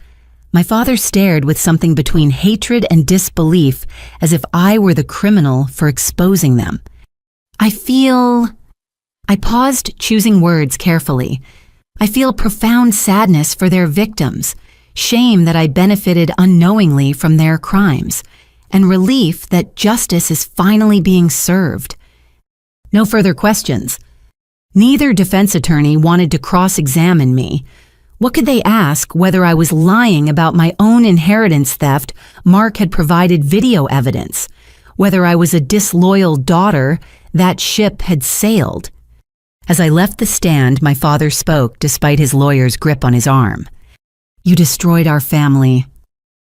S1: My father stared with something between hatred and disbelief, as if I were the criminal for exposing them. I paused, choosing words carefully. I feel profound sadness for their victims, shame that I benefited unknowingly from their crimes, and relief that justice is finally being served. No further questions. Neither defense attorney wanted to cross-examine me. What could they ask whether I was lying about my own inheritance theft? Mark had provided video evidence. Whether I was a disloyal daughter, that ship had sailed. As I left the stand, my father spoke despite his lawyer's grip on his arm. "You destroyed our family."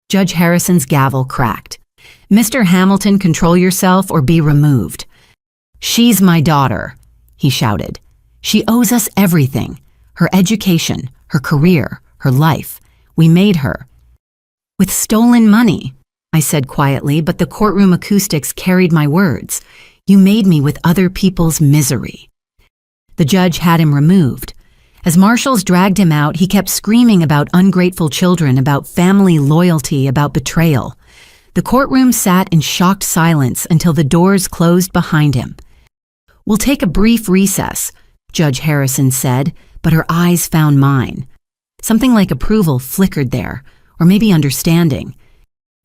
S1: Judge Harrison's gavel cracked. "Mr. Hamilton, control yourself or be removed." "She's my daughter," he shouted. "She owes us everything. Her education, her career, her life. We made her." "With stolen money," I said quietly, but the courtroom acoustics carried my words. "You made me with other people's misery." The judge had him removed. As marshals dragged him out, he kept screaming about ungrateful children, about family loyalty, about betrayal. The courtroom sat in shocked silence until the doors closed behind him. "We'll take a brief recess," Judge Harrison said, but her eyes found mine. Something like approval flickered there, or maybe understanding.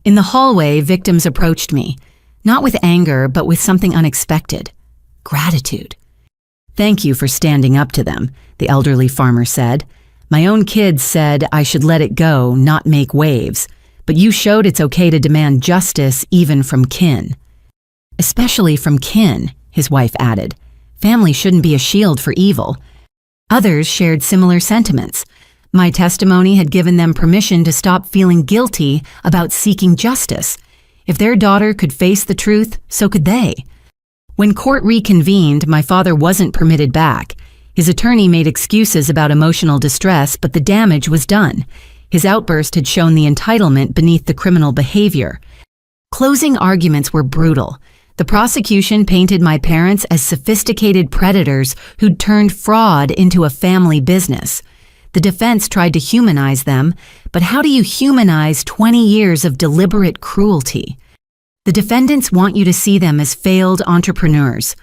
S1: In the hallway, victims approached me, not with anger, but with something unexpected: gratitude. "Thank you for standing up to them," the elderly farmer said. "My own kids said I should let it go, not make waves, but you showed it's okay to demand justice even from kin." "Especially from kin," his wife added. "Family shouldn't be a shield for evil." Others shared similar sentiments. My testimony had given them permission to stop feeling guilty about seeking justice. If their daughter could face the truth, so could they. When court reconvened, my father wasn't permitted back. His attorney made excuses about emotional distress, but the damage was done. His outburst had shown the entitlement beneath the criminal behavior. Closing arguments were brutal. The prosecution painted my parents as sophisticated predators who'd turned fraud into a family business. The defense tried to humanize them, but how do you humanize 20 years of deliberate cruelty? "The defendants want you to see them as failed entrepreneurs,"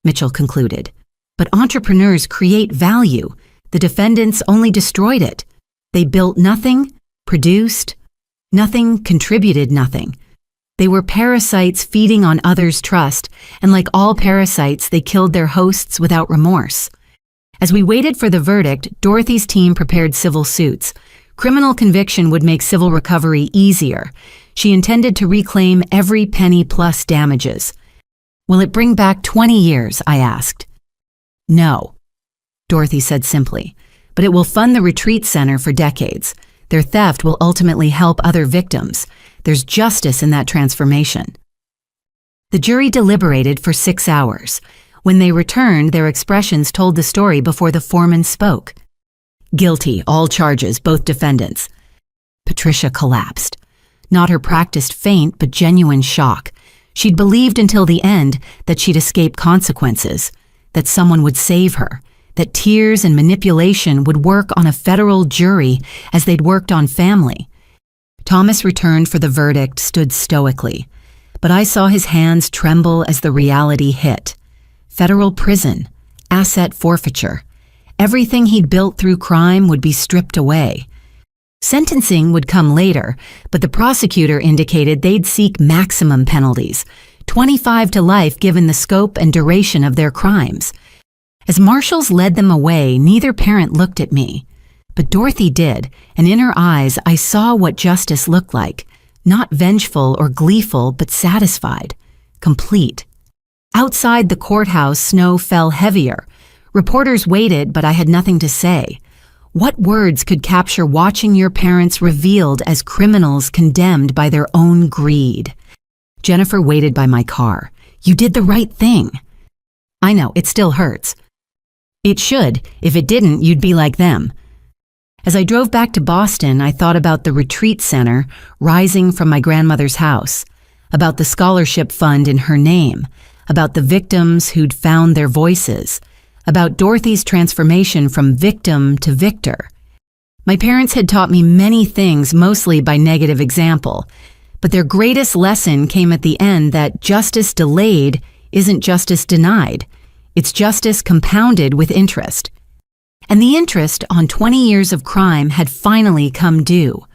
S1: Mitchell concluded. "But entrepreneurs create value. The defendants only destroyed it. They built nothing, produced nothing, contributed nothing. They were parasites feeding on others' trust, and like all parasites, they killed their hosts without remorse." As we waited for the verdict, Dorothy's team prepared civil suits. Criminal conviction would make civil recovery easier. She intended to reclaim every penny plus damages. "Will it bring back 20 years?" I asked. "No," Dorothy said simply, "but it will fund the retreat center for decades. Their theft will ultimately help other victims. There's justice in that transformation." The jury deliberated for 6 hours. When they returned, their expressions told the story before the foreman spoke. "Guilty, all charges, both defendants." Patricia collapsed. Not her practiced faint, but genuine shock. She'd believed until the end that she'd escape consequences, that someone would save her, that tears and manipulation would work on a federal jury as they'd worked on family. Thomas returned for the verdict, stood stoically, but I saw his hands tremble as the reality hit. Federal prison, asset forfeiture. Everything he'd built through crime would be stripped away. Sentencing would come later, but the prosecutor indicated they'd seek maximum penalties, 25 to life given the scope and duration of their crimes. As marshals led them away, neither parent looked at me. But Dorothy did, and in her eyes I saw what justice looked like, not vengeful or gleeful, but satisfied, complete. Outside the courthouse, snow fell heavier. Reporters waited, but I had nothing to say. What words could capture watching your parents revealed as criminals condemned by their own greed? Jennifer waited by my car. "You did the right thing." "I know, it still hurts." "It should. If it didn't, you'd be like them." As I drove back to Boston, I thought about the retreat center rising from my grandmother's house, about the scholarship fund in her name, about the victims who'd found their voices, about Dorothy's transformation from victim to victor. My parents had taught me many things, mostly by negative example, but their greatest lesson came at the end that justice delayed isn't justice denied. It's justice compounded with interest. And the interest on 20 years of crime had finally come due.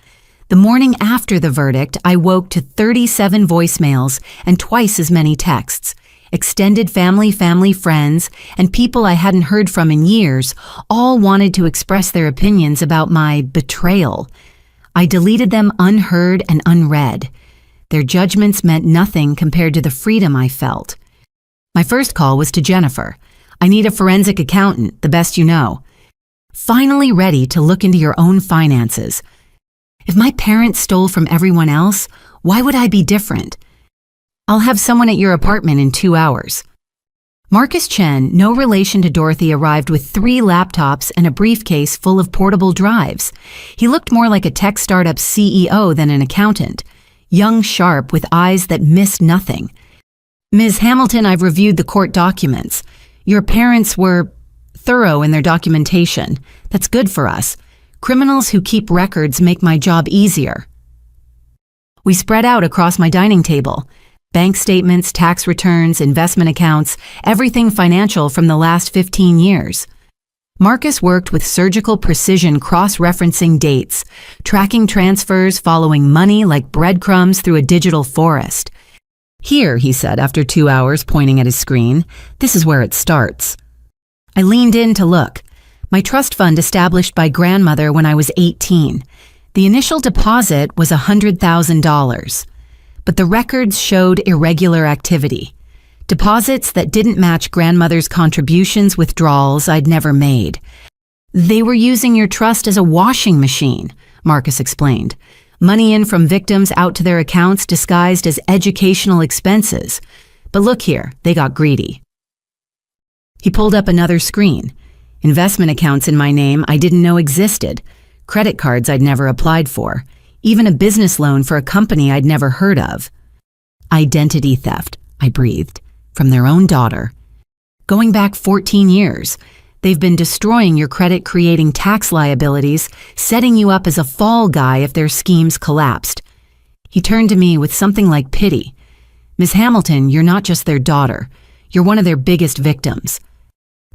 S1: The morning after the verdict, I woke to 37 voicemails and twice as many texts. Extended family, friends, and people I hadn't heard from in years all wanted to express their opinions about my betrayal. I deleted them unheard and unread. Their judgments meant nothing compared to the freedom I felt. My first call was to Jennifer. I need a forensic accountant, the best you know. Finally ready to look into your own finances. If my parents stole from everyone else, why would I be different? I'll have someone at your apartment in 2 hours. Marcus Chen, no relation to Dorothy, arrived with 3 laptops and a briefcase full of portable drives. He looked more like a tech startup CEO than an accountant. Young, sharp, with eyes that missed nothing. Ms. Hamilton, I've reviewed the court documents. Your parents were thorough in their documentation. That's good for us. Criminals who keep records make my job easier. We spread out across my dining table. Bank statements, tax returns, investment accounts, everything financial from the last 15 years. Marcus worked with surgical precision, cross-referencing dates, tracking transfers, following money like breadcrumbs through a digital forest. Here, he said after 2 hours, pointing at his screen, this is where it starts. I leaned in to look. My trust fund established by grandmother when I was 18. The initial deposit was $100,000. But the records showed irregular activity. Deposits that didn't match grandmother's contributions, withdrawals I'd never made. They were using your trust as a washing machine, Marcus explained. Money in from victims out to their accounts disguised as educational expenses. But look here, they got greedy. He pulled up another screen. Investment accounts in my name I didn't know existed. Credit cards I'd never applied for. Even a business loan for a company I'd never heard of. Identity theft, I breathed, from their own daughter. Going back 14 years, they've been destroying your credit, creating tax liabilities, setting you up as a fall guy if their schemes collapsed. He turned to me with something like pity. Ms. Hamilton, you're not just their daughter. You're one of their biggest victims.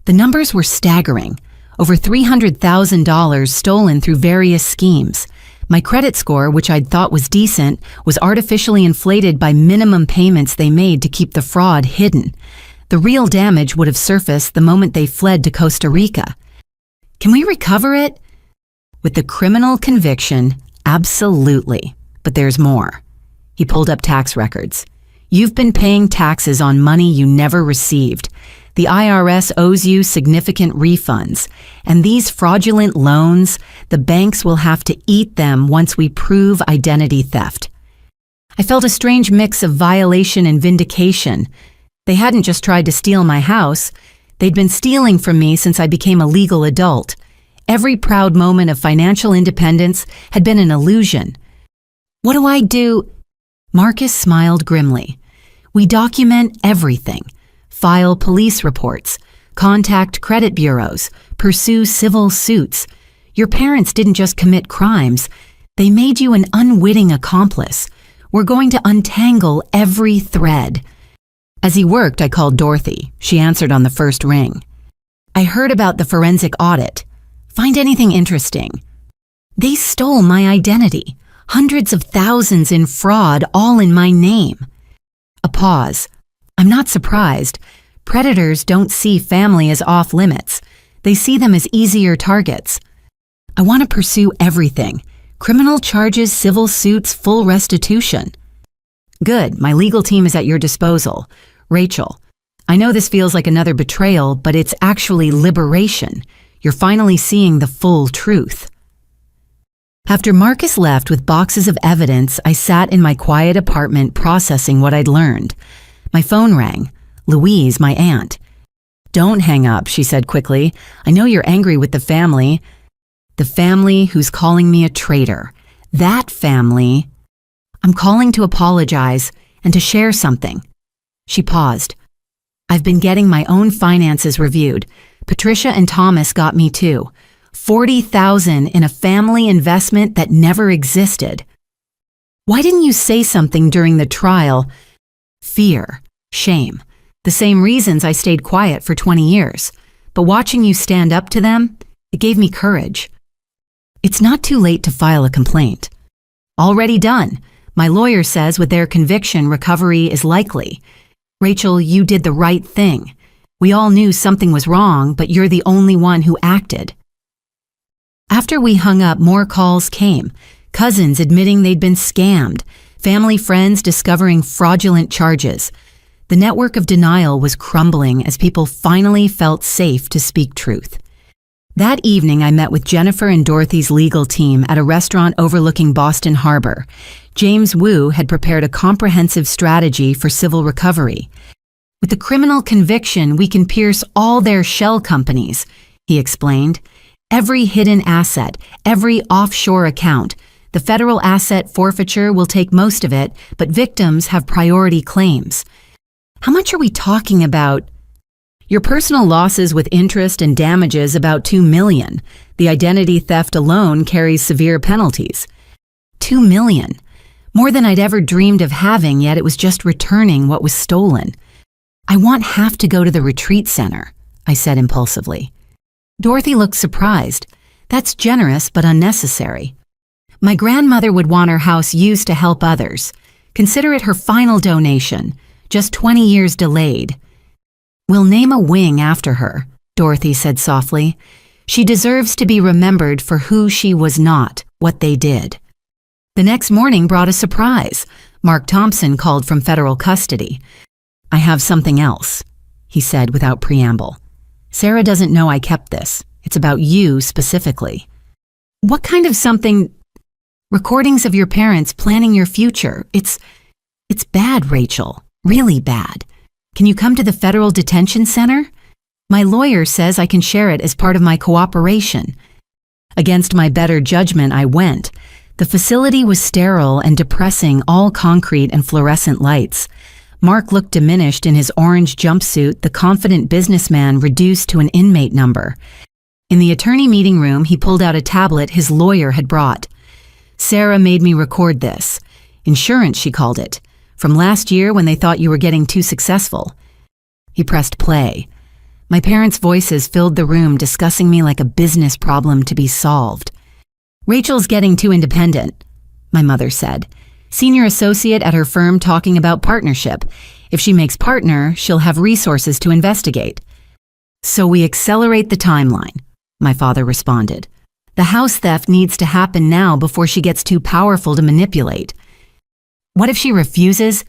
S1: The numbers were staggering. Over $300,000 stolen through various schemes. My credit score, which I'd thought was decent, was artificially inflated by minimum payments they made to keep the fraud hidden. The real damage would have surfaced the moment they fled to Costa Rica. Can we recover it? With the criminal conviction, absolutely. But there's more. He pulled up tax records. You've been paying taxes on money you never received. The IRS owes you significant refunds, and these fraudulent loans, the banks will have to eat them once we prove identity theft. I felt a strange mix of violation and vindication. They hadn't just tried to steal my house. They'd been stealing from me since I became a legal adult. Every proud moment of financial independence had been an illusion. What do I do? Marcus smiled grimly. We document everything. File police reports, contact credit bureaus, pursue civil suits. Your parents didn't just commit crimes, they made you an unwitting accomplice. We're going to untangle every thread. As he worked, I called Dorothy. She answered on the first ring. I heard about the forensic audit. Find anything interesting? They stole my identity. Hundreds of thousands in fraud, all in my name. A pause. I'm not surprised. Predators don't see family as off limits. They see them as easier targets. I want to pursue everything. Criminal charges, civil suits, full restitution. Good, my legal team is at your disposal. Rachel, I know this feels like another betrayal, but it's actually liberation. You're finally seeing the full truth. After Marcus left with boxes of evidence, I sat in my quiet apartment processing what I'd learned. My phone rang. Louise, my aunt. Don't hang up, she said quickly. I know you're angry with the family. The family who's calling me a traitor. That family. I'm calling to apologize and to share something. She paused. I've been getting my own finances reviewed. Patricia and Thomas got me too. $40,000 in a family investment that never existed. Why didn't you say something during the trial? Fear, shame, the same reasons I stayed quiet for 20 years. But watching you stand up to them, it gave me courage. It's not too late to file a complaint. Already done. My lawyer says with their conviction, recovery is likely. Rachel, you did the right thing. We all knew something was wrong, but you're the only one who acted. After we hung up, more calls came. Cousins admitting they'd been scammed. Family friends discovering fraudulent charges. The network of denial was crumbling as people finally felt safe to speak truth. That evening, I met with Jennifer and Dorothy's legal team at a restaurant overlooking Boston Harbor. James Wu had prepared a comprehensive strategy for civil recovery. With the criminal conviction, we can pierce all their shell companies, he explained. Every hidden asset, every offshore account. The federal asset forfeiture will take most of it, but victims have priority claims. How much are we talking about? Your personal losses with interest and damages about $2 million. The identity theft alone carries severe penalties. $2 million. More than I'd ever dreamed of having, yet it was just returning what was stolen. I want half to go to the retreat center, I said impulsively. Dorothy looked surprised. That's generous but unnecessary. My grandmother would want her house used to help others. Consider it her final donation, just 20 years delayed. We'll name a wing after her, Dorothy said softly. She deserves to be remembered for who she was not, what they did. The next morning brought a surprise. Mark Thompson called from federal custody. I have something else, he said without preamble. Sarah doesn't know I kept this. It's about you specifically. What kind of something? Recordings of your parents planning your future. It's bad, Rachel. Really bad. Can you come to the federal detention center? My lawyer says I can share it as part of my cooperation. Against my better judgment, I went. The facility was sterile and depressing, all concrete and fluorescent lights. Mark looked diminished in his orange jumpsuit, the confident businessman reduced to an inmate number. In the attorney meeting room, he pulled out a tablet his lawyer had brought. Sarah made me record this. Insurance, she called it. From last year when they thought you were getting too successful. He pressed play. My parents' voices filled the room, discussing me like a business problem to be solved. Rachel's getting too independent, my mother said. Senior associate at her firm talking about partnership. If she makes partner, she'll have resources to investigate. So we accelerate the timeline, my father responded. The house theft needs to happen now before she gets too powerful to manipulate. What if she refuses?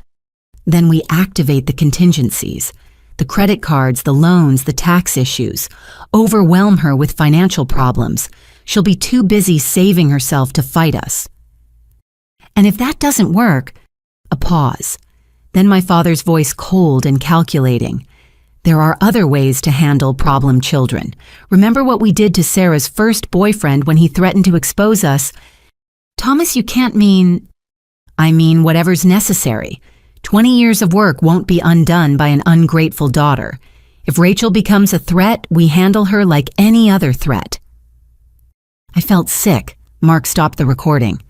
S1: Then we activate the contingencies. The credit cards, the loans, the tax issues. Overwhelm her with financial problems. She'll be too busy saving herself to fight us. And if that doesn't work, a pause. Then my father's voice cold and calculating. There are other ways to handle problem children. Remember what we did to Sarah's first boyfriend when he threatened to expose us? Thomas, you can't mean... I mean whatever's necessary. 20 years of work won't be undone by an ungrateful daughter. If Rachel becomes a threat, we handle her like any other threat. I felt sick. Mark stopped the recording.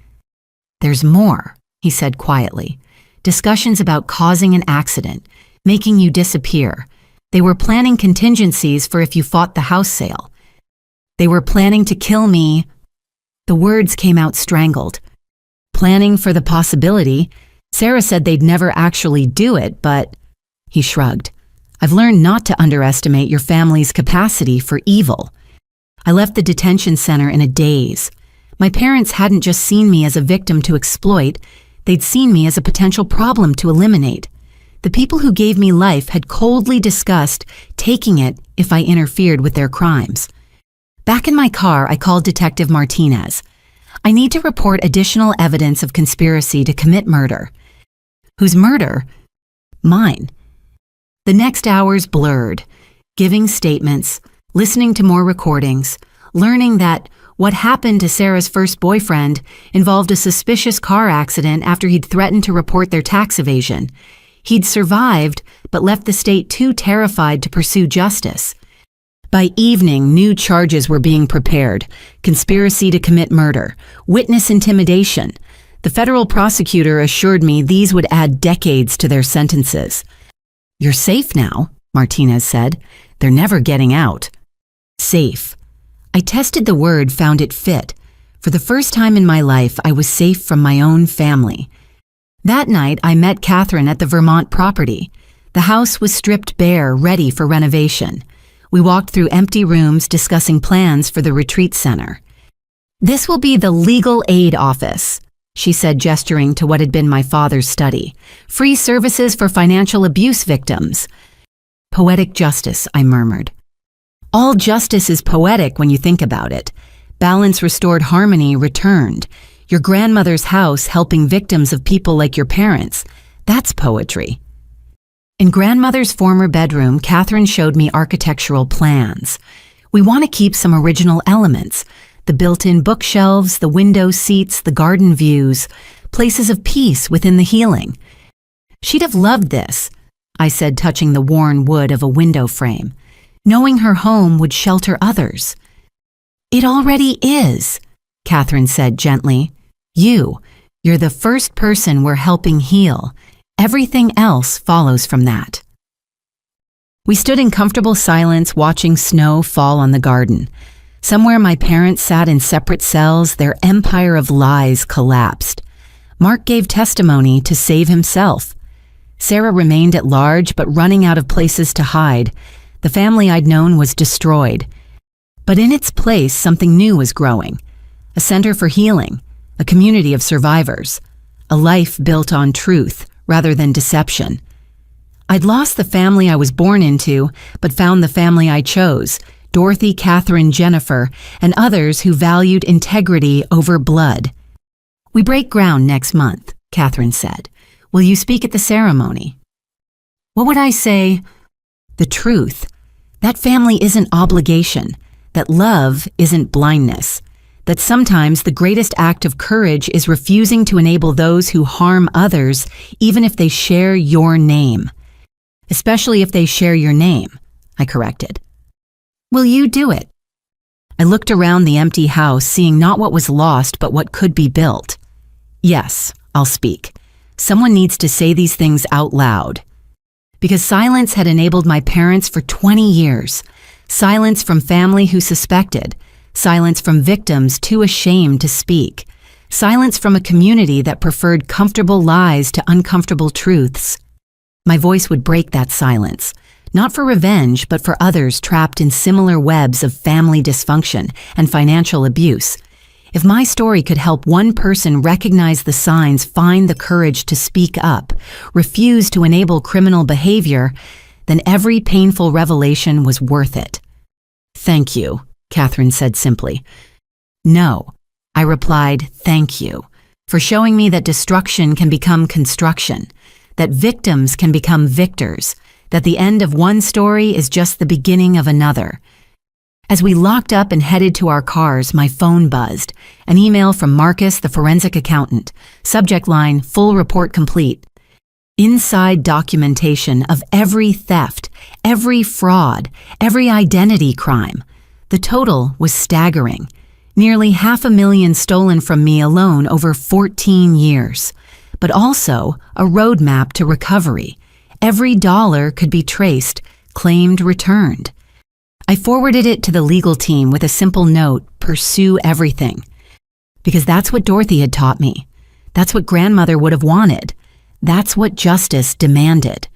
S1: There's more, he said quietly. Discussions about causing an accident, making you disappear. They were planning contingencies for if you fought the house sale. They were planning to kill me. The words came out strangled. Planning for the possibility. Sarah said they'd never actually do it, but... He shrugged. I've learned not to underestimate your family's capacity for evil. I left the detention center in a daze. My parents hadn't just seen me as a victim to exploit, they'd seen me as a potential problem to eliminate. The people who gave me life had coldly discussed taking it if I interfered with their crimes. Back in my car, I called Detective Martinez. I need to report additional evidence of conspiracy to commit murder. Whose murder? Mine. The next hours blurred, giving statements, listening to more recordings, learning that what happened to Sarah's first boyfriend involved a suspicious car accident after he'd threatened to report their tax evasion. He'd survived, but left the state too terrified to pursue justice. By evening, new charges were being prepared: conspiracy to commit murder, witness intimidation. The federal prosecutor assured me these would add decades to their sentences. "You're safe now," Martinez said. "They're never getting out." Safe. I tested the word, found it fit. For the first time in my life, I was safe from my own family. That night, I met Catherine at the Vermont property. The house was stripped bare, ready for renovation. We walked through empty rooms discussing plans for the retreat center. "This will be the legal aid office," she said, gesturing to what had been my father's study. "Free services for financial abuse victims." "Poetic justice," I murmured. "All justice is poetic when you think about it. Balance restored, harmony returned. Your grandmother's house helping victims of people like your parents. That's poetry." In grandmother's former bedroom, Catherine showed me architectural plans. "We want to keep some original elements: the built-in bookshelves, the window seats, the garden views, places of peace within the healing." "She'd have loved this," I said, touching the worn wood of a window frame, "knowing her home would shelter others." "It already is," Catherine said gently. You're the first person we're helping heal. Everything else follows from that." We stood in comfortable silence, watching snow fall on the garden. Somewhere my parents sat in separate cells, their empire of lies collapsed. Mark gave testimony to save himself. Sarah remained at large, but running out of places to hide. The family I'd known was destroyed. But in its place, something new was growing. A center for healing, a community of survivors, a life built on truth rather than deception. I'd lost the family I was born into, but found the family I chose: Dorothy, Catherine, Jennifer, and others who valued integrity over blood. "We break ground next month," Catherine said. "Will you speak at the ceremony?" What would I say? The truth. That family isn't obligation. That love isn't blindness. That sometimes the greatest act of courage is refusing to enable those who harm others, even if they share your name. Especially if they share your name, I corrected. "Will you do it?" I looked around the empty house, seeing not what was lost, but what could be built. "Yes, I'll speak. Someone needs to say these things out loud." Because silence had enabled my parents for 20 years. Silence from family who suspected. Silence from victims too ashamed to speak. Silence from a community that preferred comfortable lies to uncomfortable truths. My voice would break that silence, not for revenge, but for others trapped in similar webs of family dysfunction and financial abuse. If my story could help one person recognize the signs, find the courage to speak up, refuse to enable criminal behavior, then every painful revelation was worth it. "Thank you," Catherine said simply. "No," I replied, "thank you for showing me that destruction can become construction, that victims can become victors, that the end of one story is just the beginning of another." As we locked up and headed to our cars, my phone buzzed. An email from Marcus, the forensic accountant. Subject line, "Full report complete." Inside documentation of every theft, every fraud, every identity crime. The total was staggering. Nearly 500,000 stolen from me alone over 14 years. But also a roadmap to recovery. Every dollar could be traced, claimed, returned. I forwarded it to the legal team with a simple note: pursue everything. Because that's what Dorothy had taught me. That's what grandmother would have wanted. That's what justice demanded.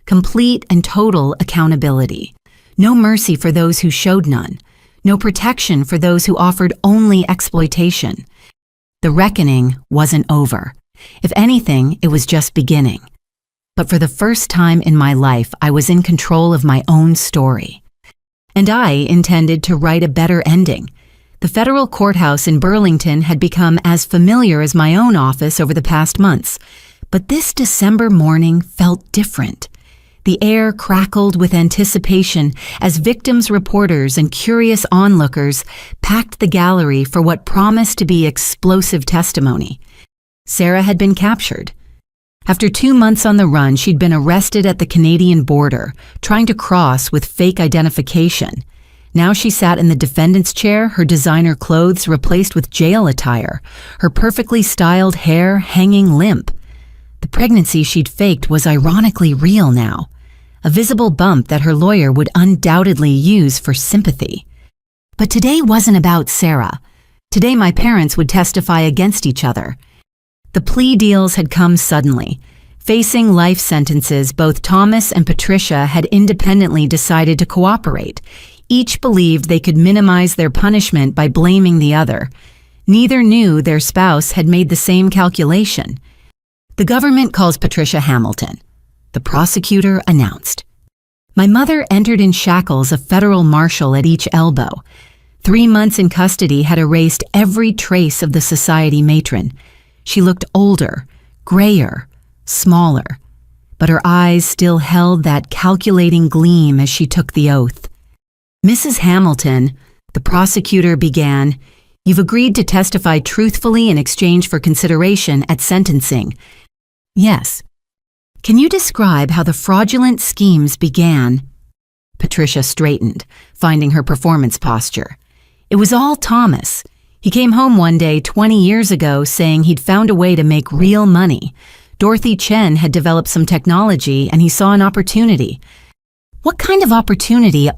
S1: Complete and total accountability. No mercy for those who showed none. No protection for those who offered only exploitation. The reckoning wasn't over. If anything, it was just beginning. But for the first time in my life, I was in control of my own story. And I intended to write a better ending. The federal courthouse in Burlington had become as familiar as my own office over the past months. But this December morning felt different. The air crackled with anticipation as victims' reporters and curious onlookers packed the gallery for what promised to be explosive testimony. Sarah had been captured. After 2 months on the run, she'd been arrested at the Canadian border, trying to cross with fake identification. Now she sat in the defendant's chair, her designer clothes replaced with jail attire, her perfectly styled hair hanging limp. The pregnancy she'd faked was ironically real now, a visible bump that her lawyer would undoubtedly use for sympathy. But today wasn't about Sarah. Today my parents would testify against each other. The plea deals had come suddenly. Facing life sentences, both Thomas and Patricia had independently decided to cooperate. Each believed they could minimize their punishment by blaming the other. Neither knew their spouse had made the same calculation. The government calls Patricia Hamilton. The prosecutor announced. My mother entered in shackles, a federal marshal at each elbow. 3 months in custody had erased every trace of the society matron. She looked older, grayer, smaller, but her eyes still held that calculating gleam as she took the oath. Mrs. Hamilton, the prosecutor began, you've agreed to testify truthfully in exchange for consideration at sentencing. Yes. Can you describe how the fraudulent schemes began? Patricia straightened, finding her performance posture. It was all Thomas. He came home one day 20 years ago saying he'd found a way to make real money. Dorothy Chen had developed some technology and he saw an opportunity. What kind of opportunity?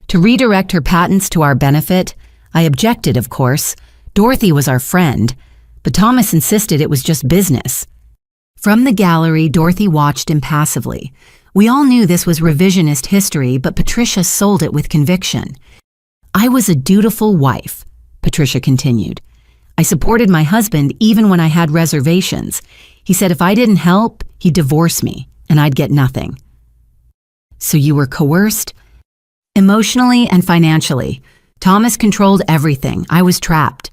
S1: To redirect her patents to our benefit? I objected, of course. Dorothy was our friend, but Thomas insisted it was just business. From the gallery, Dorothy watched impassively. We all knew this was revisionist history, but Patricia sold it with conviction. I was a dutiful wife, Patricia continued. I supported my husband even when I had reservations. He said if I didn't help, he'd divorce me, and I'd get nothing. So you were coerced? Emotionally and financially. Thomas controlled everything. I was trapped.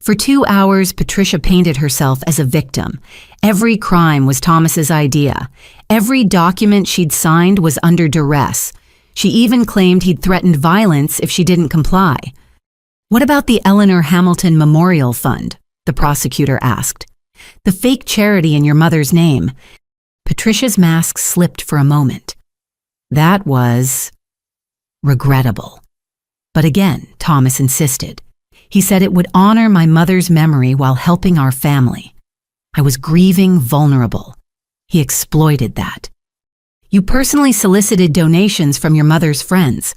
S1: For 2 hours, Patricia painted herself as a victim. Every crime was Thomas's idea. Every document she'd signed was under duress. She even claimed he'd threatened violence if she didn't comply. What about the Eleanor Hamilton Memorial Fund? The prosecutor asked. The fake charity in your mother's name. Patricia's mask slipped for a moment. That was regrettable. But again, Thomas insisted. He said it would honor my mother's memory while helping our family. I was grieving vulnerable. He exploited that. You personally solicited donations from your mother's friends.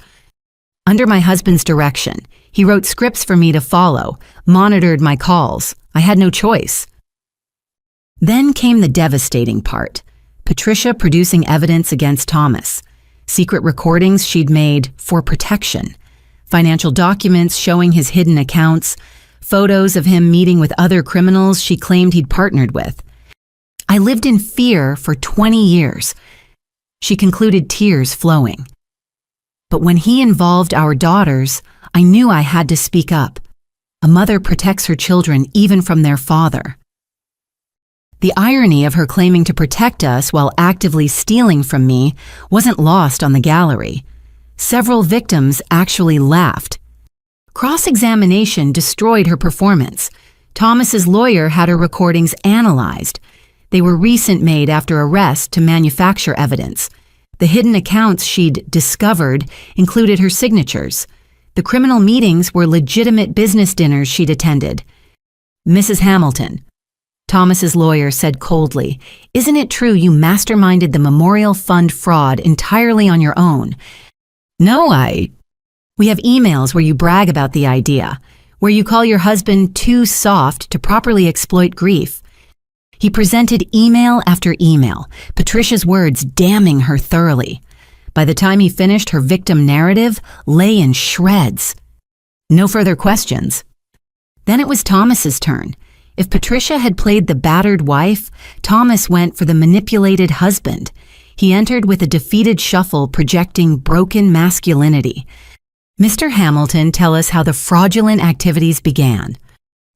S1: Under my husband's direction, he wrote scripts for me to follow, monitored my calls. I had no choice. Then came the devastating part. Patricia producing evidence against Thomas. Secret recordings she'd made for protection. Financial documents showing his hidden accounts. Photos of him meeting with other criminals she claimed he'd partnered with. I lived in fear for 20 years. She concluded, tears flowing. But when he involved our daughters, I knew I had to speak up. A mother protects her children even from their father. The irony of her claiming to protect us while actively stealing from me wasn't lost on the gallery. Several victims actually laughed. Cross-examination destroyed her performance. Thomas's lawyer had her recordings analyzed. They were recent, made after arrest to manufacture evidence. The hidden accounts she'd discovered included her signatures. The criminal meetings were legitimate business dinners she'd attended. Mrs. Hamilton, Thomas's lawyer said coldly, isn't it true you masterminded the Memorial Fund fraud entirely on your own? No, We have emails where you brag about the idea, where you call your husband too soft to properly exploit grief. He presented email after email, Patricia's words damning her thoroughly. By the time he finished, her victim narrative lay in shreds. No further questions. Then it was Thomas's turn. If Patricia had played the battered wife, Thomas went for the manipulated husband. He entered with a defeated shuffle projecting broken masculinity. Mr. Hamilton, tell us how the fraudulent activities began.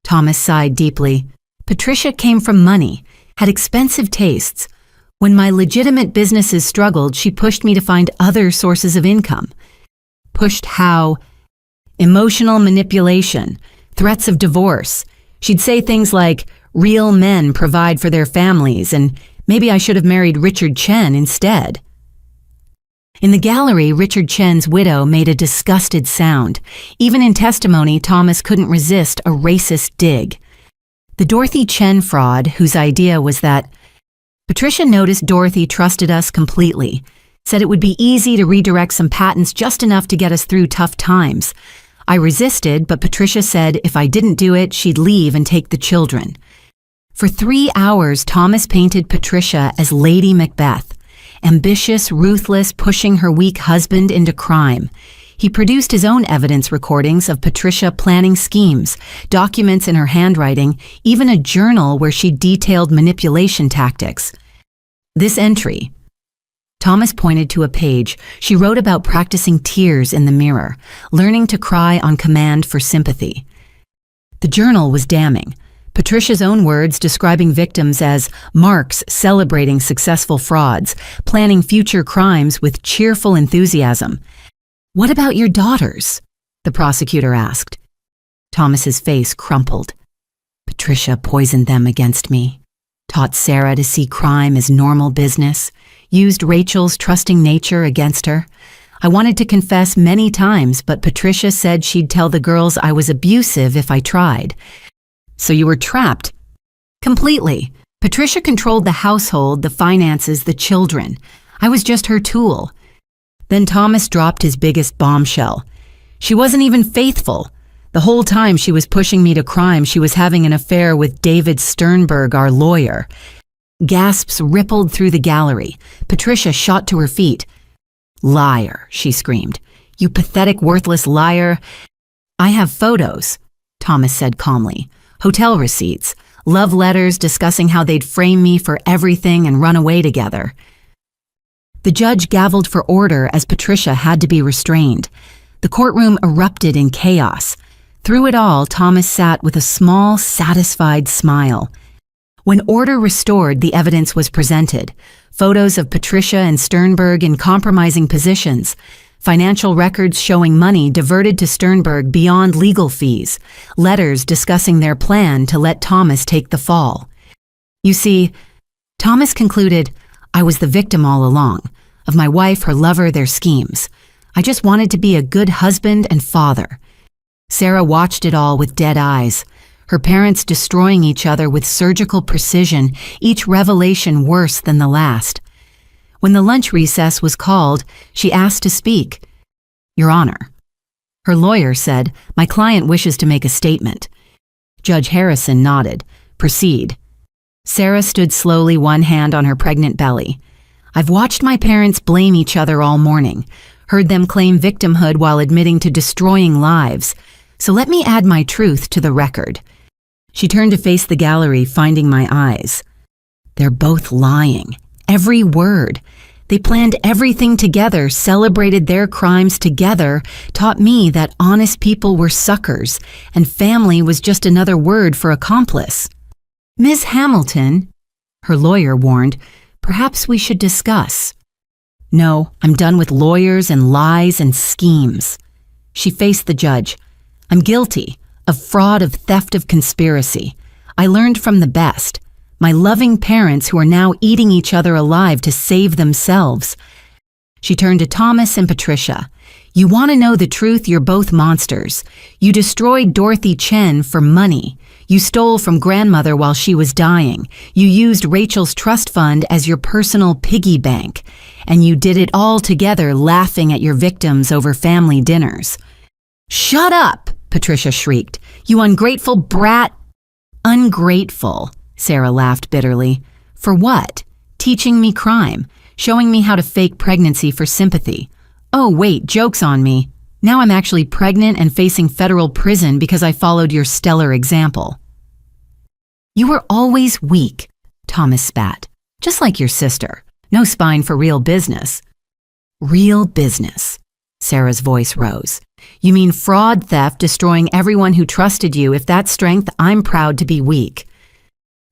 S1: Thomas sighed deeply. Patricia came from money, had expensive tastes. When my legitimate businesses struggled, she pushed me to find other sources of income. Pushed how? Emotional manipulation, threats of divorce. She'd say things like, real men provide for their families, and maybe I should have married Richard Chen instead. In the gallery, Richard Chen's widow made a disgusted sound. Even in testimony, Thomas couldn't resist a racist dig. The Dorothy Chen fraud, whose idea was that Patricia noticed Dorothy trusted us completely, said it would be easy to redirect some patents just enough to get us through tough times. I resisted, but Patricia said if I didn't do it, she'd leave and take the children. For 3 hours, Thomas painted Patricia as Lady Macbeth, ambitious, ruthless, pushing her weak husband into crime. He produced his own evidence recordings of Patricia planning schemes, documents in her handwriting, even a journal where she detailed manipulation tactics. This entry, Thomas pointed to a page. She wrote about practicing tears in the mirror, learning to cry on command for sympathy. The journal was damning. Patricia's own words describing victims as marks celebrating successful frauds, planning future crimes with cheerful enthusiasm. "What about your daughters?" the prosecutor asked. Thomas's face crumpled. "Patricia poisoned them against me, taught Sarah to see crime as normal business, used Rachel's trusting nature against her. I wanted to confess many times, but Patricia said she'd tell the girls I was abusive if I tried." "So you were trapped?" "Completely. Patricia controlled the household, the finances, the children. I was just her tool." Then Thomas dropped his biggest bombshell. "She wasn't even faithful. The whole time she was pushing me to crime, she was having an affair with David Sternberg, our lawyer." Gasps rippled through the gallery. Patricia shot to her feet. "Liar," she screamed. "You pathetic, worthless liar." "I have photos," Thomas said calmly. "Hotel receipts, love letters discussing how they'd frame me for everything and run away together." The judge gavelled for order as Patricia had to be restrained. The courtroom erupted in chaos. Through it all, Thomas sat with a small, satisfied smile. When order restored, the evidence was presented. Photos of Patricia and Sternberg in compromising positions. Financial records showing money diverted to Sternberg beyond legal fees. Letters discussing their plan to let Thomas take the fall. "You see," Thomas concluded, "I was the victim all along. Of my wife, her lover, their schemes. I just wanted to be a good husband and father." Sarah watched it all with dead eyes. Her parents destroying each other with surgical precision, each revelation worse than the last. When the lunch recess was called, she asked to speak. "Your Honor." Her lawyer said, "My client wishes to make a statement." Judge Harrison nodded. "Proceed." Sarah stood slowly, one hand on her pregnant belly. "I've watched my parents blame each other all morning, heard them claim victimhood while admitting to destroying lives. So let me add my truth to the record." She turned to face the gallery, finding my eyes. "They're both lying. Every word. They planned everything together, celebrated their crimes together, taught me that honest people were suckers, and family was just another word for accomplice." "Ms. Hamilton," her lawyer warned, "perhaps we should discuss." "No, I'm done with lawyers and lies and schemes." She faced the judge. "I'm guilty of fraud, of theft, of conspiracy. I learned from the best. My loving parents who are now eating each other alive to save themselves." She turned to Thomas and Patricia. "You want to know the truth? You're both monsters. You destroyed Dorothy Chen for money. You stole from grandmother while she was dying. You used Rachel's trust fund as your personal piggy bank. And you did it all together, laughing at your victims over family dinners." "Shut up!" Patricia shrieked. "You ungrateful brat." "Ungrateful," Sarah laughed bitterly. "For what? Teaching me crime, showing me how to fake pregnancy for sympathy. Oh wait, joke's on me. Now I'm actually pregnant and facing federal prison because I followed your stellar example." "You were always weak," Thomas spat. "Just like your sister. No spine for real business." "Real business." Sarah's voice rose. "You mean fraud, theft, destroying everyone who trusted you. If that's strength, I'm proud to be weak."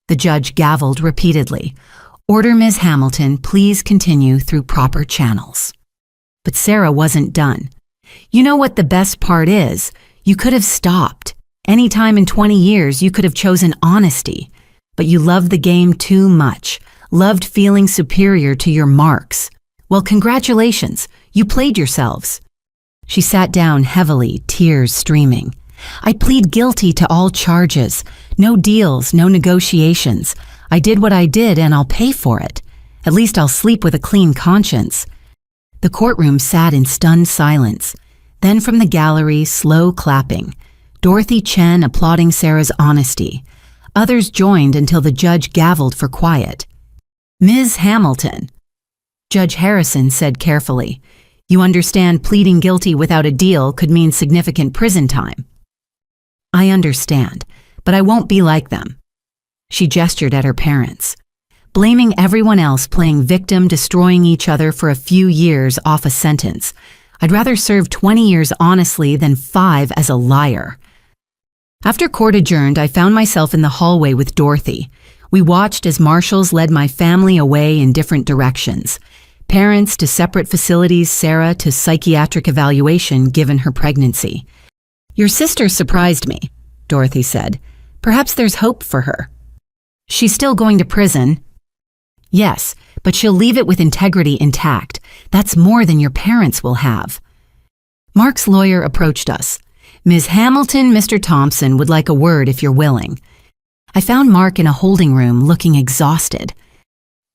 S1: The judge gavelled repeatedly. "Order, Ms. Hamilton, please continue through proper channels." But Sarah wasn't done. "You know what the best part is? You could have stopped. Any time in 20 years, you could have chosen honesty. But you loved the game too much, loved feeling superior to your marks. Well, congratulations. You played yourselves. She sat down heavily, tears streaming. I plead guilty to all charges. No deals, no negotiations. I did what I did and I'll pay for it. At least I'll sleep with a clean conscience. The courtroom sat in stunned silence. Then from the gallery, slow clapping. Dorothy Chen applauding Sarah's honesty. Others joined until the judge gavelled for quiet. Ms. Hamilton. Judge Harrison said carefully, "You understand pleading guilty without a deal could mean significant prison time." "I understand, but I won't be like them." She gestured at her parents. Blaming everyone else, playing victim, destroying each other for a few years off a sentence. I'd rather serve 20 years honestly than 5 as a liar. After court adjourned, I found myself in the hallway with Dorothy. We watched as marshals led my family away in different directions. Parents to separate facilities, Sarah to psychiatric evaluation given her pregnancy. "Your sister surprised me," Dorothy said. "Perhaps there's hope for her." "She's still going to prison." "Yes, but she'll leave it with integrity intact. That's more than your parents will have." Mark's lawyer approached us. "Ms. Hamilton, Mr. Thompson would like a word if you're willing." I found Mark in a holding room looking exhausted.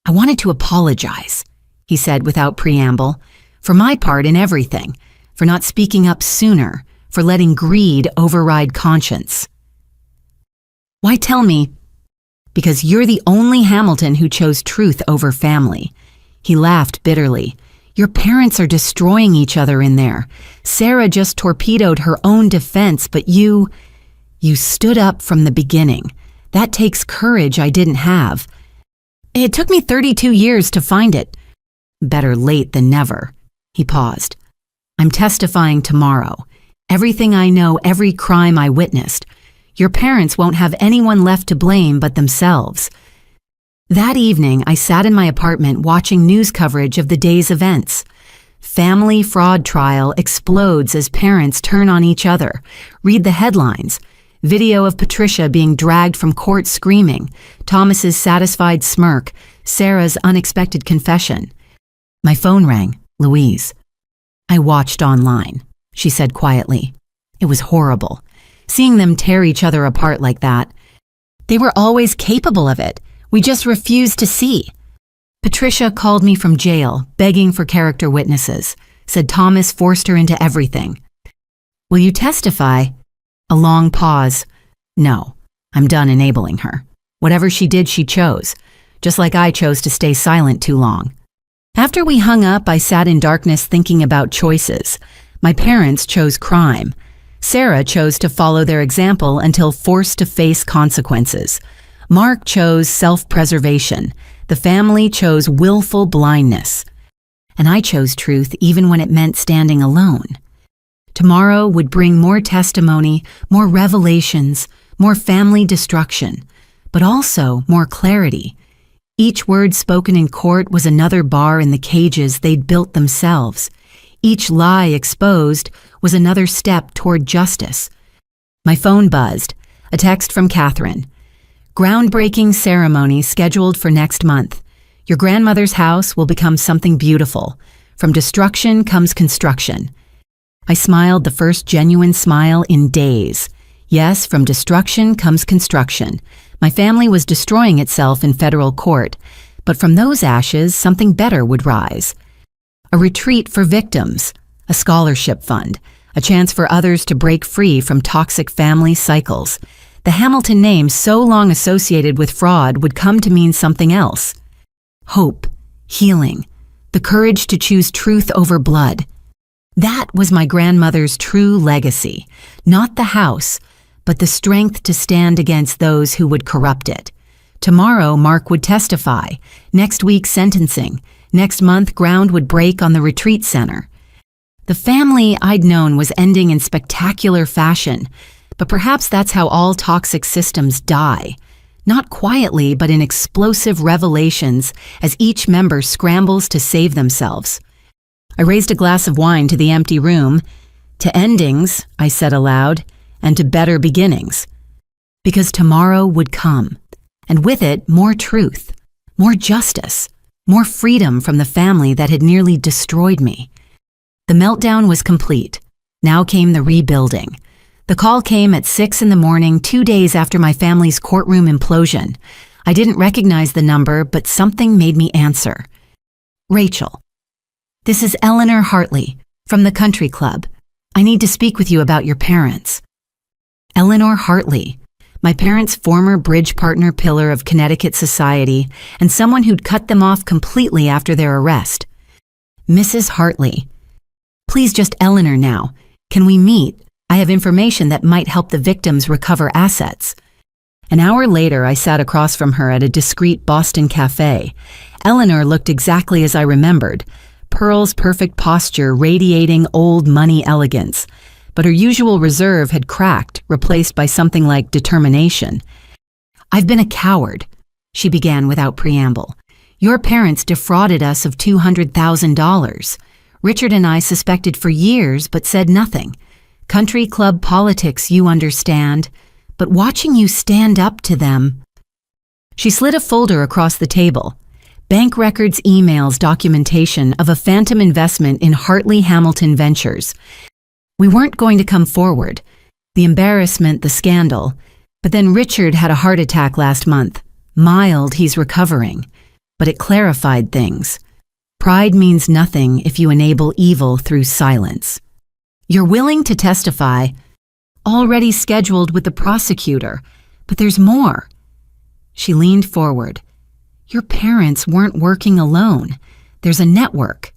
S1: "I wanted to apologize," he said without preamble, "for my part in everything, for not speaking up sooner, for letting greed override conscience." "Why tell me?" "Because you're the only Hamilton who chose truth over family." He laughed bitterly. "Your parents are destroying each other in there. Sarah just torpedoed her own defense, but you stood up from the beginning. That takes courage I didn't have. It took me 32 years to find it." "Better late than never." He paused. "I'm testifying tomorrow. Everything I know, every crime I witnessed. Your parents won't have anyone left to blame but themselves." That evening, I sat in my apartment watching news coverage of the day's events. Family fraud trial explodes as parents turn on each other. Read the headlines. Video of Patricia being dragged from court screaming. Thomas's satisfied smirk. Sarah's unexpected confession. My phone rang. Louise. "I watched online," she said quietly. "It was horrible. Seeing them tear each other apart like that. They were always capable of it. We just refused to see." Patricia called me from jail, begging for character witnesses. Said Thomas forced her into everything. "Will you testify?" A long pause. "No, I'm done enabling her. Whatever she did, she chose. Just like I chose to stay silent too long." After we hung up, I sat in darkness thinking about choices. My parents chose crime. Sarah chose to follow their example until forced to face consequences. Mark chose self-preservation. The family chose willful blindness. And I chose truth even when it meant standing alone. Tomorrow would bring more testimony, more revelations, more family destruction, but also more clarity. Each word spoken in court was another bar in the cages they'd built themselves. Each lie exposed was another step toward justice. My phone buzzed. A text from Catherine. "Groundbreaking ceremony scheduled for next month. Your grandmother's house will become something beautiful. From destruction comes construction." I smiled the first genuine smile in days. Yes, from destruction comes construction. My family was destroying itself in federal court, but from those ashes, something better would rise. A retreat for victims, a scholarship fund, a chance for others to break free from toxic family cycles. The Hamilton name, so long associated with fraud, would come to mean something else. Hope, healing, the courage to choose truth over blood. That was my grandmother's true legacy, not the house, but the strength to stand against those who would corrupt it. Tomorrow, Mark would testify. Next week, sentencing. Next month, ground would break on the retreat center. The family I'd known was ending in spectacular fashion, but perhaps that's how all toxic systems die. Not quietly, but in explosive revelations as each member scrambles to save themselves. I raised a glass of wine to the empty room. "To endings," I said aloud, "and to better beginnings." Because tomorrow would come, and with it more truth, more justice, more freedom from the family that had nearly destroyed me. The meltdown was complete. Now came the rebuilding. The call came at 6 in the morning, 2 days after my family's courtroom implosion. I didn't recognize the number, but something made me answer. Rachel. This is Eleanor Hartley from the country club. I need to speak with you about your parents. Eleanor Hartley, my parents' former bridge partner pillar of Connecticut society and someone who'd cut them off completely after their arrest. Mrs. Hartley. Please just Eleanor now. Can we meet? I have information that might help the victims recover assets. An hour later, I sat across from her at a discreet Boston cafe. Eleanor looked exactly as I remembered, Pearl's perfect posture radiating old money elegance. But her usual reserve had cracked, replaced by something like determination. I've been a coward, she began without preamble. Your parents defrauded us of $200,000. Richard and I suspected for years but said nothing. Country club politics, you understand, but watching you stand up to them. She slid a folder across the table. Bank records, emails, documentation of a phantom investment in Hartley Hamilton Ventures. We weren't going to come forward. The embarrassment, the scandal. But then Richard had a heart attack last month. Mild, he's recovering. But it clarified things. Pride means nothing if you enable evil through silence. You're willing to testify. Already scheduled with the prosecutor. But there's more. She leaned forward. Your parents weren't working alone. There's a network.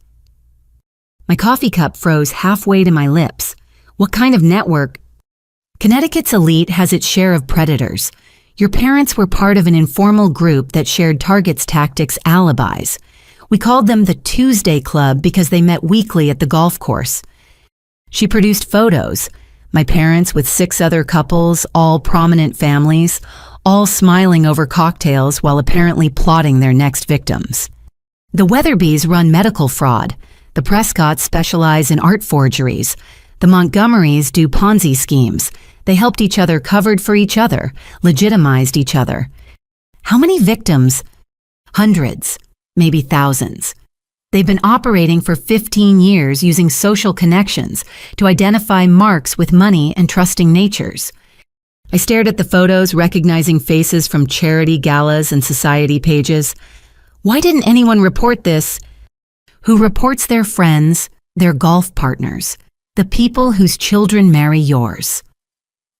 S1: My coffee cup froze halfway to my lips. What kind of network? Connecticut's elite has its share of predators. Your parents were part of an informal group that shared targets, tactics, alibis. We called them the Tuesday Club because they met weekly at the golf course. She produced photos. My parents with 6 other couples, all prominent families, all smiling over cocktails while apparently plotting their next victims. The Weatherbys run medical fraud. The Prescotts specialize in art forgeries. The Montgomerys do Ponzi schemes. They helped each other, covered for each other, legitimized each other. How many victims? Hundreds, maybe thousands. They've been operating for 15 years using social connections to identify marks with money and trusting natures. I stared at the photos, recognizing faces from charity galas and society pages. Why didn't anyone report this? Who reports their friends, their golf partners, the people whose children marry yours?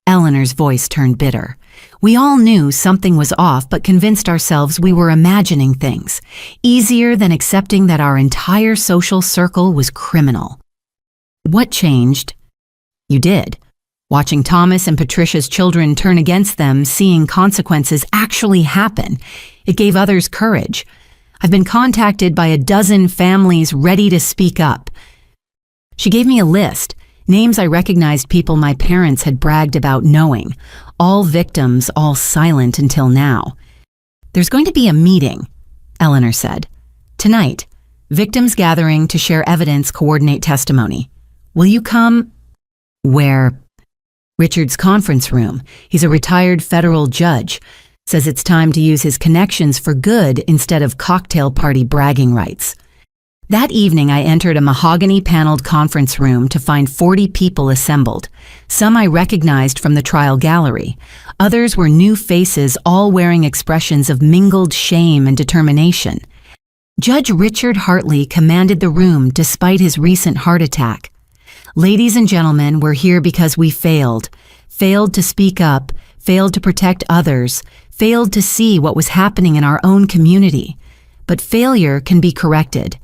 S1: Eleanor's voice turned bitter. We all knew something was off, but convinced ourselves we were imagining things, easier than accepting that our entire social circle was criminal. What changed? You did. Watching Thomas and Patricia's children turn against them, seeing consequences actually happen, it gave others courage. I've been contacted by a dozen families ready to speak up. She gave me a list, names I recognized, people my parents had bragged about knowing, all victims, all silent until now. There's going to be a meeting, Eleanor said. Tonight, victims gathering to share evidence, coordinate testimony. Will you come? Where? Richard's conference room. He's a retired federal judge. Says it's time to use his connections for good instead of cocktail party bragging rights. That evening, I entered a mahogany-paneled conference room to find 40 people assembled. Some I recognized from the trial gallery. Others were new faces, all wearing expressions of mingled shame and determination. Judge Richard Hartley commanded the room despite his recent heart attack. Ladies and gentlemen, we're here because we failed to speak up, failed to protect others, failed to see what was happening in our own community. But failure can be corrected.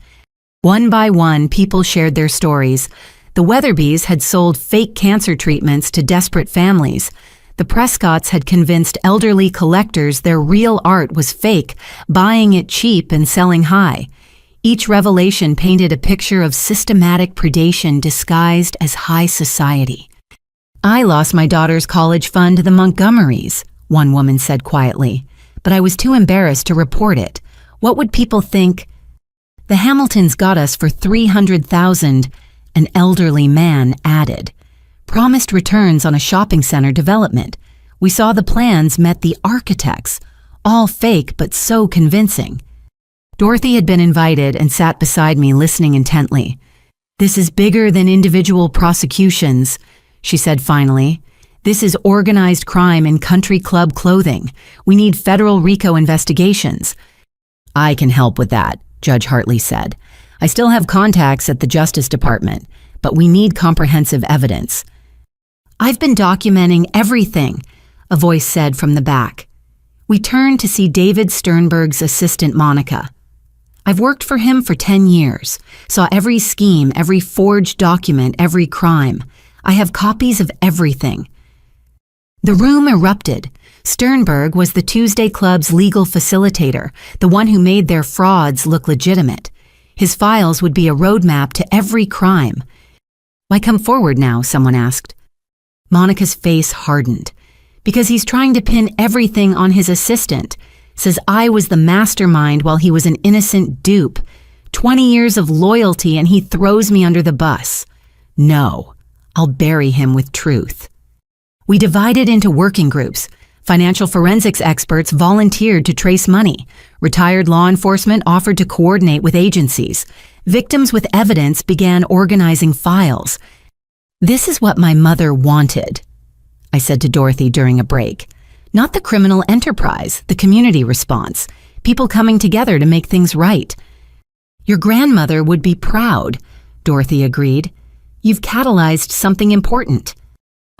S1: One by one, people shared their stories. The Weatherbys had sold fake cancer treatments to desperate families. The Prescotts had convinced elderly collectors their real art was fake, buying it cheap and selling high. Each revelation painted a picture of systematic predation disguised as high society. I lost my daughter's college fund to the Montgomerys, one woman said quietly, but I was too embarrassed to report it. What would people think? The Hamiltons got us for $300,000, an elderly man added. Promised returns on a shopping center development. We saw the plans, met the architects. All fake, but so convincing. Dorothy had been invited and sat beside me listening intently. "This is bigger than individual prosecutions," she said finally. "This is organized crime in country club clothing. We need federal RICO investigations." "I can help with that," Judge Hartley said. "I still have contacts at the Justice Department, but we need comprehensive evidence." "I've been documenting everything," a voice said from the back. We turned to see David Sternberg's assistant, Monica. "I've worked for him for 10 years, saw every scheme, every forged document, every crime. I have copies of everything." The room erupted. Sternberg was the Tuesday Club's legal facilitator, the one who made their frauds look legitimate. His files would be a roadmap to every crime. "Why come forward now?" someone asked. Monica's face hardened. "Because he's trying to pin everything on his assistant. Says I was the mastermind while he was an innocent dupe. 20 years of loyalty and he throws me under the bus. No, I'll bury him with truth." We divided into working groups. Financial forensics experts volunteered to trace money. Retired law enforcement offered to coordinate with agencies. Victims with evidence began organizing files. "This is what my mother wanted," I said to Dorothy during a break. "Not the criminal enterprise, the community response, people coming together to make things right." "Your grandmother would be proud," Dorothy agreed. "You've catalyzed something important."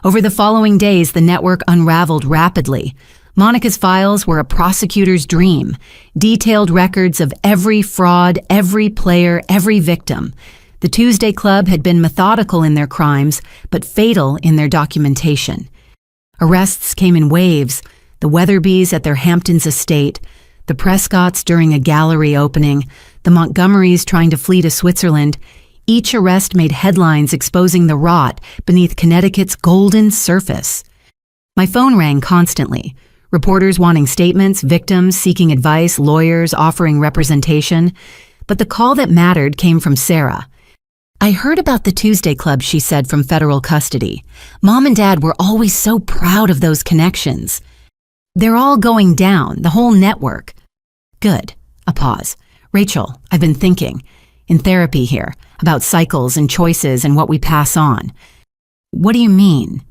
S1: Over the following days, the network unraveled rapidly. Monica's files were a prosecutor's dream, detailed records of every fraud, every player, every victim. The Tuesday Club had been methodical in their crimes, but fatal in their documentation. Arrests came in waves, the Weatherbys at their Hamptons estate, the Prescotts during a gallery opening, the Montgomerys trying to flee to Switzerland. Each arrest made headlines exposing the rot beneath Connecticut's golden surface. My phone rang constantly. Reporters wanting statements, victims seeking advice, lawyers offering representation. But the call that mattered came from Sarah. "I heard about the Tuesday Club," she said, from federal custody. "Mom and Dad were always so proud of those connections. They're all going down, the whole network." "Good." A pause. "Rachel, I've been thinking, in therapy here, about cycles and choices and what we pass on." "What do you mean?"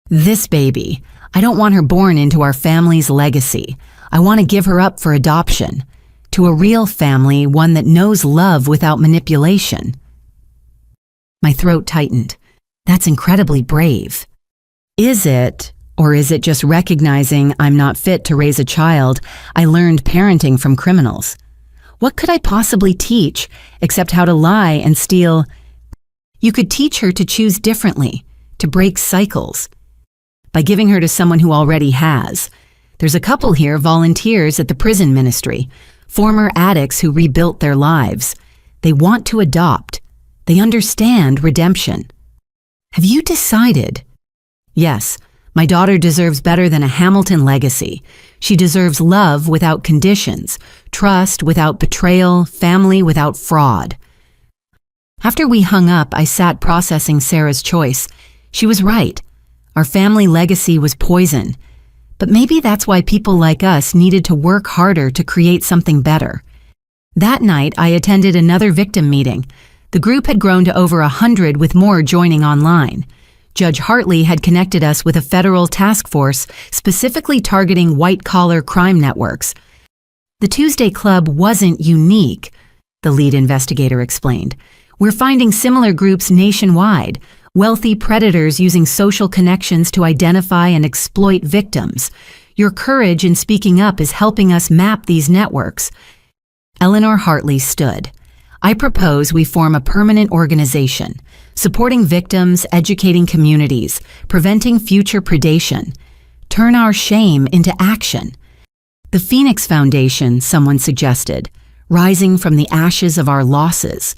S1: "This baby, I don't want her born into our family's legacy. I want to give her up for adoption. To a real family, one that knows love without manipulation." My throat tightened. That's incredibly brave. Is it, or is it just recognizing I'm not fit to raise a child I learned parenting from criminals? What could I possibly teach except how to lie and steal? "You could teach her to choose differently, to break cycles, by giving her to someone who already has. There's a couple here, volunteers at the prison ministry, former addicts who rebuilt their lives. They want to adopt. They understand redemption." "Have you decided?" "Yes, my daughter deserves better than a Hamilton legacy. She deserves love without conditions, trust without betrayal, family without fraud." After we hung up, I sat processing Sarah's choice. She was right. Our family legacy was poison. But maybe that's why people like us needed to work harder to create something better. That night, I attended another victim meeting. The group had grown to over 100, with more joining online. Judge Hartley had connected us with a federal task force specifically targeting white-collar crime networks. "The Tuesday Club wasn't unique," the lead investigator explained. "We're finding similar groups nationwide, wealthy predators using social connections to identify and exploit victims. Your courage in speaking up is helping us map these networks." Eleanor Hartley stood. "I propose we form a permanent organization, supporting victims, educating communities, preventing future predation. Turn our shame into action." "The Phoenix Foundation," someone suggested, "rising from the ashes of our losses."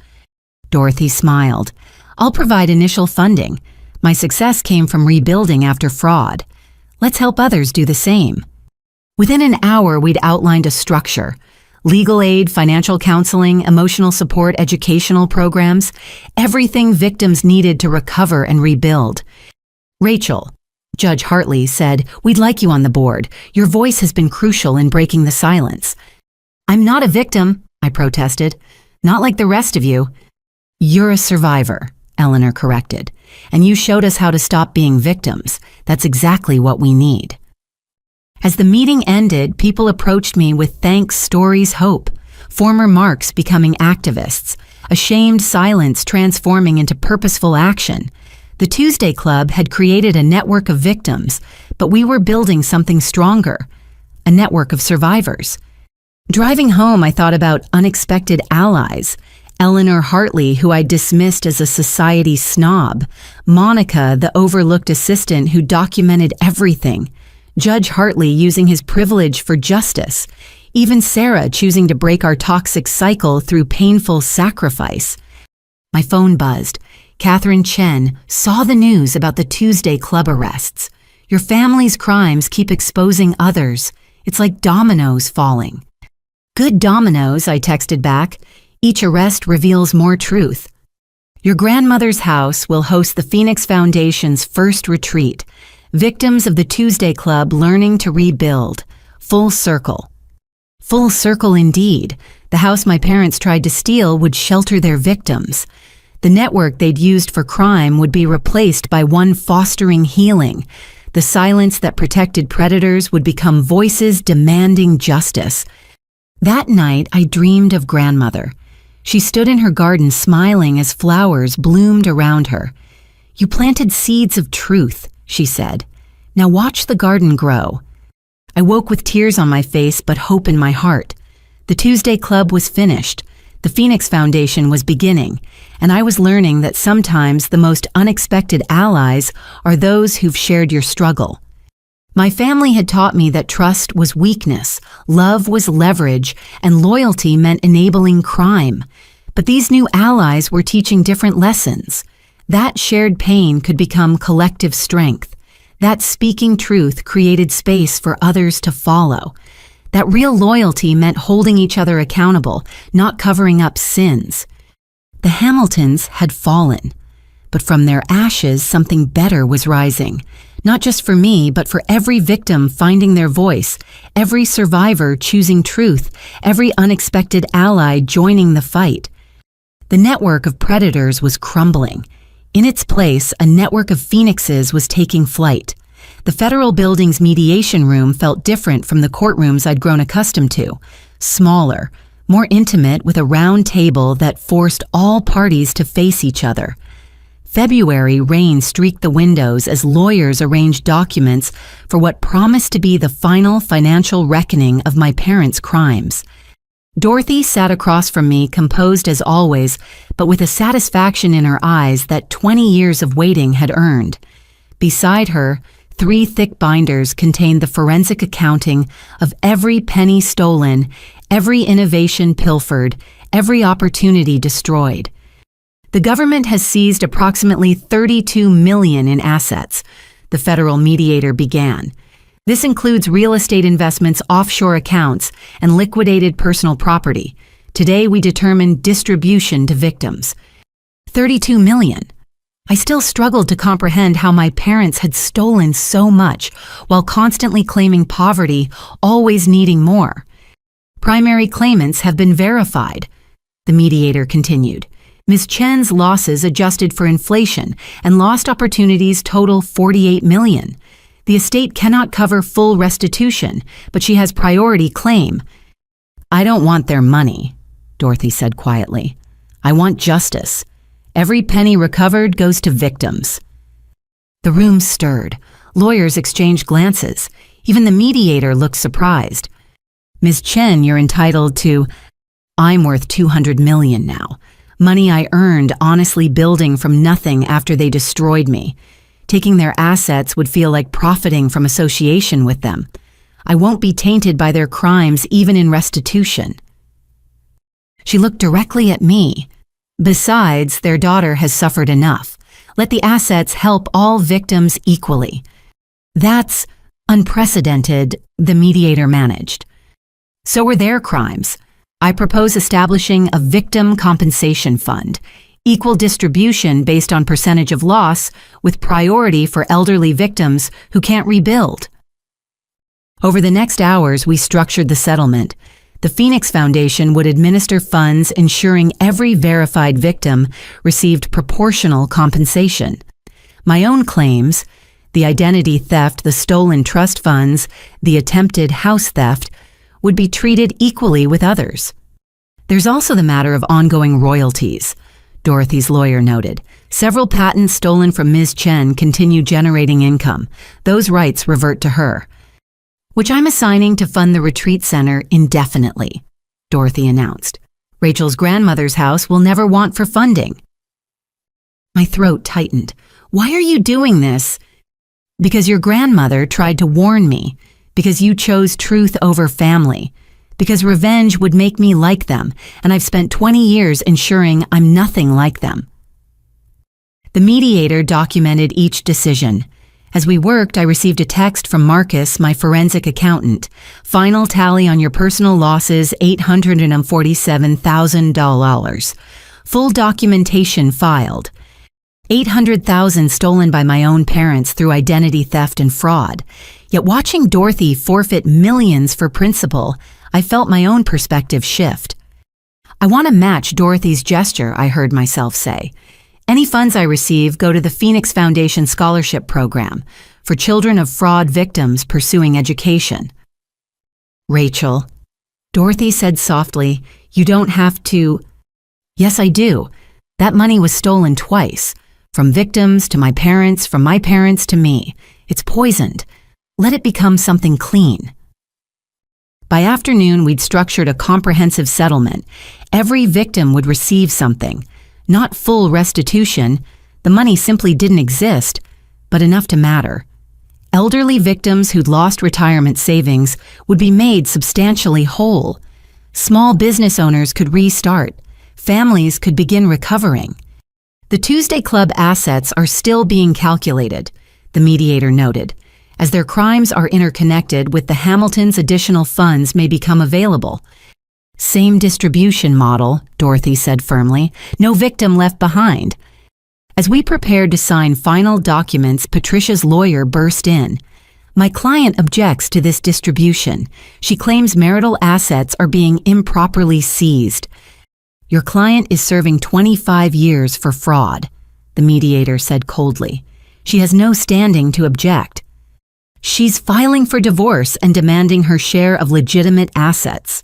S1: Dorothy smiled. "I'll provide initial funding. My success came from rebuilding after fraud. Let's help others do the same." Within an hour, we'd outlined a structure. Legal aid, financial counseling, emotional support, educational programs, everything victims needed to recover and rebuild. "Rachel," Judge Hartley said, "we'd like you on the board. Your voice has been crucial in breaking the silence." "I'm not a victim," I protested. Not like the rest of you. You're a survivor, Eleanor corrected, and you showed us how to stop being victims. That's exactly what we need. As the meeting ended, people approached me with thanks, stories, hope. Former marks becoming activists, a shamed silence transforming into purposeful action. The Tuesday Club had created a network of victims, but we were building something stronger, a network of survivors. Driving home, I thought about unexpected allies. Eleanor Hartley, who I dismissed as a society snob. Monica, the overlooked assistant who documented everything. Judge Hartley using his privilege for justice. Even Sarah choosing to break our toxic cycle through painful sacrifice. My phone buzzed. Catherine Chen saw the news about the Tuesday Club arrests. Your family's crimes keep exposing others. It's like dominoes falling. Good dominoes, I texted back. Each arrest reveals more truth. Your grandmother's house will host the Phoenix Foundation's first retreat. Victims of the Tuesday Club learning to rebuild. Full circle. Full circle indeed. The house my parents tried to steal would shelter their victims. The network they'd used for crime would be replaced by one fostering healing. The silence that protected predators would become voices demanding justice. That night, I dreamed of grandmother. She stood in her garden smiling as flowers bloomed around her. You planted seeds of truth, she said. Now watch the garden grow. I woke with tears on my face but hope in my heart. The Tuesday Club was finished. The Phoenix Foundation was beginning, and I was learning that sometimes the most unexpected allies are those who've shared your struggle. My family had taught me that trust was weakness, love was leverage, and loyalty meant enabling crime. But these new allies were teaching different lessons. That shared pain could become collective strength. That speaking truth created space for others to follow. That real loyalty meant holding each other accountable, not covering up sins. The Hamiltons had fallen, but from their ashes something better was rising. Not just for me, but for every victim finding their voice, every survivor choosing truth, every unexpected ally joining the fight. The network of predators was crumbling. In its place, a network of phoenixes was taking flight. The federal building's mediation room felt different from the courtrooms I'd grown accustomed to. Smaller, more intimate, with a round table that forced all parties to face each other. February rain streaked the windows as lawyers arranged documents for what promised to be the final financial reckoning of my parents' crimes. Dorothy sat across from me, composed as always, but with a satisfaction in her eyes that 20 years of waiting had earned. Beside her, 3 thick binders contained the forensic accounting of every penny stolen, every innovation pilfered, every opportunity destroyed. The government has seized approximately $32 million in assets, the federal mediator began. This includes real estate investments, offshore accounts, and liquidated personal property. Today we determine distribution to victims. $32 million. I still struggled to comprehend how my parents had stolen so much while constantly claiming poverty, always needing more. Primary claimants have been verified, the mediator continued. Ms. Chen's losses adjusted for inflation and lost opportunities total $48 million. The estate cannot cover full restitution, but she has priority claim. I don't want their money, Dorothy said quietly. I want justice. Every penny recovered goes to victims. The room stirred. Lawyers exchanged glances. Even the mediator looked surprised. Ms. Chen, you're entitled to... I'm worth $200 million now. Money I earned honestly building from nothing after they destroyed me. Taking their assets would feel like profiting from association with them. I won't be tainted by their crimes even in restitution. She looked directly at me. Besides, their daughter has suffered enough. Let the assets help all victims equally. That's unprecedented, the mediator managed. So were their crimes. I propose establishing a victim compensation fund, equal distribution based on percentage of loss, with priority for elderly victims who can't rebuild. Over the next hours, we structured the settlement. The Phoenix Foundation would administer funds ensuring every verified victim received proportional compensation. My own claims, the identity theft, the stolen trust funds, the attempted house theft, would be treated equally with others. There's also the matter of ongoing royalties, Dorothy's lawyer noted. Several patents stolen from Ms. Chen continue generating income. Those rights revert to her, which I'm assigning to fund the retreat center indefinitely, Dorothy announced. Rachel's grandmother's house will never want for funding. My throat tightened. Why are you doing this? Because your grandmother tried to warn me. Because you chose truth over family. Because revenge would make me like them, and I've spent 20 years ensuring I'm nothing like them. The mediator documented each decision. As we worked, I received a text from Marcus, my forensic accountant. Final tally on your personal losses, $847,000. Full documentation filed. $800,000 stolen by my own parents through identity theft and fraud. Yet watching Dorothy forfeit millions for principal, I felt my own perspective shift. I want to match Dorothy's gesture, I heard myself say. Any funds I receive go to the Phoenix Foundation Scholarship Program for children of fraud victims pursuing education. Rachel, Dorothy said softly, you don't have to. Yes, I do. That money was stolen twice. From victims to my parents, from my parents to me. It's poisoned. Let it become something clean. By afternoon, we'd structured a comprehensive settlement. Every victim would receive something. Not full restitution, the money simply didn't exist, but enough to matter. Elderly victims who'd lost retirement savings would be made substantially whole. Small business owners could restart. Families could begin recovering. The Tuesday Club assets are still being calculated, the mediator noted. As their crimes are interconnected with the Hamiltons' additional funds may become available. Same distribution model, Dorothy said firmly. No victim left behind. As we prepared to sign final documents, Patricia's lawyer burst in. My client objects to this distribution. She claims marital assets are being improperly seized. Your client is serving 25 years for fraud, the mediator said coldly. She has no standing to object. She's filing for divorce and demanding her share of legitimate assets.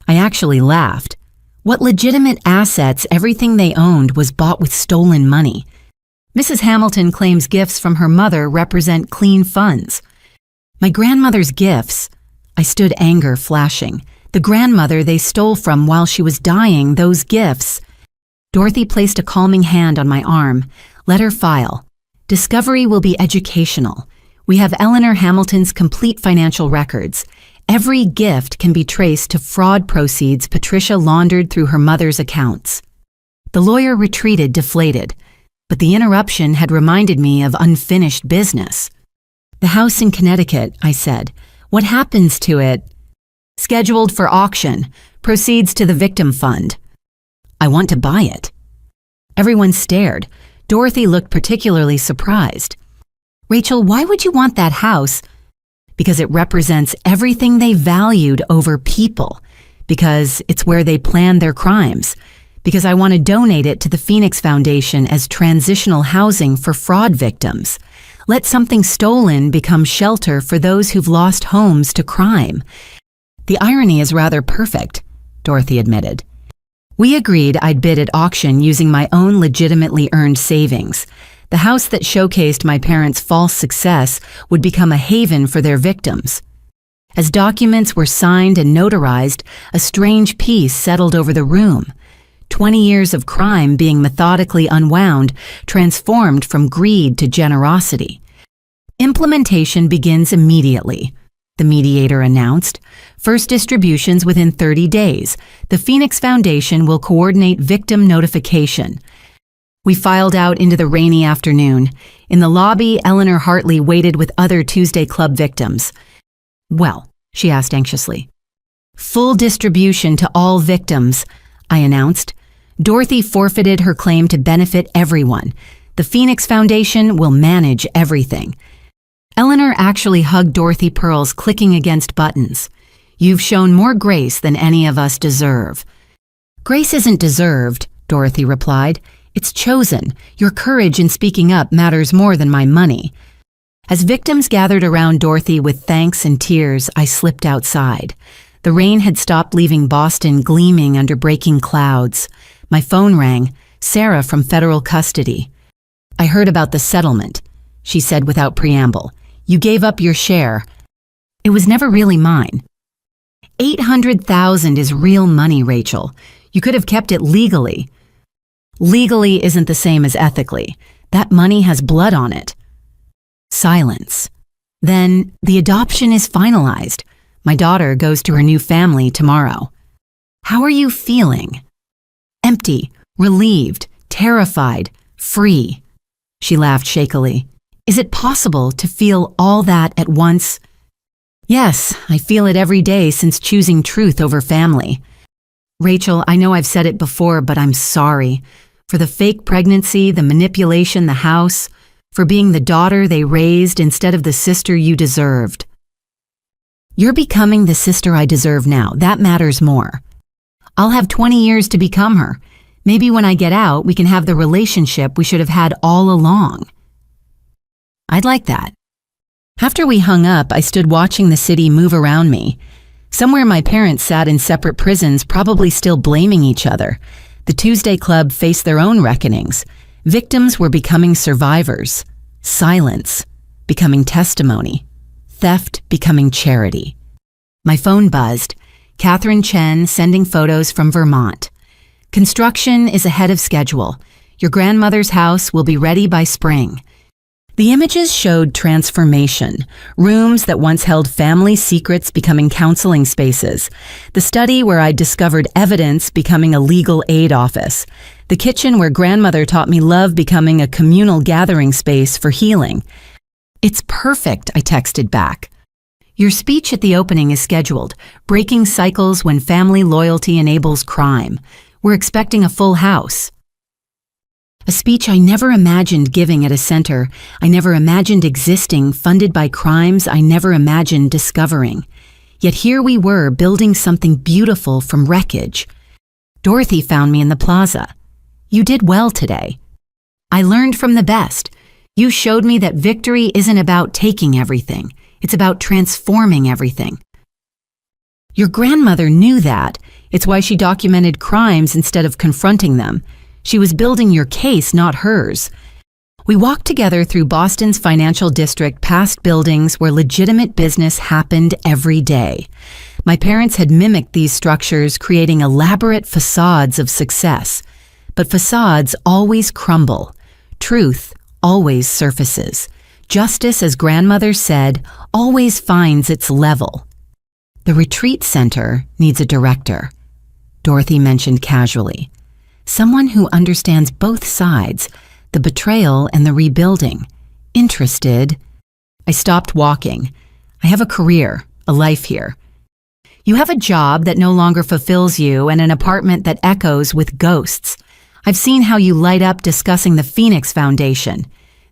S1: I actually laughed. What legitimate assets? Everything they owned was bought with stolen money. Mrs. Hamilton claims gifts from her mother represent clean funds. My grandmother's gifts. I stood, anger flashing. The grandmother they stole from while she was dying, those gifts. Dorothy placed a calming hand on my arm. Let her file. Discovery will be educational. We have Eleanor Hamilton's complete financial records. Every gift can be traced to fraud proceeds Patricia laundered through her mother's accounts. The lawyer retreated deflated, but the interruption had reminded me of unfinished business. The house in Connecticut, I said. What happens to it? Scheduled for auction. Proceeds to the victim fund. I want to buy it. Everyone stared. Dorothy looked particularly surprised. Rachel, why would you want that house? Because it represents everything they valued over people. Because it's where they planned their crimes. Because I want to donate it to the Phoenix Foundation as transitional housing for fraud victims. Let something stolen become shelter for those who've lost homes to crime. The irony is rather perfect, Dorothy admitted. We agreed I'd bid at auction using my own legitimately earned savings. The house that showcased my parents' false success would become a haven for their victims. As documents were signed and notarized, a strange peace settled over the room. 20 years of crime being methodically unwound, transformed from greed to generosity. Implementation begins immediately, the mediator announced. First distributions within 30 days. The Phoenix Foundation will coordinate victim notification. We filed out into the rainy afternoon. In the lobby, Eleanor Hartley waited with other Tuesday Club victims. Well, she asked anxiously. Full distribution to all victims, I announced. Dorothy forfeited her claim to benefit everyone. The Phoenix Foundation will manage everything. Eleanor actually hugged Dorothy Pearls, clicking against buttons. You've shown more grace than any of us deserve." "Grace isn't deserved," Dorothy replied. "It's chosen. Your courage in speaking up matters more than my money." As victims gathered around Dorothy with thanks and tears, I slipped outside. The rain had stopped, leaving Boston gleaming under breaking clouds. My phone rang. Sarah from federal custody. "I heard about the settlement," she said without preamble. "You gave up your share." "It was never really mine." $800,000 is real money, Rachel. You could have kept it legally. Legally isn't the same as ethically. That money has blood on it. Silence. "Then the adoption is finalized. My daughter goes to her new family tomorrow." "How are you feeling?" "Empty, relieved, terrified, free." She laughed shakily. "Is it possible to feel all that at once?" "Yes, I feel it every day since choosing truth over family." "Rachel, I know I've said it before, but I'm sorry. For the fake pregnancy, the manipulation, the house, for being the daughter they raised instead of the sister you deserved." "You're becoming the sister I deserve now. That matters more. I'll have 20 years to become her. Maybe when I get out, we can have the relationship we should have had all along." "I'd like that." After we hung up, I stood watching the city move around me. Somewhere my parents sat in separate prisons, probably still blaming each other. The Tuesday Club faced their own reckonings. Victims were becoming survivors. Silence becoming testimony. Theft becoming charity. My phone buzzed. Catherine Chen sending photos from Vermont. "Construction is ahead of schedule. Your grandmother's house will be ready by spring." The images showed transformation, rooms that once held family secrets becoming counseling spaces, the study where I discovered evidence becoming a legal aid office, the kitchen where grandmother taught me love becoming a communal gathering space for healing. "It's perfect," I texted back. "Your speech at the opening is scheduled, breaking cycles when family loyalty enables crime. We're expecting a full house." A speech I never imagined giving at a center I never imagined existing, funded by crimes I never imagined discovering. Yet here we were, building something beautiful from wreckage. Dorothy found me in the plaza. "You did well today. I learned from the best. You showed me that victory isn't about taking everything. It's about transforming everything." "Your grandmother knew that. It's why she documented crimes instead of confronting them. She was building your case, not hers." We walked together through Boston's financial district, past buildings where legitimate business happened every day. My parents had mimicked these structures, creating elaborate facades of success. But facades always crumble. Truth always surfaces. Justice, as grandmother said, always finds its level. "The retreat center needs a director," Dorothy mentioned casually. "Someone who understands both sides, the betrayal and the rebuilding. Interested?" I stopped walking. "I have a career, a life here." "You have a job that no longer fulfills you and an apartment that echoes with ghosts. I've seen how you light up discussing the Phoenix Foundation.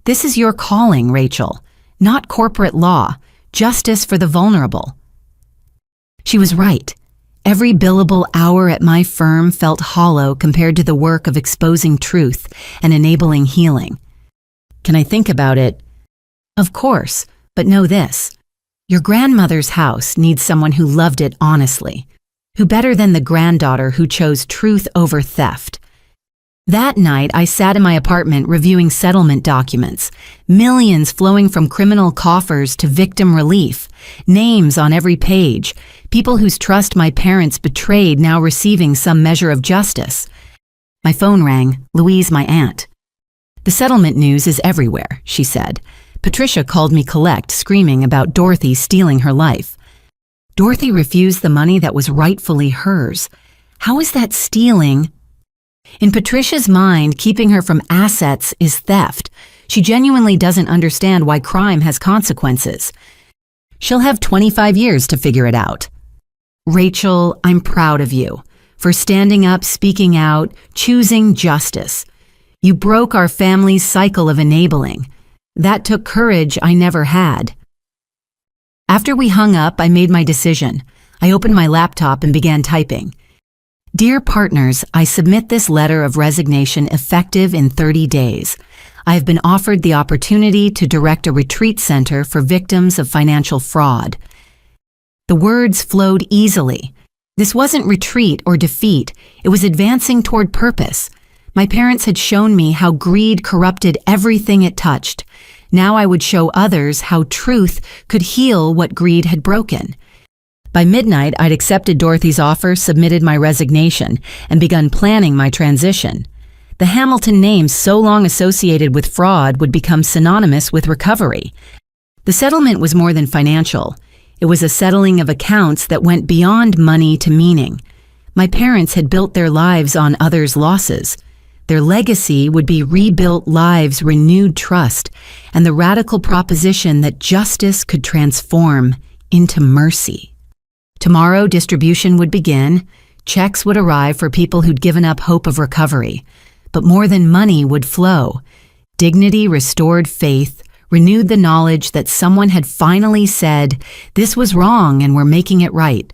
S1: This is your calling, Rachel. Not corporate law, justice for the vulnerable." She was right. Every billable hour at my firm felt hollow compared to the work of exposing truth and enabling healing. "Can I think about it?" "Of course, but know this. Your grandmother's house needs someone who loved it honestly, who better than the granddaughter who chose truth over theft." That night, I sat in my apartment reviewing settlement documents, millions flowing from criminal coffers to victim relief, names on every page, people whose trust my parents betrayed now receiving some measure of justice. My phone rang. Louise, my aunt. "The settlement news is everywhere," she said. "Patricia called me collect, screaming about Dorothy stealing her life." Dorothy refused the money that was rightfully hers. How is that stealing? In Patricia's mind, keeping her from assets is theft. She genuinely doesn't understand why crime has consequences. She'll have 25 years to figure it out. "Rachel, I'm proud of you for standing up, speaking out, choosing justice. You broke our family's cycle of enabling. That took courage I never had." After we hung up, I made my decision. I opened my laptop and began typing. Dear partners, I submit this letter of resignation effective in 30 days. I have been offered the opportunity to direct a retreat center for victims of financial fraud. The words flowed easily. This wasn't retreat or defeat. It was advancing toward purpose. My parents had shown me how greed corrupted everything it touched. Now I would show others how truth could heal what greed had broken. By midnight, I'd accepted Dorothy's offer, submitted my resignation, and begun planning my transition. The Hamilton name so long associated with fraud would become synonymous with recovery. The settlement was more than financial. It was a settling of accounts that went beyond money to meaning. My parents had built their lives on others' losses. Their legacy would be rebuilt lives, renewed trust, and the radical proposition that justice could transform into mercy. Tomorrow, distribution would begin. Checks would arrive for people who'd given up hope of recovery. But more than money would flow. Dignity restored faith, renewed the knowledge that someone had finally said, this was wrong and we're making it right.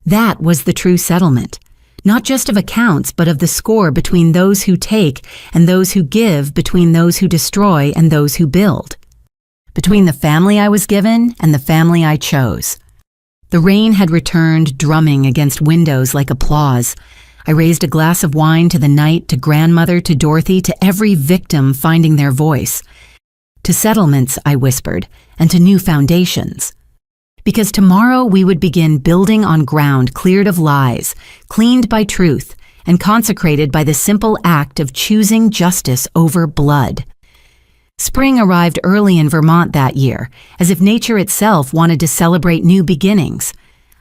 S1: That was the true settlement. Not just of accounts, but of the score between those who take and those who give, between those who destroy and those who build. Between the family I was given and the family I chose. The rain had returned, drumming against windows like applause. I raised a glass of wine to the night, to grandmother, to Dorothy, to every victim finding their voice. To settlements, I whispered, and to new foundations. Because tomorrow we would begin building on ground cleared of lies, cleaned by truth, and consecrated by the simple act of choosing justice over blood. Spring arrived early in Vermont that year, as if nature itself wanted to celebrate new beginnings.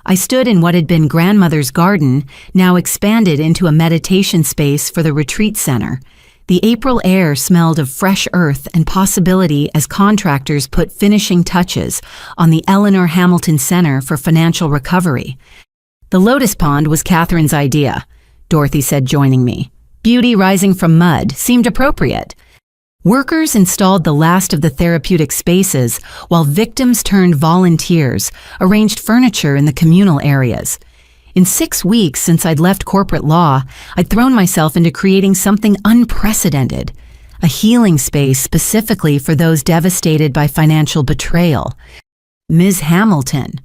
S1: I stood in what had been grandmother's garden, now expanded into a meditation space for the retreat center. The April air smelled of fresh earth and possibility as contractors put finishing touches on the Eleanor Hamilton Center for Financial Recovery. The lotus pond was Catherine's idea, Dorothy said, joining me. Beauty rising from mud seemed appropriate. Workers installed the last of the therapeutic spaces, while victims turned volunteers, arranged furniture in the communal areas. In 6 weeks since I'd left corporate law, I'd thrown myself into creating something unprecedented, a healing space specifically for those devastated by financial betrayal. Ms. Hamilton.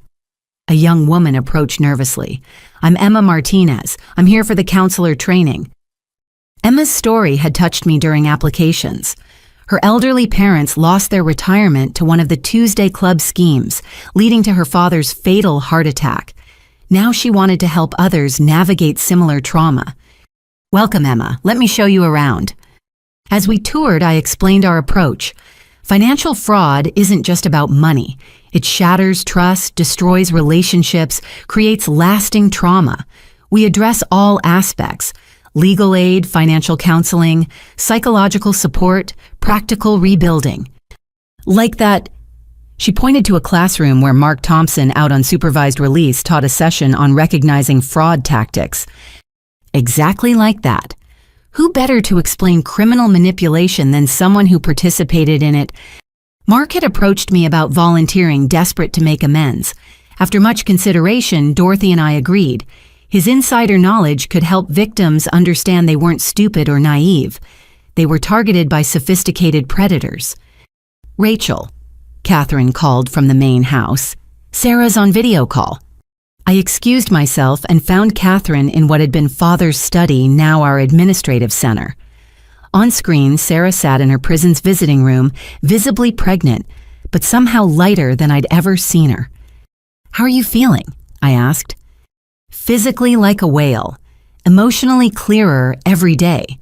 S1: A young woman approached nervously. I'm Emma Martinez. I'm here for the counselor training. Emma's story had touched me during applications. Her elderly parents lost their retirement to one of the Tuesday Club schemes, leading to her father's fatal heart attack. Now she wanted to help others navigate similar trauma. Welcome, Emma. Let me show you around. As we toured, I explained our approach. Financial fraud isn't just about money. It shatters trust, destroys relationships, creates lasting trauma. We address all aspects: legal aid, financial counseling, psychological support, practical rebuilding. Like that, she pointed to a classroom where Mark Thompson, out on supervised release, taught a session on recognizing fraud tactics. Exactly like that. Who better to explain criminal manipulation than someone who participated in it? Mark had approached me about volunteering, desperate to make amends. After much consideration, Dorothy and I agreed. His insider knowledge could help victims understand they weren't stupid or naive. They were targeted by sophisticated predators. Rachel, Catherine called from the main house. Sarah's on video call. I excused myself and found Catherine in what had been Father's study, now our administrative center. On screen, Sarah sat in her prison's visiting room, visibly pregnant, but somehow lighter than I'd ever seen her. How are you feeling? I asked. Physically like a whale, emotionally clearer every day.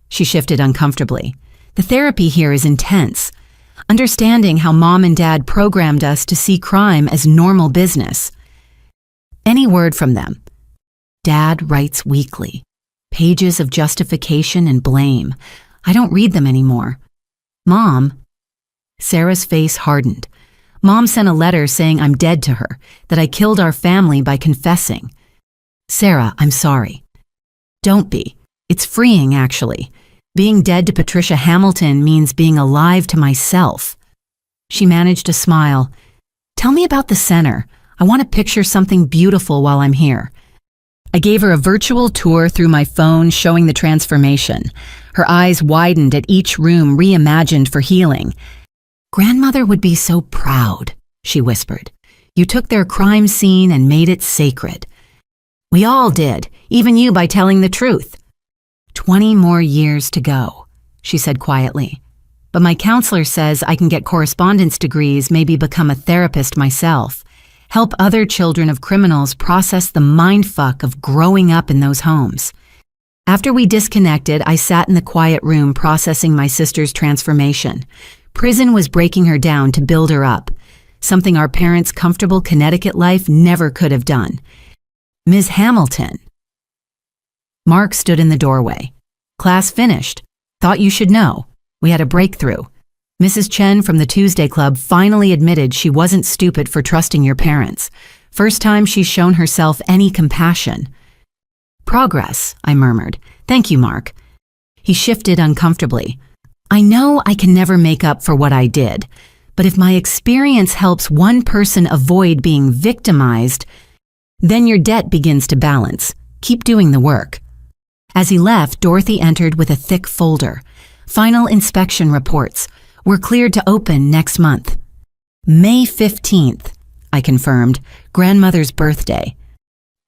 S1: She shifted uncomfortably. The therapy here is intense. Understanding how Mom and Dad programmed us to see crime as normal business. Any word from them? Dad writes weekly. Pages of justification and blame. I don't read them anymore. Mom. Sarah's face hardened. Mom sent a letter saying I'm dead to her, that I killed our family by confessing. Sarah, I'm sorry. Don't be. It's freeing, actually. Being dead to Patricia Hamilton means being alive to myself. She managed to smile. Tell me about the center. I want to picture something beautiful while I'm here. I gave her a virtual tour through my phone showing the transformation. Her eyes widened at each room reimagined for healing. "Grandmother would be so proud," she whispered. "You took their crime scene and made it sacred." "We all did, even you by telling the truth." 20 more years to go, she said quietly. "But my counselor says I can get correspondence degrees, maybe become a therapist myself, help other children of criminals process the mindfuck of growing up in those homes." After we disconnected, I sat in the quiet room processing my sister's transformation. Prison was breaking her down to build her up, something our parents' comfortable Connecticut life never could have done. "Ms. Hamilton." Mark stood in the doorway. "Class finished. Thought you should know. We had a breakthrough. Mrs. Chen from the Tuesday Club finally admitted she wasn't stupid for trusting your parents. First time she's shown herself any compassion." "Progress," I murmured. "Thank you, Mark." He shifted uncomfortably. "I know I can never make up for what I did, but if my experience helps one person avoid being victimized, then your debt begins to balance. Keep doing the work." As he left, Dorothy entered with a thick folder. "Final inspection reports. We're cleared to open next month." "May 15th, I confirmed, grandmother's birthday.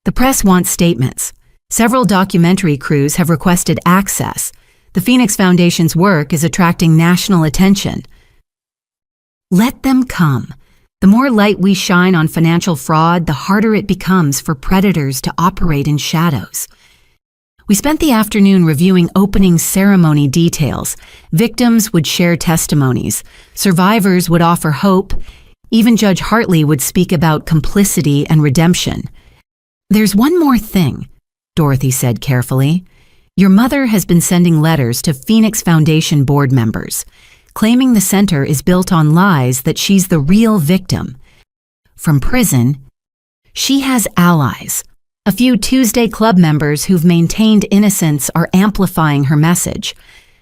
S1: "The press wants statements. Several documentary crews have requested access. The Phoenix Foundation's work is attracting national attention." "Let them come. The more light we shine on financial fraud, the harder it becomes for predators to operate in shadows." We spent the afternoon reviewing opening ceremony details. Victims would share testimonies. Survivors would offer hope. Even Judge Hartley would speak about complicity and redemption. "There's one more thing," Dorothy said carefully. "Your mother has been sending letters to Phoenix Foundation board members, claiming the center is built on lies that she's the real victim. From prison, she has allies. A few Tuesday Club members who've maintained innocence are amplifying her message.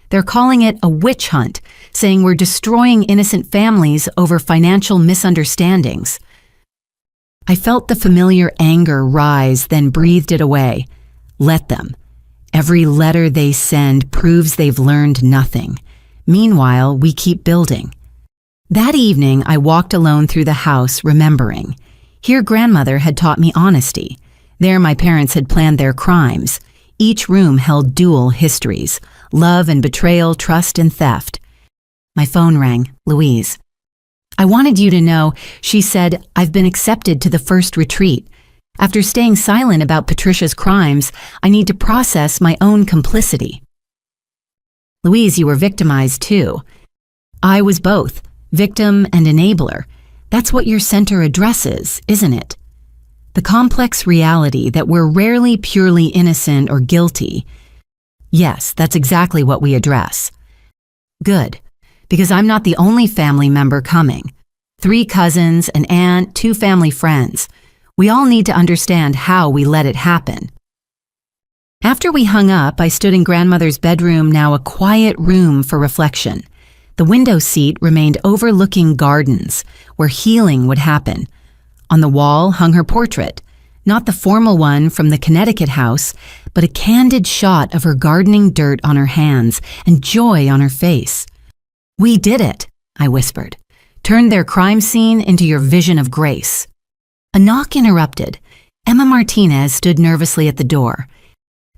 S1: They're calling it a witch hunt, saying we're destroying innocent families over financial misunderstandings." I felt the familiar anger rise, then breathed it away. Let them. Every letter they send proves they've learned nothing. Meanwhile, we keep building. That evening, I walked alone through the house, remembering. Here grandmother had taught me honesty. There my parents had planned their crimes. Each room held dual histories, love and betrayal, trust and theft. My phone rang. Louise. "I wanted you to know," she said, "I've been accepted to the first retreat. After staying silent about Patricia's crimes, I need to process my own complicity." "Louise, you were victimized too." "I was both, victim and enabler. That's what your center addresses, isn't it? The complex reality that we're rarely purely innocent or guilty." "Yes, that's exactly what we address." "Good, because I'm not the only family member coming. 3 cousins, an aunt, 2 family friends. We all need to understand how we let it happen." After we hung up, I stood in grandmother's bedroom, now a quiet room for reflection. The window seat remained overlooking gardens, where healing would happen. On the wall hung her portrait, not the formal one from the Connecticut house, but a candid shot of her gardening dirt on her hands and joy on her face. "We did it," I whispered. "Turned their crime scene into your vision of grace." A knock interrupted. Emma Martinez stood nervously at the door.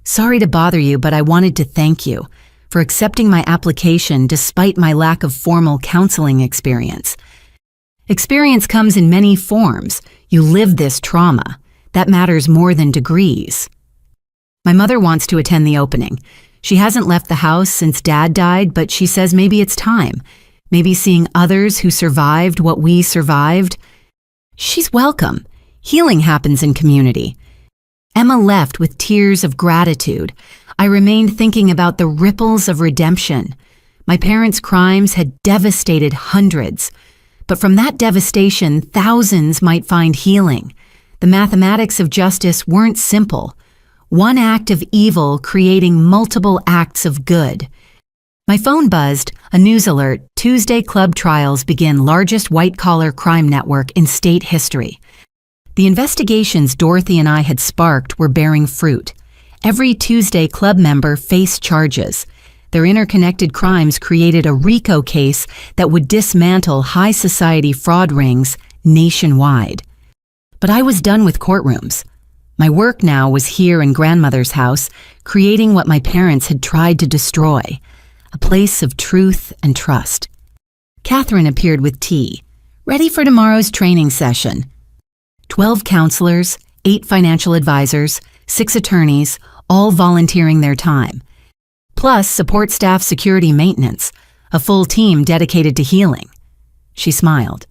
S1: "Sorry to bother you, but I wanted to thank you for accepting my application despite my lack of formal counseling experience. Experience comes in many forms. You live this trauma. That matters more than degrees." My mother wants to attend the opening. She hasn't left the house since Dad died, but she says maybe it's time. Maybe seeing others who survived what we survived. She's welcome. Healing happens in community. Emma left with tears of gratitude. I remained thinking about the ripples of redemption. My parents' crimes had devastated hundreds. But from that devastation, thousands might find healing. The mathematics of justice weren't simple. One act of evil creating multiple acts of good. My phone buzzed, a news alert. Tuesday Club trials begin, largest white-collar crime network in state history. The investigations Dorothy and I had sparked were bearing fruit. Every Tuesday club member faced charges. Their interconnected crimes created a RICO case that would dismantle high society fraud rings nationwide. But I was done with courtrooms. My work now was here in grandmother's house, creating what my parents had tried to destroy, a place of truth and trust. Catherine appeared with tea, ready for tomorrow's training session. 12 counselors, 8 financial advisors, 6 attorneys, all volunteering their time. Plus support staff security maintenance, a full team dedicated to healing. She smiled.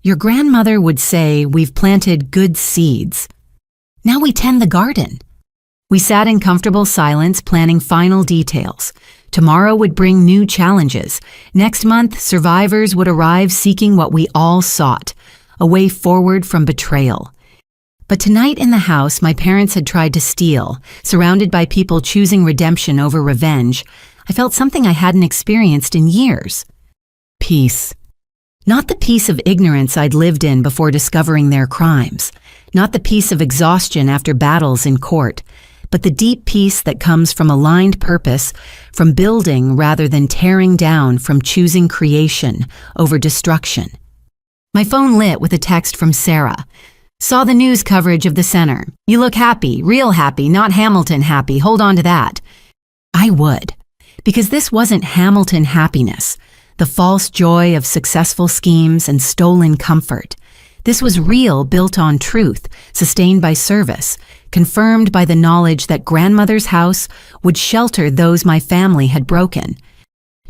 S1: Your grandmother would say we've planted good seeds. Now we tend the garden. We sat in comfortable silence, planning final details. Tomorrow would bring new challenges. Next month, survivors would arrive seeking what we all sought, a way forward from betrayal. But tonight in the house my parents had tried to steal, surrounded by people choosing redemption over revenge, I felt something I hadn't experienced in years. Peace. Not the peace of ignorance I'd lived in before discovering their crimes, not the peace of exhaustion after battles in court, but the deep peace that comes from aligned purpose, from building rather than tearing down, from choosing creation over destruction. My phone lit with a text from Sarah. Saw the news coverage of the center. You look happy, real happy, not Hamilton happy. Hold on to that. I would, because this wasn't Hamilton happiness, the false joy of successful schemes and stolen comfort. This was real, built on truth, sustained by service, confirmed by the knowledge that grandmother's house would shelter those my family had broken.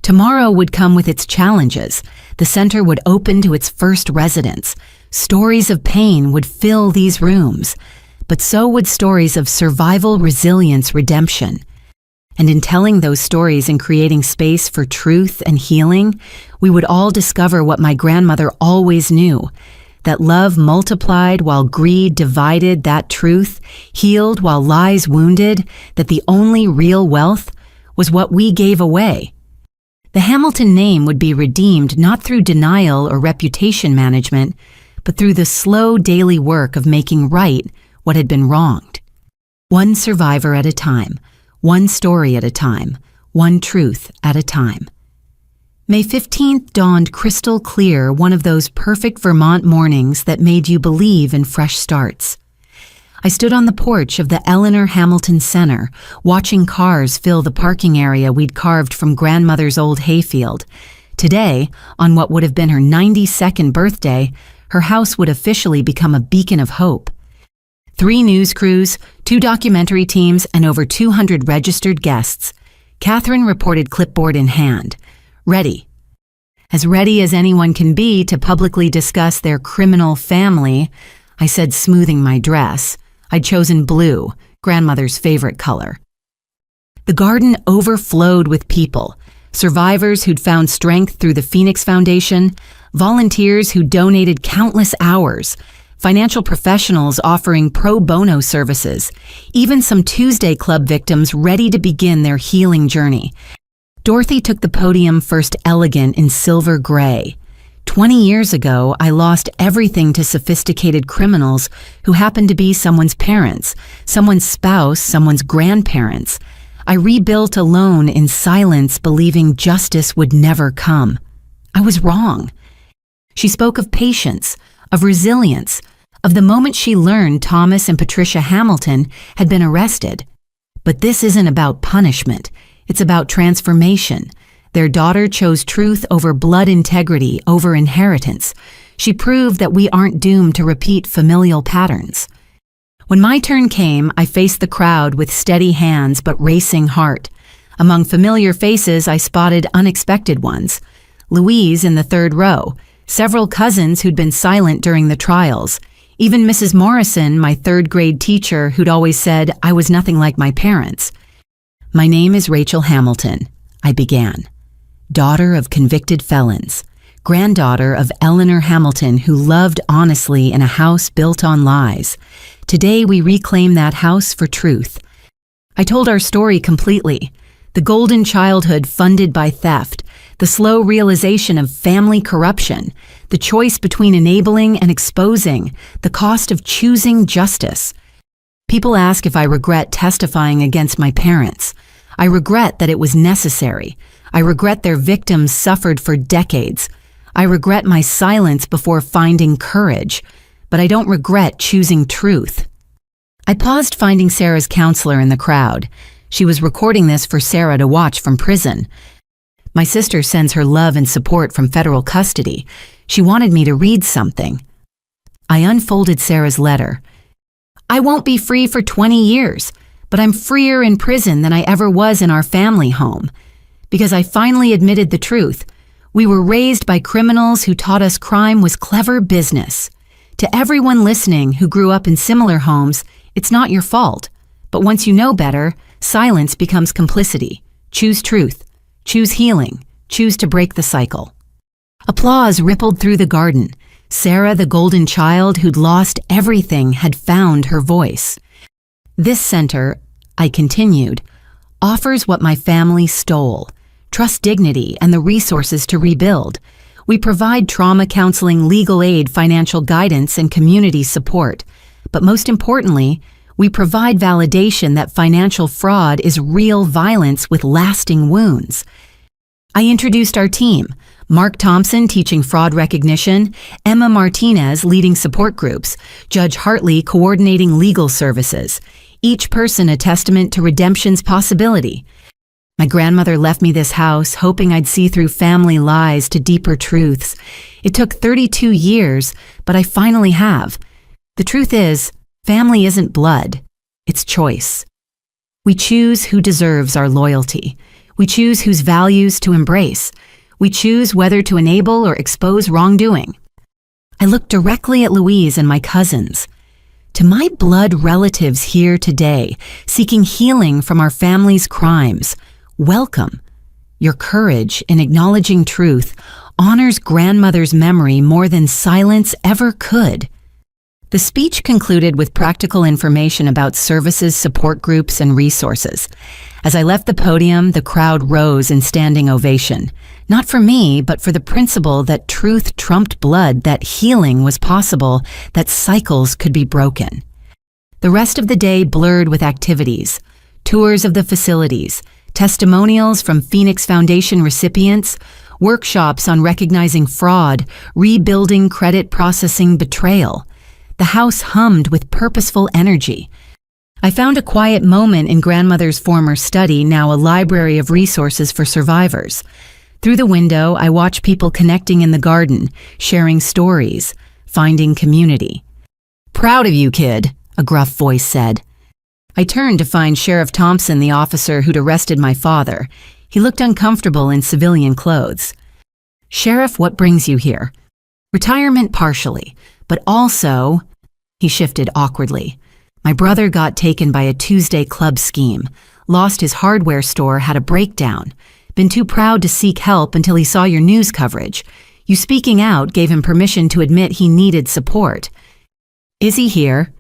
S1: Tomorrow would come with its challenges. The center would open to its first residents. Stories of pain would fill these rooms, but so would stories of survival, resilience, redemption. And in telling those stories and creating space for truth and healing, we would all discover what my grandmother always knew, that love multiplied while greed divided, that truth healed while lies wounded, that the only real wealth was what we gave away. The Hamilton name would be redeemed not through denial or reputation management, but through the slow daily work of making right what had been wronged. One survivor at a time, one story at a time, one truth at a time. May 15th dawned crystal clear, one of those perfect Vermont mornings that made you believe in fresh starts. I stood on the porch of the Eleanor Hamilton Center, watching cars fill the parking area we'd carved from grandmother's old hayfield. Today, on what would have been her 92nd birthday, her house would officially become a beacon of hope. 3 news crews, 2 documentary teams, and over 200 registered guests. Catherine reported, clipboard in hand. Ready. As ready as anyone can be to publicly discuss their criminal family, I said, smoothing my dress. I'd chosen blue, grandmother's favorite color. The garden overflowed with people. Survivors who'd found strength through the Phoenix Foundation, volunteers who donated countless hours, financial professionals offering pro bono services, even some Tuesday Club victims ready to begin their healing journey. Dorothy took the podium first, elegant in silver gray. 20 years ago, I lost everything to sophisticated criminals who happened to be someone's parents, someone's spouse, someone's grandparents. I rebuilt alone in silence, believing justice would never come. I was wrong. She spoke of patience, of resilience, of the moment she learned Thomas and Patricia Hamilton had been arrested. But this isn't about punishment. It's about transformation. Their daughter chose truth over blood integrity, over inheritance. She proved that we aren't doomed to repeat familial patterns. When my turn came, I faced the crowd with steady hands but racing heart. Among familiar faces, I spotted unexpected ones. Louise in the 3rd row, several cousins who'd been silent during the trials, even Mrs. Morrison, my 3rd grade teacher who'd always said I was nothing like my parents. My name is Rachel Hamilton, I began. Daughter of convicted felons, granddaughter of Eleanor Hamilton who loved honestly in a house built on lies. Today we reclaim that house for truth. I told our story completely. The golden childhood funded by theft, the slow realization of family corruption, the choice between enabling and exposing, the cost of choosing justice. People ask if I regret testifying against my parents. I regret that it was necessary. I regret their victims suffered for decades. I regret my silence before finding courage, but I don't regret choosing truth. I paused finding Sarah's counselor in the crowd. She was recording this for Sarah to watch from prison. My sister sends her love and support from federal custody. She wanted me to read something. I unfolded Sarah's letter. I won't be free for 20 years, but I'm freer in prison than I ever was in our family home. Because I finally admitted the truth. We were raised by criminals who taught us crime was clever business. To everyone listening who grew up in similar homes, it's not your fault. But once you know better, silence becomes complicity. Choose truth. Choose healing. Choose to break the cycle. Applause rippled through the garden. Sarah, the golden child who'd lost everything, had found her voice. This center, I continued, offers what my family stole: trust, dignity, and the resources to rebuild. We provide trauma counseling, legal aid, financial guidance, and community support. But most importantly, we provide validation that financial fraud is real violence with lasting wounds. I introduced our team: Mark Thompson teaching fraud recognition, Emma Martinez leading support groups, Judge Hartley coordinating legal services, each person a testament to redemption's possibility. My grandmother left me this house hoping I'd see through family lies to deeper truths. It took 32 years, but I finally have. The truth is, family isn't blood, it's choice. We choose who deserves our loyalty. We choose whose values to embrace. We choose whether to enable or expose wrongdoing. I looked directly at Louise and my cousins. To my blood relatives here today, seeking healing from our family's crimes, welcome. Your courage in acknowledging truth honors grandmother's memory more than silence ever could. The speech concluded with practical information about services, support groups, and resources. As I left the podium, the crowd rose in standing ovation. Not for me, but for the principle that truth trumped blood, that healing was possible, that cycles could be broken. The rest of the day blurred with activities: tours of the facilities, testimonials from Phoenix Foundation recipients, workshops on recognizing fraud, rebuilding credit processing betrayal. The house hummed with purposeful energy. I found a quiet moment in grandmother's former study, now a library of resources for survivors. Through the window, I watched people connecting in the garden, sharing stories, finding community. "Proud of you, kid," a gruff voice said. I turned to find Sheriff Thompson, the officer who'd arrested my father. He looked uncomfortable in civilian clothes. "Sheriff, what brings you here?" "Retirement partially, but also..." He shifted awkwardly. "My brother got taken by a Tuesday club scheme, lost his hardware store, had a breakdown. Been too proud to seek help until he saw your news coverage. You speaking out gave him permission to admit he needed support." "Is he here?"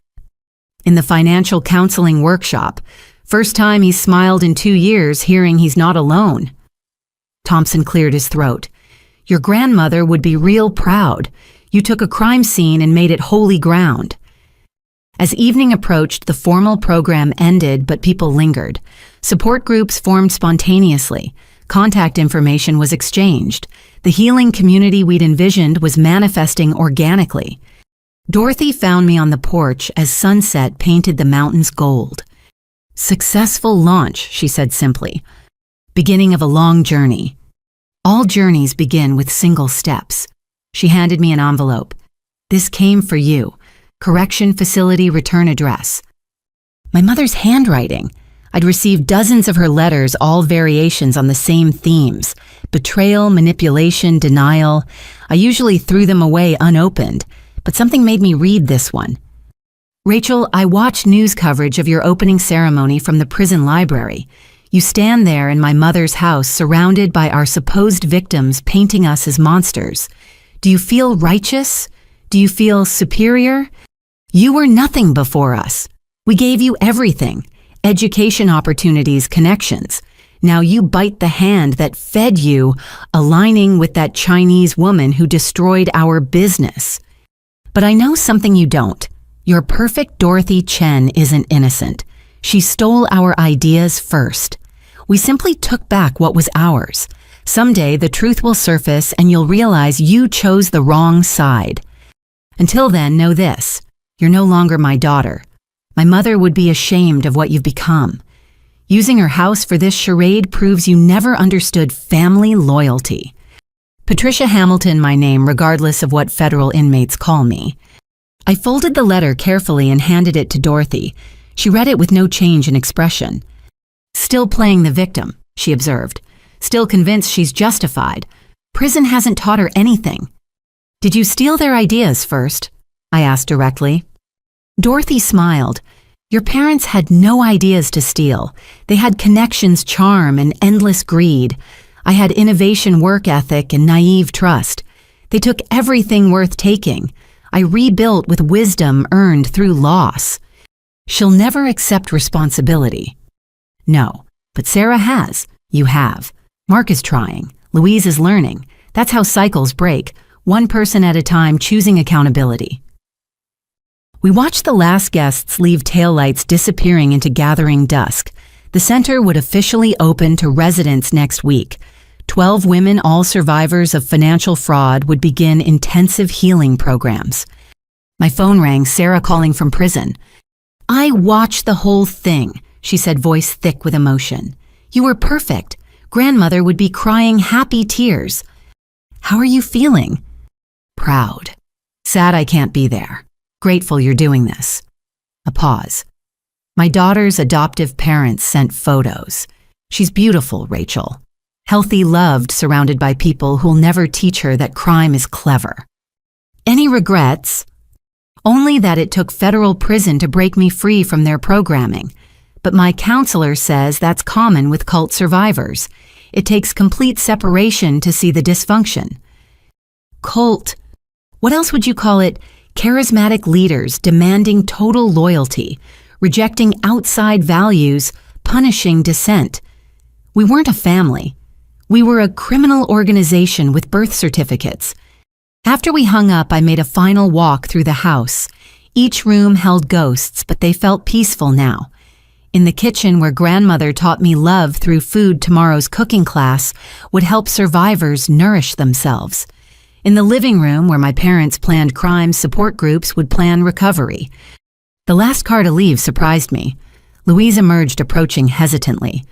S1: "In the financial counseling workshop. First time he's smiled in 2 years hearing he's not alone." Thompson cleared his throat. "Your grandmother would be real proud. You took a crime scene and made it holy ground." As evening approached, the formal program ended, but people lingered. Support groups formed spontaneously. Contact information was exchanged. The healing community we'd envisioned was manifesting organically. Dorothy found me on the porch as sunset painted the mountains gold. "Successful launch," she said simply. "Beginning of a long journey. All journeys begin with single steps." She handed me an envelope. "This came for you. Correction facility return address." My mother's handwriting. I'd received dozens of her letters, all variations on the same themes: betrayal, manipulation, denial. I usually threw them away unopened, but something made me read this one. "Rachel, I watched news coverage of your opening ceremony from the prison library. You stand there in my mother's house surrounded by our supposed victims painting us as monsters. Do you feel righteous? Do you feel superior? You were nothing before us. We gave you everything: education opportunities, connections. Now you bite the hand that fed you, aligning with that Chinese woman who destroyed our business. But I know something you don't. Your perfect Dorothy Chen isn't innocent. She stole our ideas first. We simply took back what was ours. Someday the truth will surface and you'll realize you chose the wrong side. Until then, know this. You're no longer my daughter. My mother would be ashamed of what you've become. Using her house for this charade proves you never understood family loyalty. Patricia Hamilton, my name, regardless of what federal inmates call me. I folded the letter carefully and handed it to Dorothy. She read it with no change in expression. Still playing the victim, she observed. Still convinced she's justified. Prison hasn't taught her anything. Did you steal their ideas first? I asked directly. Dorothy smiled. Your parents had no ideas to steal. They had connections, charm, and endless greed. I had innovation, work ethic, and naive trust. They took everything worth taking. I rebuilt with wisdom earned through loss. She'll never accept responsibility. No, but Sarah has. You have. Mark is trying. Louise is learning. That's how cycles break, one person at a time, choosing accountability. We watched the last guests leave, taillights disappearing into gathering dusk. The center would officially open to residents next week. 12 women, all survivors of financial fraud, would begin intensive healing programs. My phone rang, Sarah calling from prison. I watched the whole thing, she said, voice thick with emotion. You were perfect. Grandmother would be crying happy tears. How are you feeling? Proud. Sad I can't be there. Grateful you're doing this. A pause. My daughter's adoptive parents sent photos. She's beautiful, Rachel. Healthy, loved, surrounded by people who'll never teach her that crime is clever. Any regrets? Only that it took federal prison to break me free from their programming. But my counselor says that's common with cult survivors. It takes complete separation to see the dysfunction. Cult. What else would you call it? Charismatic leaders demanding total loyalty, rejecting outside values, punishing dissent. We weren't a family. We were a criminal organization with birth certificates. After we hung up, I made a final walk through the house. Each room held ghosts, but they felt peaceful now. In the kitchen, where grandmother taught me love through food, tomorrow's cooking class would help survivors nourish themselves. In the living room, where my parents planned crime support groups, would plan recovery. The last car to leave surprised me. Louise emerged, approaching hesitantly.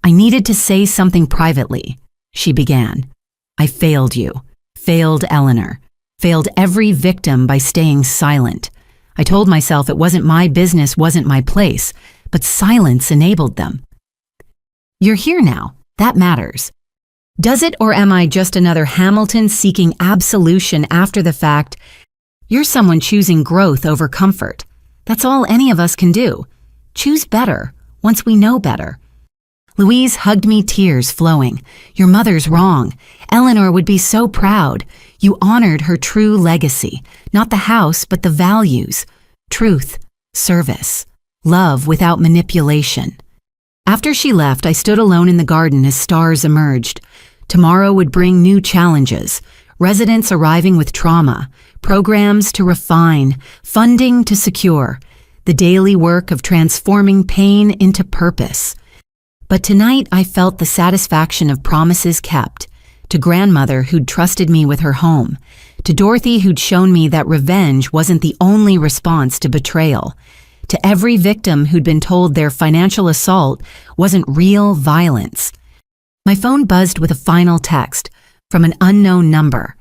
S1: I needed to say something privately, she began. I failed you. Failed Eleanor. Failed every victim by staying silent. I told myself it wasn't my business, wasn't my place, but silence enabled them. You're here now. That matters. Does it, or am I just another Hamilton seeking absolution after the fact? You're someone choosing growth over comfort. That's all any of us can do. Choose better, once we know better. Louise hugged me, tears flowing. Your mother's wrong. Eleanor would be so proud. You honored her true legacy, not the house, but the values. Truth, service, love without manipulation. After she left, I stood alone in the garden as stars emerged. Tomorrow would bring new challenges, residents arriving with trauma, programs to refine, funding to secure, the daily work of transforming pain into purpose. But tonight I felt the satisfaction of promises kept, to grandmother who'd trusted me with her home, to Dorothy who'd shown me that revenge wasn't the only response to betrayal, to every victim who'd been told their financial assault wasn't real violence. My phone buzzed with a final text from an unknown number.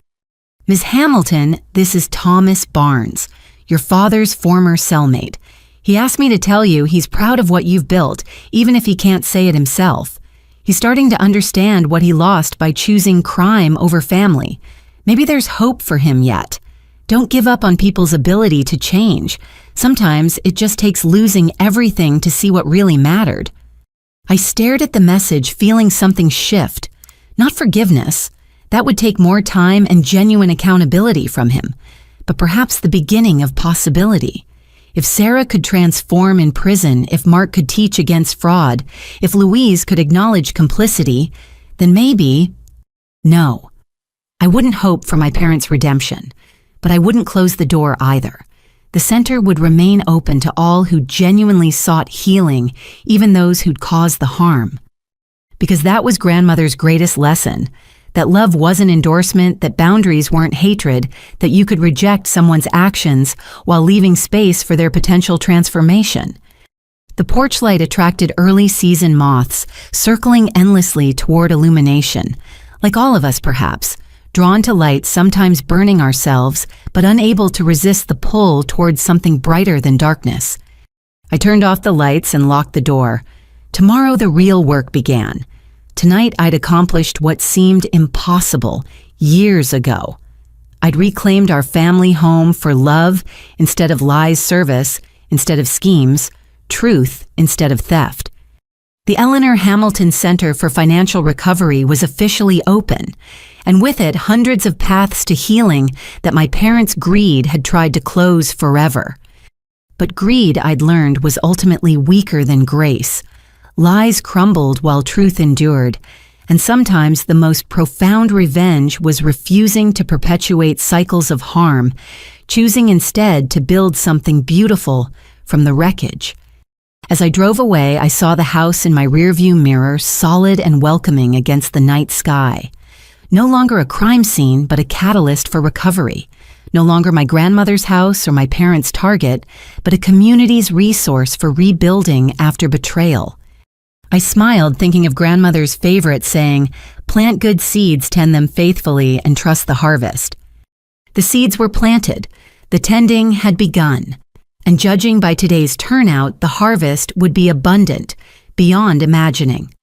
S1: Ms. Hamilton, this is Thomas Barnes, your father's former cellmate. He asked me to tell you he's proud of what you've built, even if he can't say it himself. He's starting to understand what he lost by choosing crime over family. Maybe there's hope for him yet. Don't give up on people's ability to change. Sometimes it just takes losing everything to see what really mattered. I stared at the message, feeling something shift. Not forgiveness. That would take more time and genuine accountability from him, but perhaps the beginning of possibility. If Sarah could transform in prison, if Mark could teach against fraud, if Louise could acknowledge complicity, then maybe... No. I wouldn't hope for my parents' redemption, but I wouldn't close the door either. The center would remain open to all who genuinely sought healing, even those who'd caused the harm. Because that was grandmother's greatest lesson, that love wasn't endorsement, that boundaries weren't hatred, that you could reject someone's actions while leaving space for their potential transformation. The porch light attracted early season moths, circling endlessly toward illumination, like all of us perhaps, drawn to light, sometimes burning ourselves, but unable to resist the pull towards something brighter than darkness. I turned off the lights and locked the door. Tomorrow the real work began. Tonight I'd accomplished what seemed impossible years ago. I'd reclaimed our family home for love instead of lies, service instead of schemes, truth instead of theft. The Eleanor Hamilton Center for Financial Recovery was officially open, and with it hundreds of paths to healing that my parents' greed had tried to close forever. But greed, I'd learned, was ultimately weaker than grace. Lies crumbled while truth endured, and sometimes the most profound revenge was refusing to perpetuate cycles of harm, choosing instead to build something beautiful from the wreckage. As I drove away, I saw the house in my rearview mirror, solid and welcoming against the night sky. No longer a crime scene, but a catalyst for recovery. No longer my grandmother's house or my parents' target, but a community's resource for rebuilding after betrayal. I smiled, thinking of grandmother's favorite saying, "Plant good seeds, tend them faithfully, and trust the harvest." The seeds were planted, the tending had begun, and judging by today's turnout, the harvest would be abundant, beyond imagining.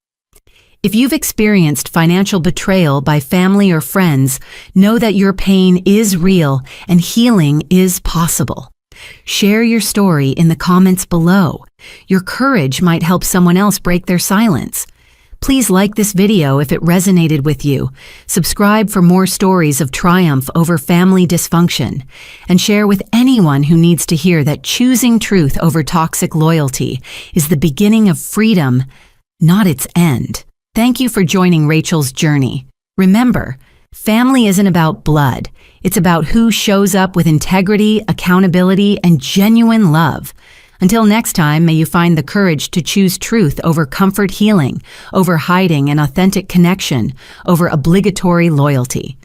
S1: If you've experienced financial betrayal by family or friends, know that your pain is real and healing is possible. Share your story in the comments below. Your courage might help someone else break their silence. Please like this video if it resonated with you, subscribe for more stories of triumph over family dysfunction, and share with anyone who needs to hear that choosing truth over toxic loyalty is the beginning of freedom, not its end. Thank you for joining Rachel's journey. Remember, family isn't about blood. It's about who shows up with integrity, accountability, and genuine love. Until next time, may you find the courage to choose truth over comfort healing, over hiding and authentic connection, over obligatory loyalty.